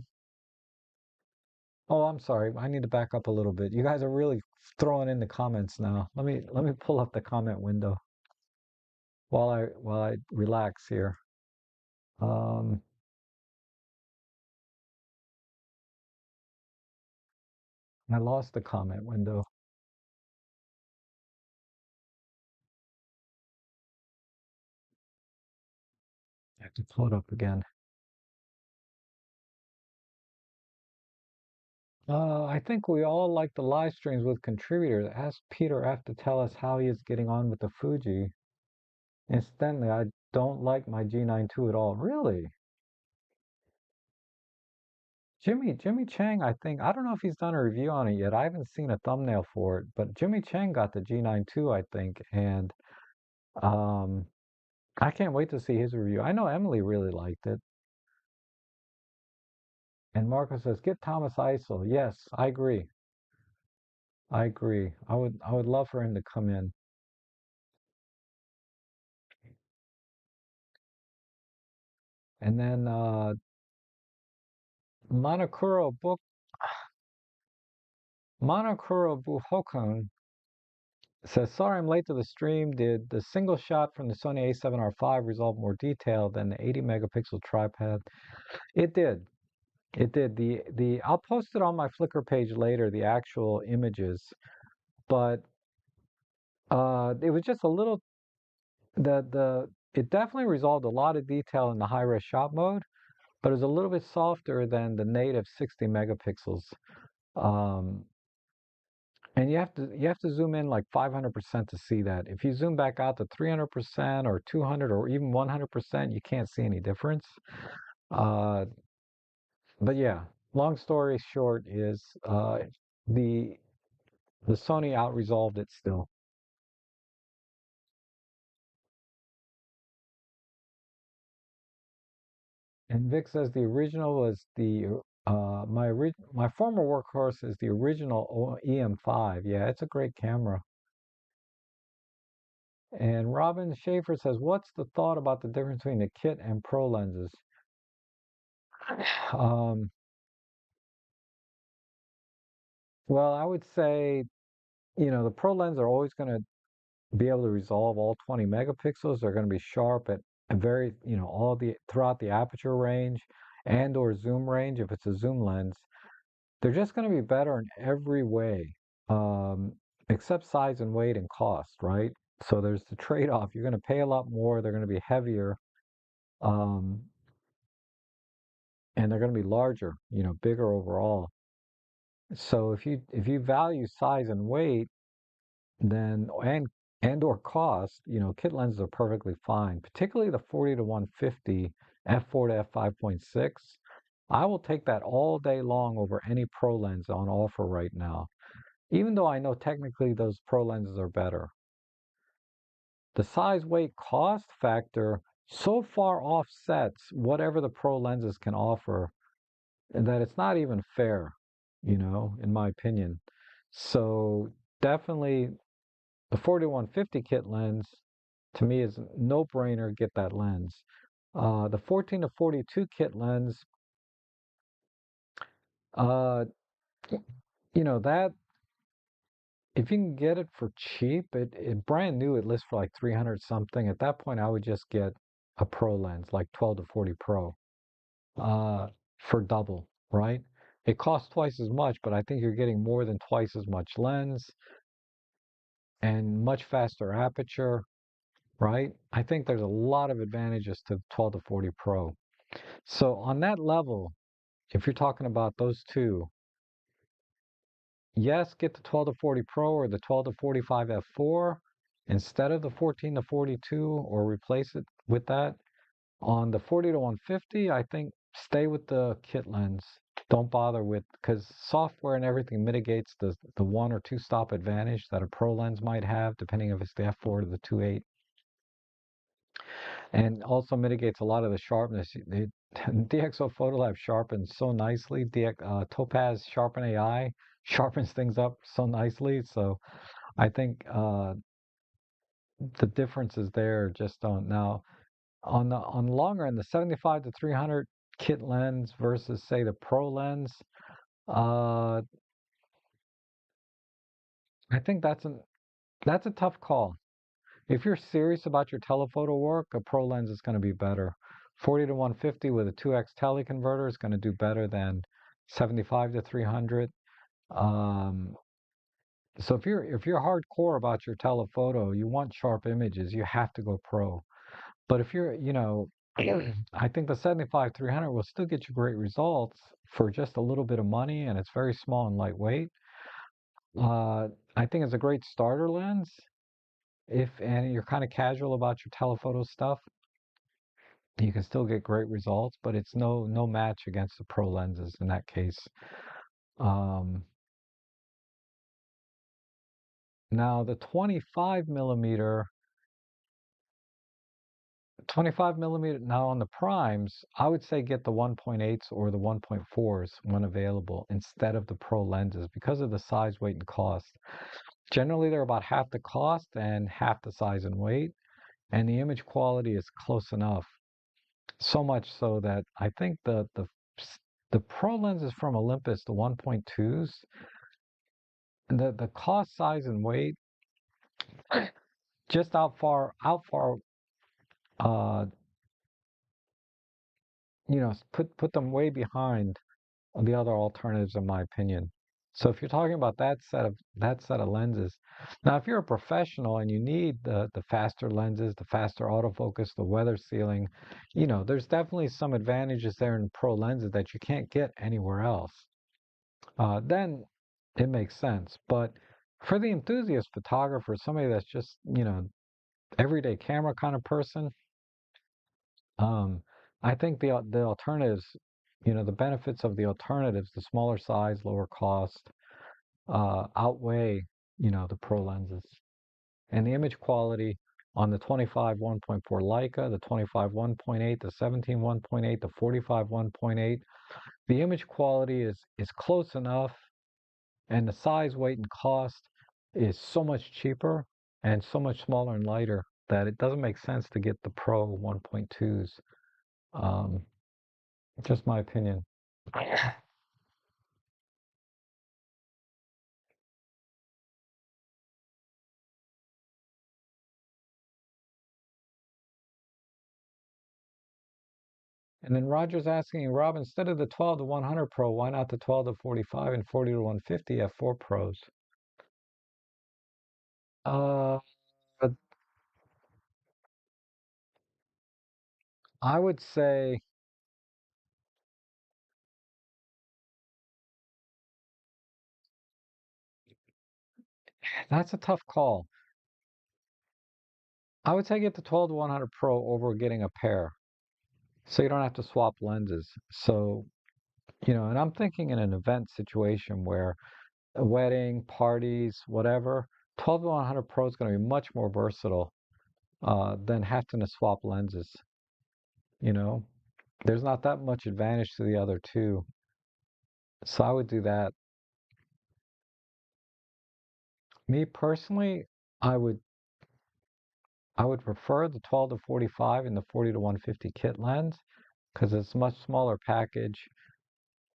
Oh, I'm sorry. I need to back up a little bit. You guys are really throwing in the comments now. Let me pull up the comment window while I relax here. Um, I lost the comment window. I have to pull it up again. I think we all like the live streams with contributors. Ask Peter F to tell us how he is getting on with the Fuji. Incidentally, I don't like my G9 II at all. Really? Jimmy Chang, I don't know if he's done a review on it yet. I haven't seen a thumbnail for it, but Jimmy Chang got the G9 II, I think, and um, I can't wait to see his review. I know Emily really liked it. And Marco says, "Get Thomas Eisel." Yes, I agree. I agree. I would love for him to come in. And then Monokuro book Monokuro Buhokun says, "Sorry I'm late to the stream. Did the single shot from the Sony A7R5 resolve more detail than the 80 megapixel tripod?" It did. It did. The I'll post it on my Flickr page later, the actual images, but it was just a little the it definitely resolved a lot of detail in the high res shot mode, but it was a little bit softer than the native 60 megapixels. Um, and you have to zoom in like 500% to see that. If you zoom back out to 300% or 200 or even 100%, you can't see any difference. Uh, But yeah, long story short is the the Sony out-resolved it still. And Vic says the original was the my former workhorse is the original EM5. Yeah, it's a great camera. And Robin Schaefer says, "What's the thought about the difference between the kit and pro lenses?" Um, well, I would say, the pro lens are always going to be able to resolve all 20 megapixels. They're going to be sharp at a very, all the throughout the aperture range and or zoom range if it's a zoom lens. They're just going to be better in every way, um, except size and weight and cost, right? So there's the trade-off. You're going to pay a lot more. They're going to be heavier, um, and they're going to be larger, bigger overall. So if you value size and weight, then and or cost, kit lenses are perfectly fine, particularly the 40 to 150 f4 to f5.6. I will take that all day long over any pro lens on offer right now, even though I know technically those pro lenses are better. The size, weight, cost factor so far offsets whatever the pro lenses can offer that it's not even fair, in my opinion. So definitely the 4150 kit lens to me is a no-brainer. Get that lens. The 14 to 42 kit lens, uh, that if you can get it for cheap, it brand new, it lists for like 300 something. At that point, I would just get a pro lens, like 12 to 40 Pro, uh, for double, right? It costs twice as much, but I think you're getting more than twice as much lens and much faster aperture, right? I think there's a lot of advantages to 12 to 40 Pro. So on that level, if you're talking about those two, yes, get the 12 to 40 Pro or the 12 to 45 f4 instead of the 14 to 42 or replace it with that. On the 40 to 150, I think stay with the kit lens. Don't bother with, because software and everything mitigates the one or two stop advantage that a pro lens might have, depending if it's the f4 to the 2.8, and also mitigates a lot of the sharpness. DxO Photolab sharpens so nicely. Topaz Sharpen AI sharpens things up so nicely. So I think the differences there just don't. Now on longer end, the 75 to 300 kit lens versus say the pro lens, uh, I think that's a tough call. If you're serious about your telephoto work, a pro lens is going to be better. 40 to 150 with a 2x teleconverter is going to do better than 75 to 300. Um, so if you're hardcore about your telephoto, you want sharp images, you have to go pro. But if you're, I think the 75 300 will still get you great results for just a little bit of money, and it's very small and lightweight. Uh, I think it's a great starter lens if and you're kind of casual about your telephoto stuff. You can still get great results, but it's no match against the pro lenses in that case. Um, Now the 25 millimeter now on the primes, I would say get the 1.8s or the 1.4s when available instead of the pro lenses because of the size, weight, and cost. Generally, they're about half the cost and half the size and weight, and the image quality is close enough. So much so that I think the pro lenses from Olympus, the 1.2s, the cost, size, and weight just out far uh put them way behind the other alternatives in my opinion. So if you're talking about that set of lenses, now if you're a professional and you need the faster lenses, the faster autofocus, the weather sealing, there's definitely some advantages there in pro lenses that you can't get anywhere else. Then it makes sense. But for the enthusiast photographer, somebody that's just, everyday camera kind of person, um, I think the alternatives the benefits of the alternatives, the smaller size, lower cost, outweigh, the pro lenses. And the image quality on the 25 1.4 Leica, the 25 1.8, the 17 1.8, the 45 1.8, the image quality is close enough, and the size, weight, and cost is so much cheaper and so much smaller and lighter that it doesn't make sense to get the Pro 1.2s. Um, just my opinion. And then Roger's asking, Rob, instead of the 12 to 100 Pro, why not the 12 to 45 and 40 to 150 f4 Pros? Uh, but I would say that's a tough call. I would say get the 12 to 100 Pro over getting a pair, so you don't have to swap lenses. So, and I'm thinking in an event situation where a wedding, parties, whatever, 12 to 100 Pro is going to be much more versatile than having to swap lenses. You know, there's not that much advantage to the other two. So I would do that. Me personally, I would I would prefer the 12 to 45 and the 40 to 150 kit lens because it's a much smaller package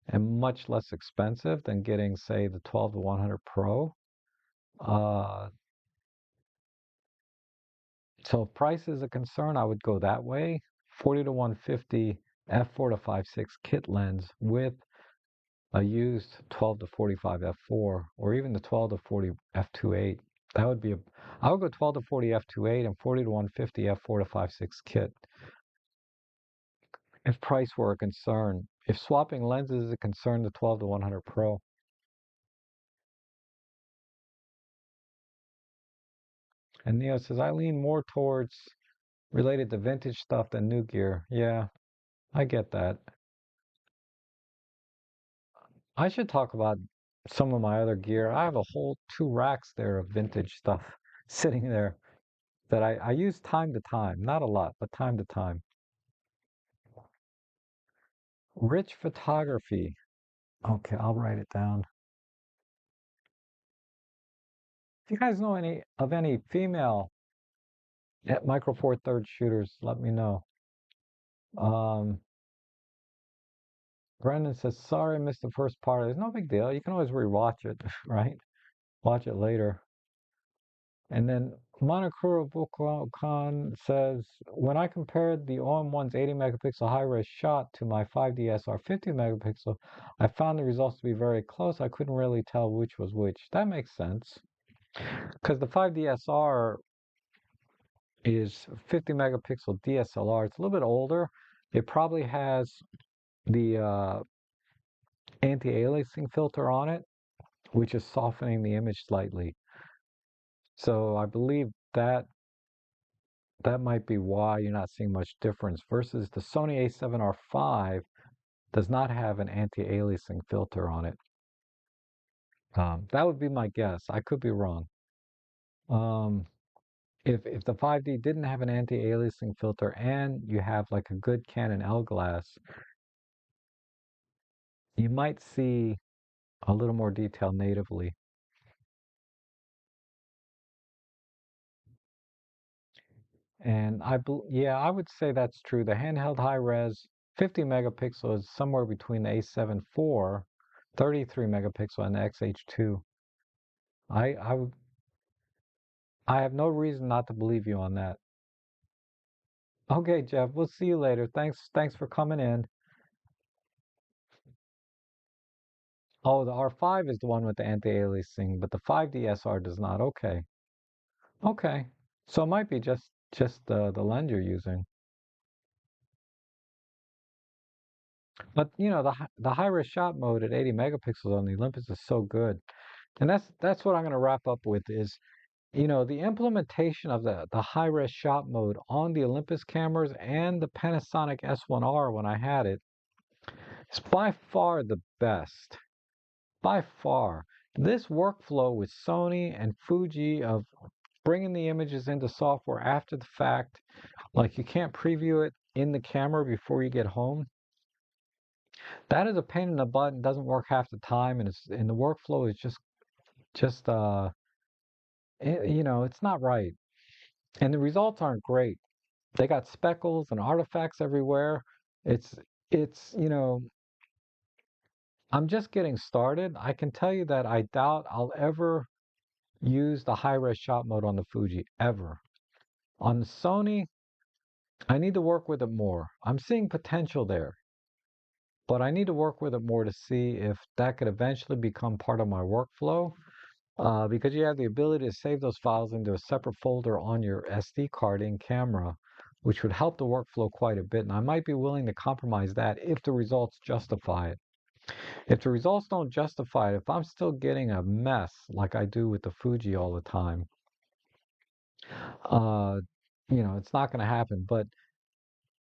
and much less expensive than getting, say, the 12 to 100 Pro. Uh, so if price is a concern, I would go that way. 40 to 150 f4 to 5.6 kit lens with a used 12 to 45 f4 or even the 12 to 40 f2.8. That would be I would go 12 to 40 f2.8 and 40 to 150 f4 to 5.6 kit if price were a concern. If swapping lenses is a concern, the 12 to 100 Pro. And Neo says, I lean more towards related to vintage stuff than new gear. Yeah, I get that. I should talk about some of my other gear. I have a whole two racks there of vintage stuff sitting there that I use time to time. Not a lot, but time to time. Rich photography. Okay, I'll write it down. If you guys know any female at Micro Four Thirds shooters, let me know. Um, Brendan says, sorry, I missed the first part. There's no big deal. You can always rewatch it, right? Watch it later. And then Monokuro Bukokan says, when I compared the OM1's 80 megapixel high-res shot to my 5DSR 50 megapixel, I found the results to be very close. I couldn't really tell which was which. That makes sense because the 5DSR is 50 megapixel DSLR. It's a little bit older. It probably has the anti-aliasing filter on it, which is softening the image slightly. So I believe that might be why you're not seeing much difference versus the Sony a7R5 does not have an anti-aliasing filter on it. That would be my guess. I could be wrong. Um, if the 5D didn't have an anti-aliasing filter and you have like a good Canon L glass, you might see a little more detail natively. And yeah, I would say that's true. The handheld high res 50 megapixel is somewhere between the A7 IV, 33 megapixel, and the XH2. I I would I have no reason not to believe you on that. Okay, Jeff, we'll see you later. Thanks for coming in. Oh, the R5 is the one with the anti-aliasing, but the 5DSR does not. Okay. Okay. So it might be just the lens you're using. But the high res shot mode at 80 megapixels on the Olympus is so good. And that's what I'm going to wrap up with is, the implementation of the high res shot mode on the Olympus cameras and the Panasonic S1R when I had it It's by far the best. By far. This workflow with Sony and Fuji of bringing the images into software after the fact, like you can't preview it in the camera before you get home. That is a pain in the butt and doesn't work half the time, and the workflow is just it's not right, and the results aren't great. They got speckles and artifacts everywhere. It's it's. I'm just getting started. I can tell you that I doubt I'll ever use the high res shot mode on the Fuji ever. On the Sony, I need to work with it more. I'm seeing potential there, but I need to work with it more to see if that could eventually become part of my workflow. Because you have the ability to save those files into a separate folder on your SD card in camera, which would help the workflow quite a bit. And I might be willing to compromise that if the results justify it. If the results don't justify it, if I'm still getting a mess like I do with the Fuji all the time, uh, it's not going to happen. But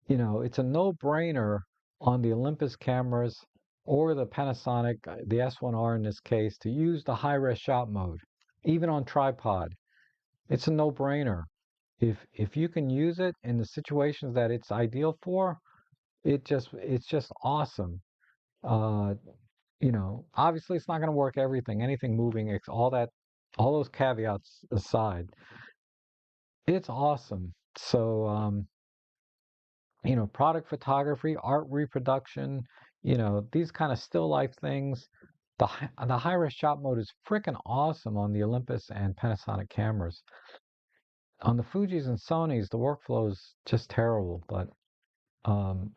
it's a no-brainer on the Olympus cameras or the Panasonic, the S1R in this case, to use the high-res shot mode, even on tripod. It's a no-brainer. If you can use it in the situations that it's ideal for, it's just awesome. Uh, Obviously it's not going to work everything, anything moving, all those caveats aside. It's awesome. So, product photography, art reproduction, these kind of still life things. The high res shot mode is freaking awesome on the Olympus and Panasonic cameras. On the Fujis and Sonys, the workflow is just terrible. But um,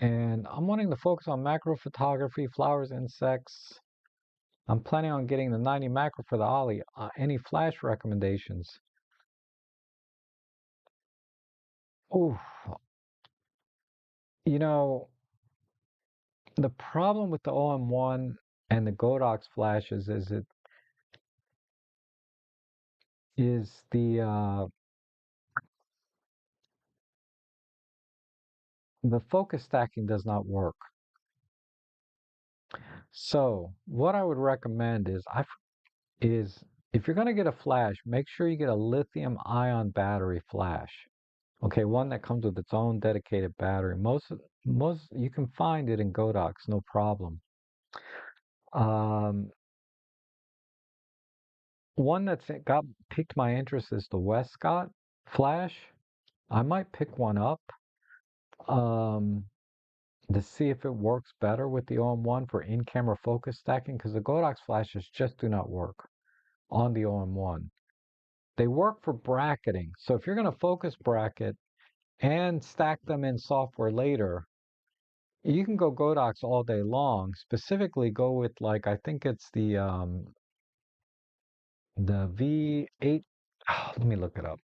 and I'm wanting to focus on macro photography, flowers, insects. I'm planning on getting the 90 macro for the Ollie. Any flash recommendations? Oh, you know, the problem with the OM1 and the Godox flashes is it is the focus stacking does not work. So what I would recommend is if you're going to get a flash, make sure you get a lithium ion battery flash. Okay, one that comes with its own dedicated battery. Most you can find it in Godox, no problem. Um, One that's got piqued my interest is the Westcott flash. I might pick one up um, to see if it works better with the OM1 for in-camera focus stacking because the Godox flashes just do not work on the OM1. They work for bracketing. So if you're going to focus bracket and stack them in software later, you can go Godox all day long. Specifically, go with like I think it's the V8. Let me look it up.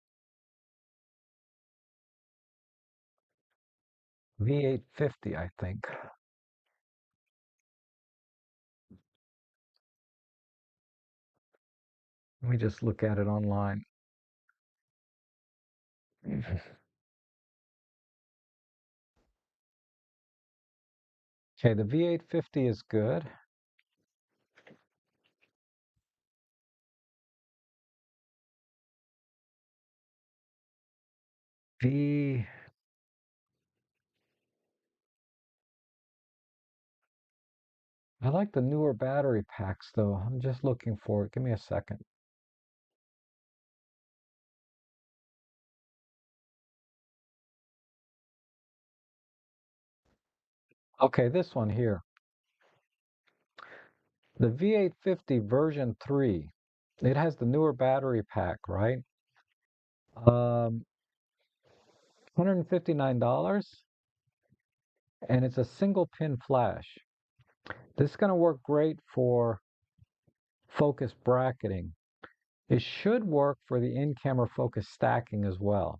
V850, I think. Let me just look at it online. Okay, the V850 is good. V, I like the newer battery packs though. I'm just looking for it. Give me a second. Okay, this one here. The V850 version 3. It has the newer battery pack, right? $159 and it's a single pin flash. This is going to work great for focus bracketing. It should work for the in-camera focus stacking as well.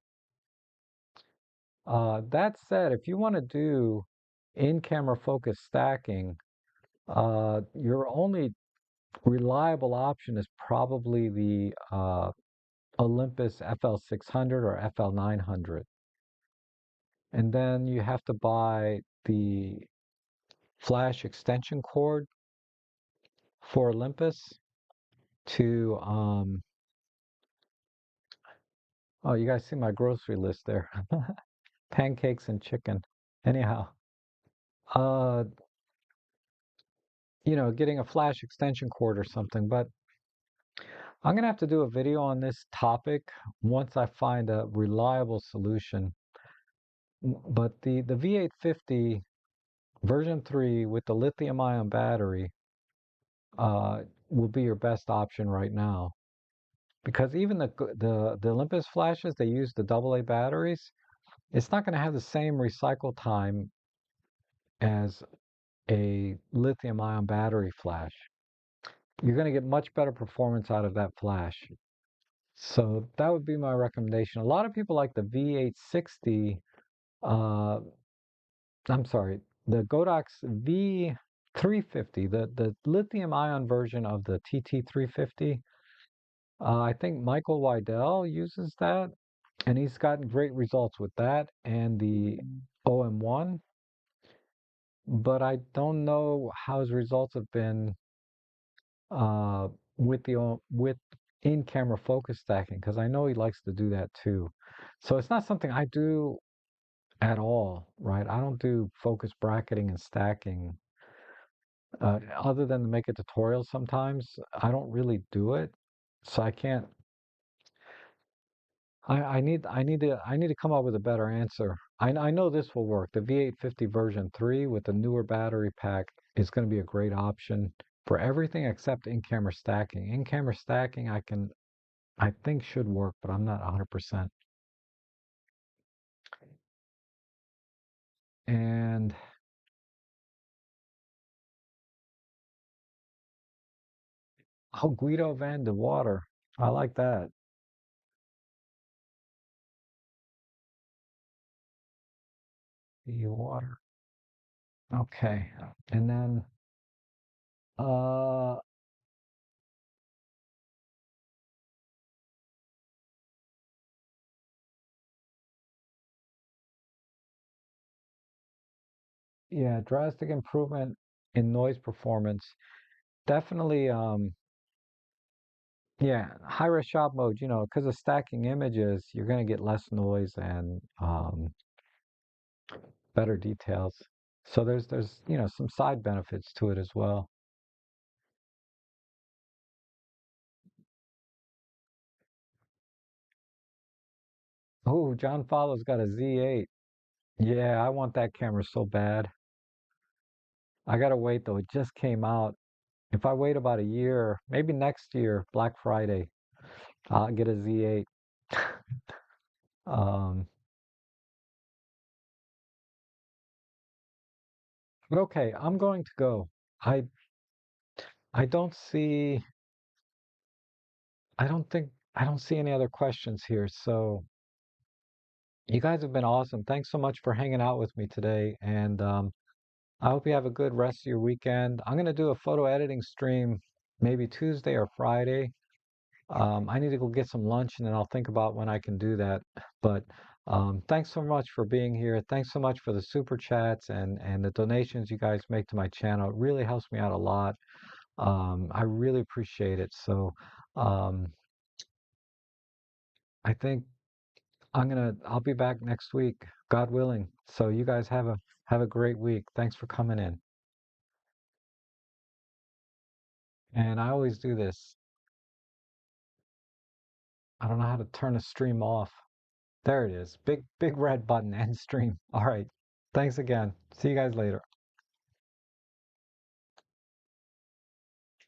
That said, if you want to do in-camera focus stacking, your only reliable option is probably the Olympus FL600 or FL900. And then you have to buy the flash extension cord for Olympus to oh, you guys see my grocery list there. Pancakes and chicken. Anyhow, uh getting a flash extension cord or something, but I'm gonna have to do a video on this topic once I find a reliable solution. But the V850 version 3 with the lithium ion battery uh, will be your best option right now. Because even the Olympus flashes, they use the AA batteries. It's not going to have the same recycle time as a lithium ion battery flash. You're going to get much better performance out of that flash. So that would be my recommendation. A lot of people like the V860, uh, I'm sorry, the Godox V350, the lithium ion version of the TT350. I think Michael Wydell uses that, and he's gotten great results with that and the OM1. But I don't know how his results have been uh, with in-camera focus stacking, because I know he likes to do that too. So it's not something I do at all, right? I don't do focus bracketing and stacking. Other than to make a tutorial sometimes, I don't really do it. So I can't I need to come up with a better answer. I know this will work. The V850 version 3 with the newer battery pack is going to be a great option for everything except in-camera stacking. In-camera stacking I think should work, but I'm not 100%. And oh, Guido van de Water. I like that. The water. Okay. And then uh yeah, drastic improvement in noise performance. Definitely yeah, high res shot mode, because of stacking images, you're going to get less noise and better details. So there's some side benefits to it as well. Oh, John Fallow's got a Z8. Yeah, I want that camera so bad. I gotta wait though. It just came out. If I wait about a year, maybe next year, Black Friday, I'll get a Z8. Um, but okay, I'm going to go. I I don't see I don't think I don't see any other questions here. So you guys have been awesome. Thanks so much for hanging out with me today. And I hope you have a good rest of your weekend. I'm going to do a photo editing stream maybe Tuesday or Friday. I need to go get some lunch and then I'll think about when I can do that. But thanks so much for being here. Thanks so much for the super chats and the donations you guys make to my channel. It really helps me out a lot. I really appreciate it. So um, I think I'll be back next week, God willing. So you guys have a great week. Thanks for coming in. And I always do this. I don't know how to turn a stream off. There it is. Big red button, end stream. All right. Thanks again. See you guys later.